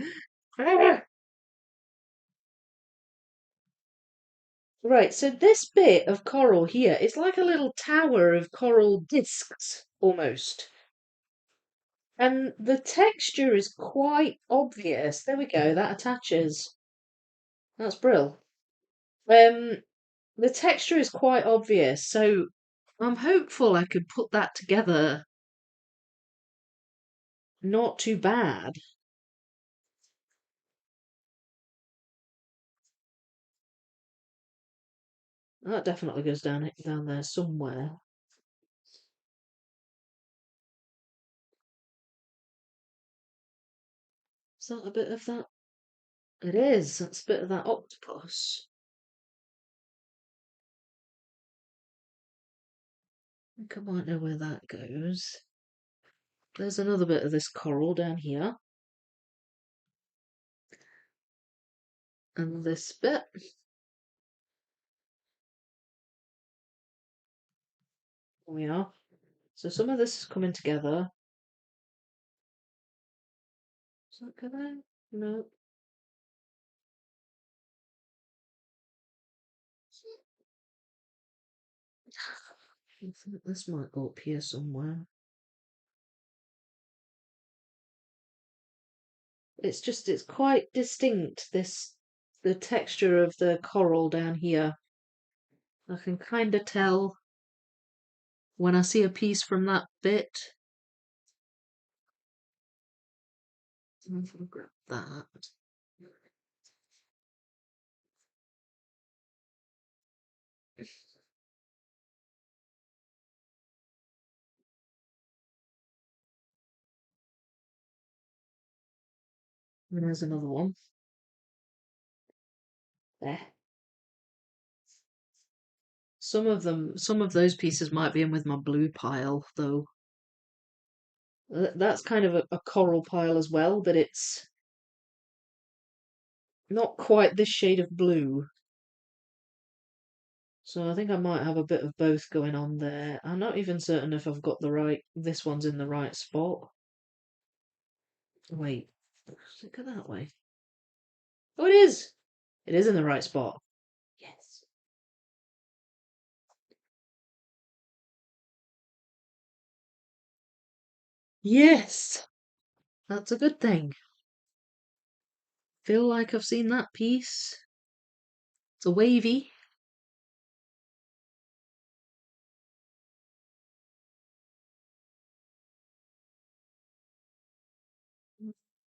[SPEAKER 1] Right, so this bit of coral here is like a little tower of coral discs, almost. And the texture is quite obvious. There we go, that attaches. That's brill. Um, the texture is quite obvious, so I'm hopeful I could put that together not too bad. That definitely goes down there somewhere. Is that a bit of that? It is. That's a bit of that octopus. I think I might know where that goes. There's another bit of this coral down here. And this bit. There we are. So some of this is coming together. Is that gonna? No. I think this might go up here somewhere. It's quite distinct, the texture of the coral down here. I can kind of tell when I see a piece from that bit. I'm gonna grab that. And there's another one. There. Some of those pieces might be in with my blue pile, though. That's kind of a coral pile as well, but it's not quite this shade of blue. So I think I might have a bit of both going on there. I'm not even certain if I've got this one's in the right spot. Wait, does it go that way? Oh, it is! It is in the right spot. Yes. Yes! That's a good thing. Feel like I've seen that piece. It's a wavy.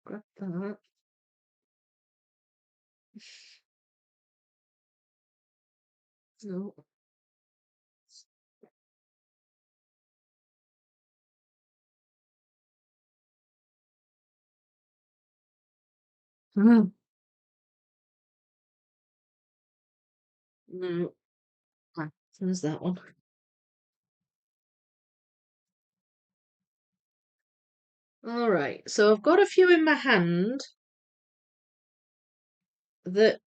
[SPEAKER 1] Grab that. No. No. No. Ah, there's that one. All right, so I've got a few in my hand. that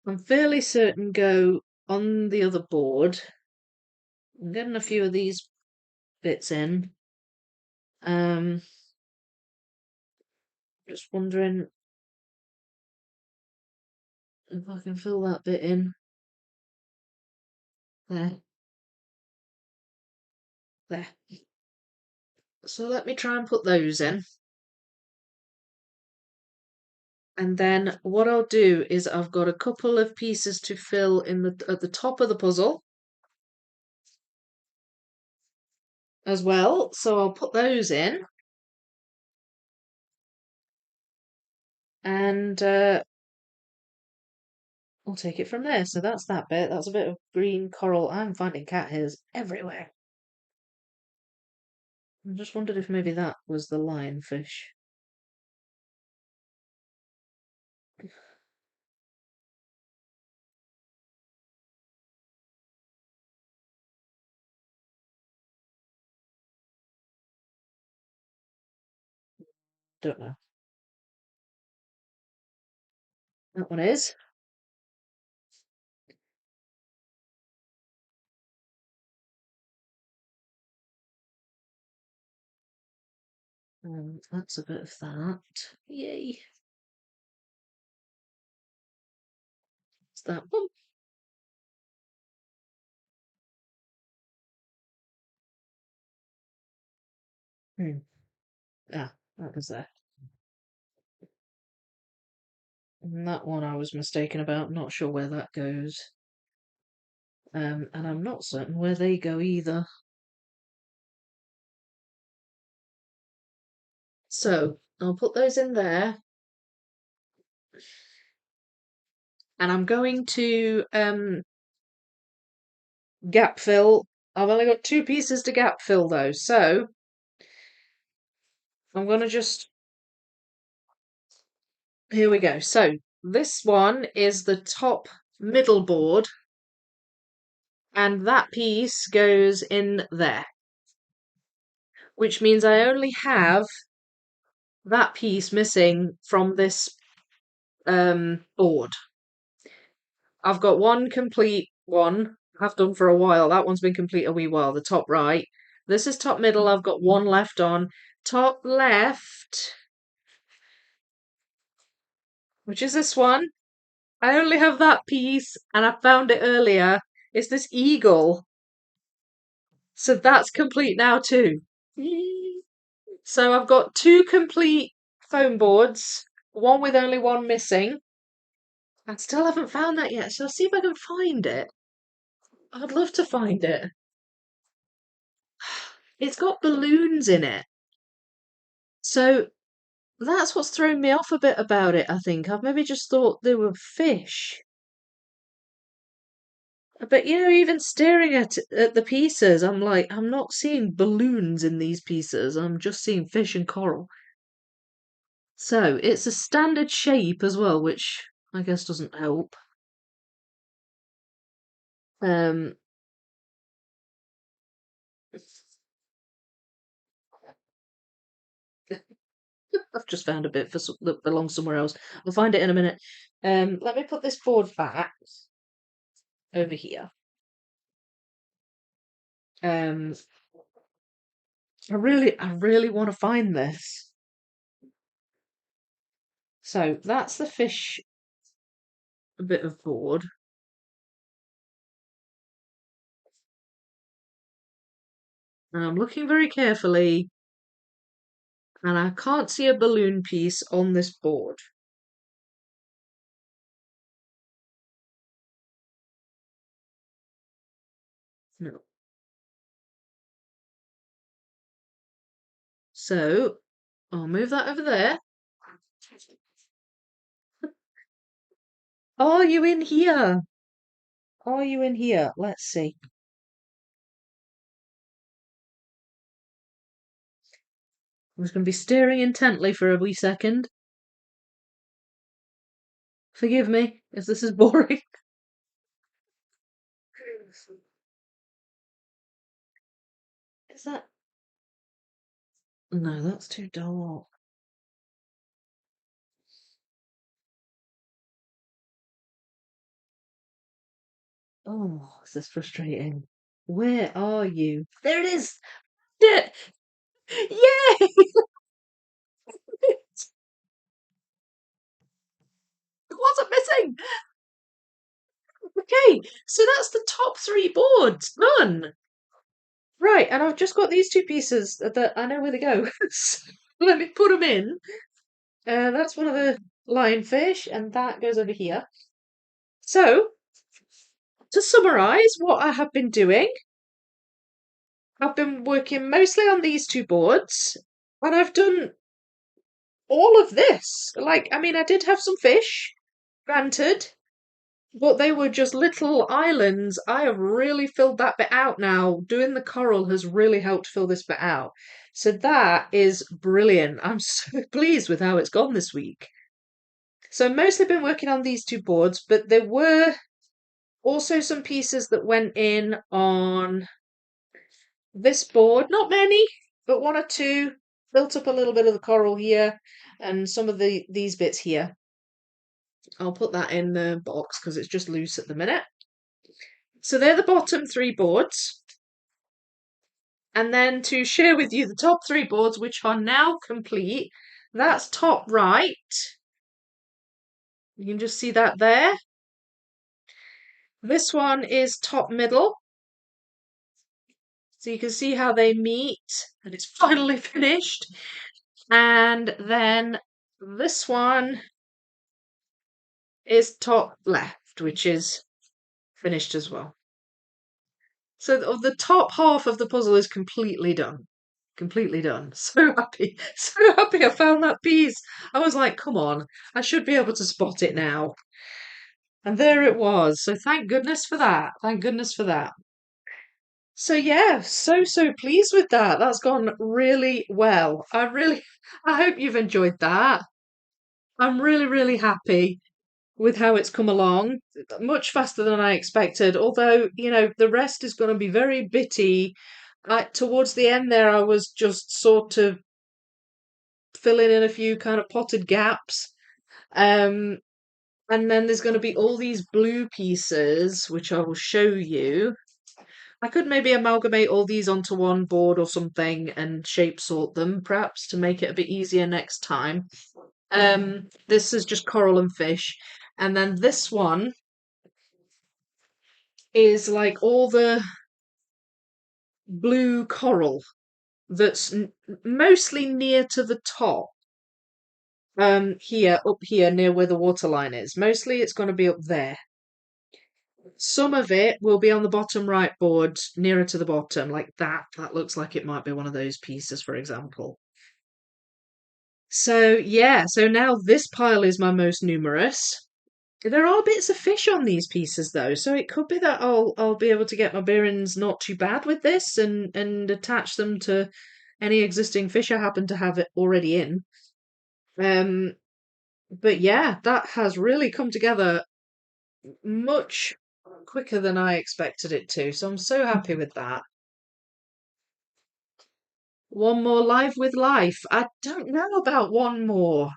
[SPEAKER 1] I'm fairly certain go on the other board. I'm getting a few of these bits in. Just wondering if I can fill that bit in. There. There. So let me try and put those in. And then what I'll do is I've got a couple of pieces to fill in at the top of the puzzle as well. So I'll put those in. And we'll take it from there. So that's that bit. That's a bit of green coral. I'm finding cat hairs everywhere. I just wondered if maybe that was the lionfish. Don't know. That one is. That's a bit of that. Yay. It's that one. Ah, that was there. And that one I was mistaken about. Not sure where that goes. And I'm not certain where they go either. So I'll put those in there. And I'm going to gap fill. I've only got 2 pieces to gap fill though, so I'm going to just. Here we go. So this one is the top middle board, and that piece goes in there, which means I only have that piece missing from this board. I've got one complete one. I've done for a while. That one's been complete a wee while. The top right. This is top middle. I've got one left on. Top left, which is this one. I only have that piece, and I found it earlier. It's this eagle. So that's complete now too. So I've got 2 complete foam boards, one with only one missing. I still haven't found that yet, so I'll see if I can find it. I'd love to find it. It's got balloons in it. So that's what's thrown me off a bit about it, I think. I've maybe just thought they were fish. But even staring at the pieces, I'm like, I'm not seeing balloons in these pieces. I'm just seeing fish and coral. So it's a standard shape as well, which I guess doesn't help. Um, I've just found a bit that belongs somewhere else. I'll find it in a minute. Let me put this board back over here. Um, I really want to find this. So that's the fish bit of board. And I'm looking very carefully, and I can't see a balloon piece on this board. No. So I'll move that over there. Are you in here? Are you in here? Let's see. I was going to be staring intently for a wee second. Forgive me if this is boring. Is that? No, that's too dark. Oh, this is frustrating. Where are you? There it is. It. Yay! It wasn't missing. Okay, so that's the top three boards done. Right, and I've just got these two pieces that I know where they go. So let me put them in. That's one of the lionfish, and that goes over here. So, to summarise what I have been doing, I've been working mostly on these two boards, and I've done all of this. Like, I mean, I did have some fish, granted, but they were just little islands. I have really filled that bit out now. Doing the coral has really helped fill this bit out. So that is brilliant. I'm so pleased with how it's gone this week. So I've mostly been working on these two boards, but there were also some pieces that went in on this board. Not many, but one or two. Built up a little bit of the coral here and some of these bits here. I'll put that in the box because it's just loose at the minute. So they're the bottom three boards. And then to share with you the top three boards, which are now complete. That's top right. You can just see that there. This one is top middle. So you can see how they meet, and it's finally finished. And then this one is top left, which is finished as well. So the top half of the puzzle is completely done. Completely done. So happy. So happy I found that piece. I was like, come on, I should be able to spot it now. And there it was. So thank goodness for that. Thank goodness for that. So yeah, so pleased with that. That's gone really well. I hope you've enjoyed that. I'm really happy with how it's come along. Much faster than I expected. Although, the rest is going to be very bitty. Towards the end there, I was just sort of filling in a few kind of potted gaps. Um, and then there's going to be all these blue pieces, which I will show you. I could maybe amalgamate all these onto one board or something and shape sort them, perhaps, to make it a bit easier next time. This is just coral and fish. And then this one is like all the blue coral that's mostly near to the top. Here, up here, near where the waterline is. Mostly it's going to be up there. Some of it will be on the bottom right board, nearer to the bottom, like that. That looks like it might be one of those pieces, for example. So, yeah, so now this pile is my most numerous. There are bits of fish on these pieces though, so it could be that I'll be able to get my bearings not too bad with this and attach them to any existing fish I happen to have it already in. Um, but yeah, that has really come together much quicker than I expected it to, so I'm so happy with that. One more live with life. I don't know about one more.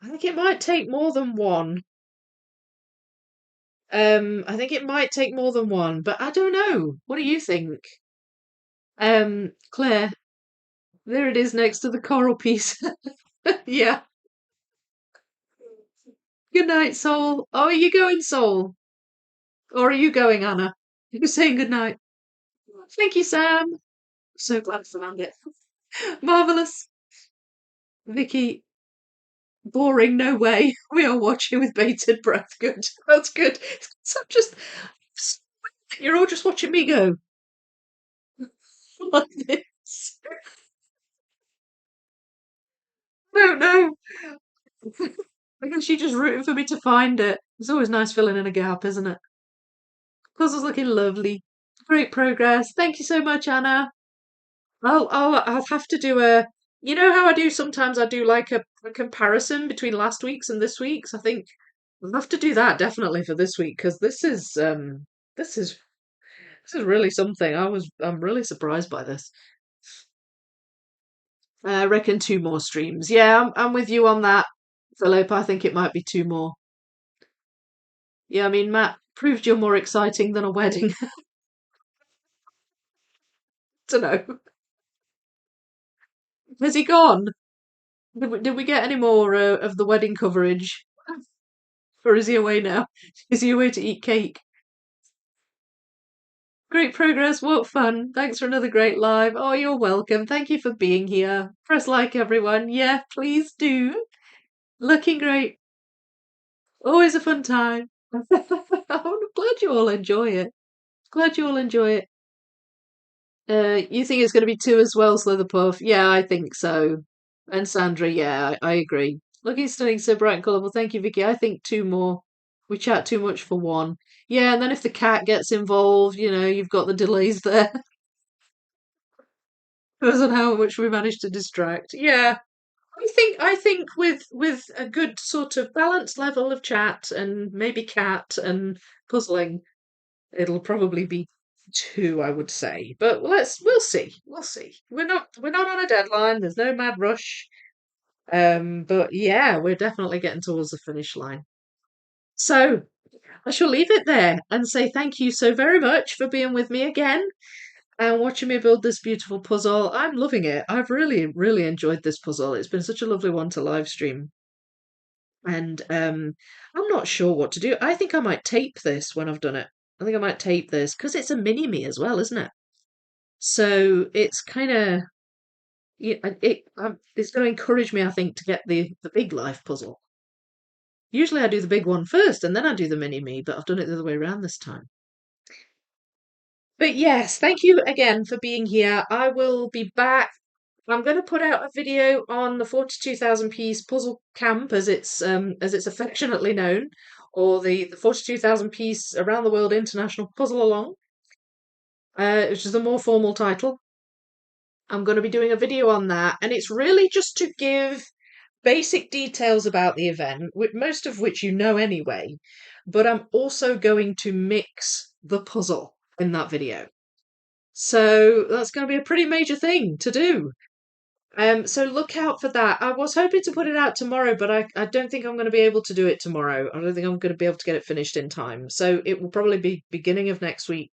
[SPEAKER 1] I think it might take more than one. I think it might take more than one, but I don't know. What do you think? Claire, there it is next to the coral piece. Yeah. Good night, Soul. Oh, are you going, Soul? Or are you going, Anna? You're saying good night. Thank you, Sam. So glad I found it. Marvelous. Vicky, boring, no way. We are watching with bated breath. Good. That's good. So just, you're all just watching me go like this. No, no. I guess she's just rooting for me to find it. It's always nice filling in a gap, isn't it? Puzzle's looking lovely. Great progress. Thank you so much, Anna. I'll have to do a. You know how I do sometimes? I do like a comparison between last week's and this week's. I think I'll have to do that definitely for this week because this is this is really something. I'm really surprised by this. I reckon two more streams. Yeah, I'm with you on that, Philip. I think it might be two more. Yeah, I mean, Proved you're more exciting than a wedding. Don't know. Has he gone? Did we get any more of the wedding coverage? Or is he away now? Is he away to eat cake? Great progress. What fun. Thanks for another great live. Oh, you're welcome. Thank you for being here. Press like, everyone. Yeah, please do. Looking great. Always a fun time. I'm glad you all enjoy it. Glad you all enjoy it. You think it's going to be two as well, Slitherpuff? Yeah, I think so. And Sandra, yeah, I agree. Looking stunning, so bright and colourful. Thank you, Vicky. I think two more. We chat too much for one. Yeah, and then if the cat gets involved, you've got the delays there. Depends on how much we manage to distract. Yeah, I think with a good sort of balanced level of chat and maybe cat and puzzling, it'll probably be two, I would say. But we'll see. We'll see. We're not on a deadline. There's no mad rush. But yeah, we're definitely getting towards the finish line. So I shall leave it there and say thank you so very much for being with me again and watching me build this beautiful puzzle. I'm loving it. I've really, really enjoyed this puzzle. It's been such a lovely one to live stream. And I'm not sure what to do. I think I might tape this when I've done it. I think I might tape this because it's a mini me as well, isn't it? So it's kind of it's going to encourage me, I think, to get the big life puzzle. Usually I do the big one first and then I do the mini me, but I've done it the other way around this time. But yes, thank you again for being here. I will be back. I'm going to put out a video on the 42,000 piece puzzle camp, as it's affectionately known, or the 42,000 piece around the world international puzzle along, which is a more formal title. I'm going to be doing a video on that, and it's really just to give basic details about the event, most of which you know anyway, but I'm also going to mix the puzzle in that video. So that's going to be a pretty major thing to do. So look out for that. I was hoping to put it out tomorrow, but I don't think I'm going to be able to do it tomorrow. I don't think I'm going to be able to get it finished in time. So it will probably be beginning of next week.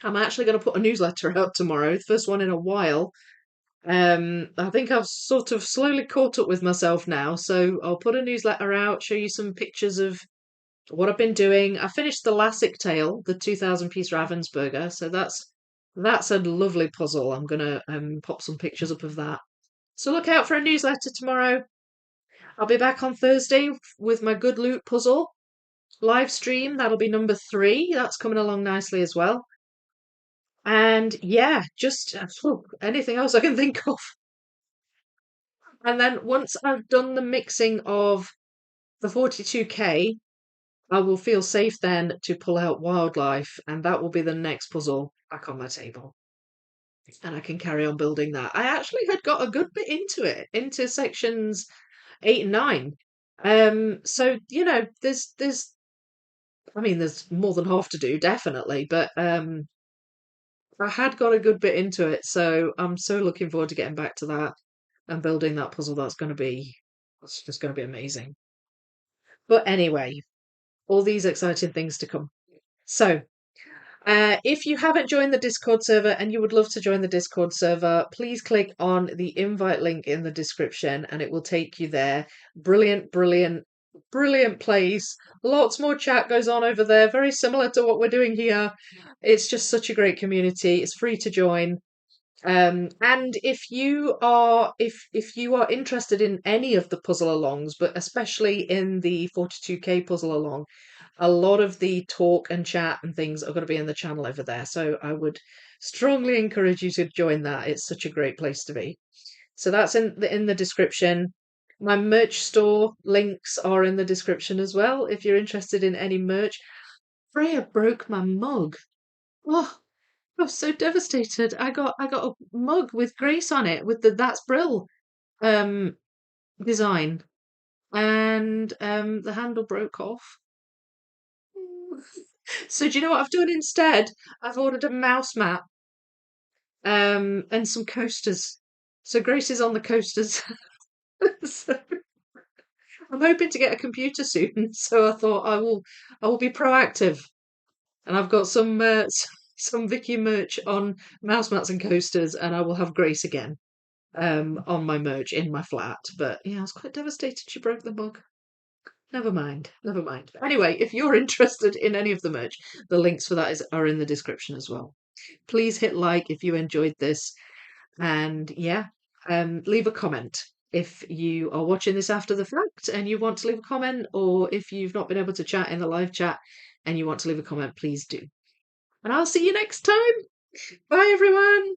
[SPEAKER 1] I'm actually going to put a newsletter out tomorrow, the first one in a while. I think I've sort of slowly caught up with myself now, so I'll put a newsletter out, show you some pictures of what I've been doing. I finished the Lassic Tale, the 2,000 piece Ravensburger, so that's a lovely puzzle. I'm gonna pop some pictures up of that. So look out for a newsletter tomorrow. I'll be back on Thursday with my Good Loot puzzle live stream. That'll be number 3. That's coming along nicely as well. And yeah, just anything else I can think of. And then once I've done the mixing of the 42K, I will feel safe then to pull out wildlife, and that will be the next puzzle back on my table. And I can carry on building that. I actually had got a good bit into it, into sections 8 and 9. So there's more than half to do, definitely, but I had got a good bit into it, so I'm so looking forward to getting back to that and building that puzzle. It's just going to be amazing. But anyway, all these exciting things to come. So, if you haven't joined the Discord server and you would love to join the Discord server, please click on the invite link in the description and it will take you there. Brilliant, brilliant, brilliant place. Lots more chat goes on over there, very similar to what we're doing here. It's just such a great community. It's free to join. And if you are interested in any of the puzzle alongs, but especially in the 42K puzzle along, a lot of the talk and chat and things are going to be in the channel over there. So I would strongly encourage you to join that. It's such a great place to be. So that's in the description. My merch store links are in the description as well. If you're interested in any merch, Freya broke my mug. Oh, I was so devastated. I got a mug with Grace on it with the That's Brill um design, and the handle broke off. So do you know what I've done instead? I've ordered a mouse mat and some coasters. So Grace is on the coasters. So I'm hoping to get a computer soon, so I thought I will be proactive. And I've got some some Vicky merch on mouse mats and coasters, and I will have Grace again on my merch in my flat. But yeah, I was quite devastated she broke the mug. Never mind, never mind. Anyway, if you're interested in any of the merch, the links for that are in the description as well. Please hit like if you enjoyed this, and yeah, leave a comment if you are watching this after the fact and you want to leave a comment, or if you've not been able to chat in the live chat and you want to leave a comment, please do. And I'll see you next time. Bye, everyone.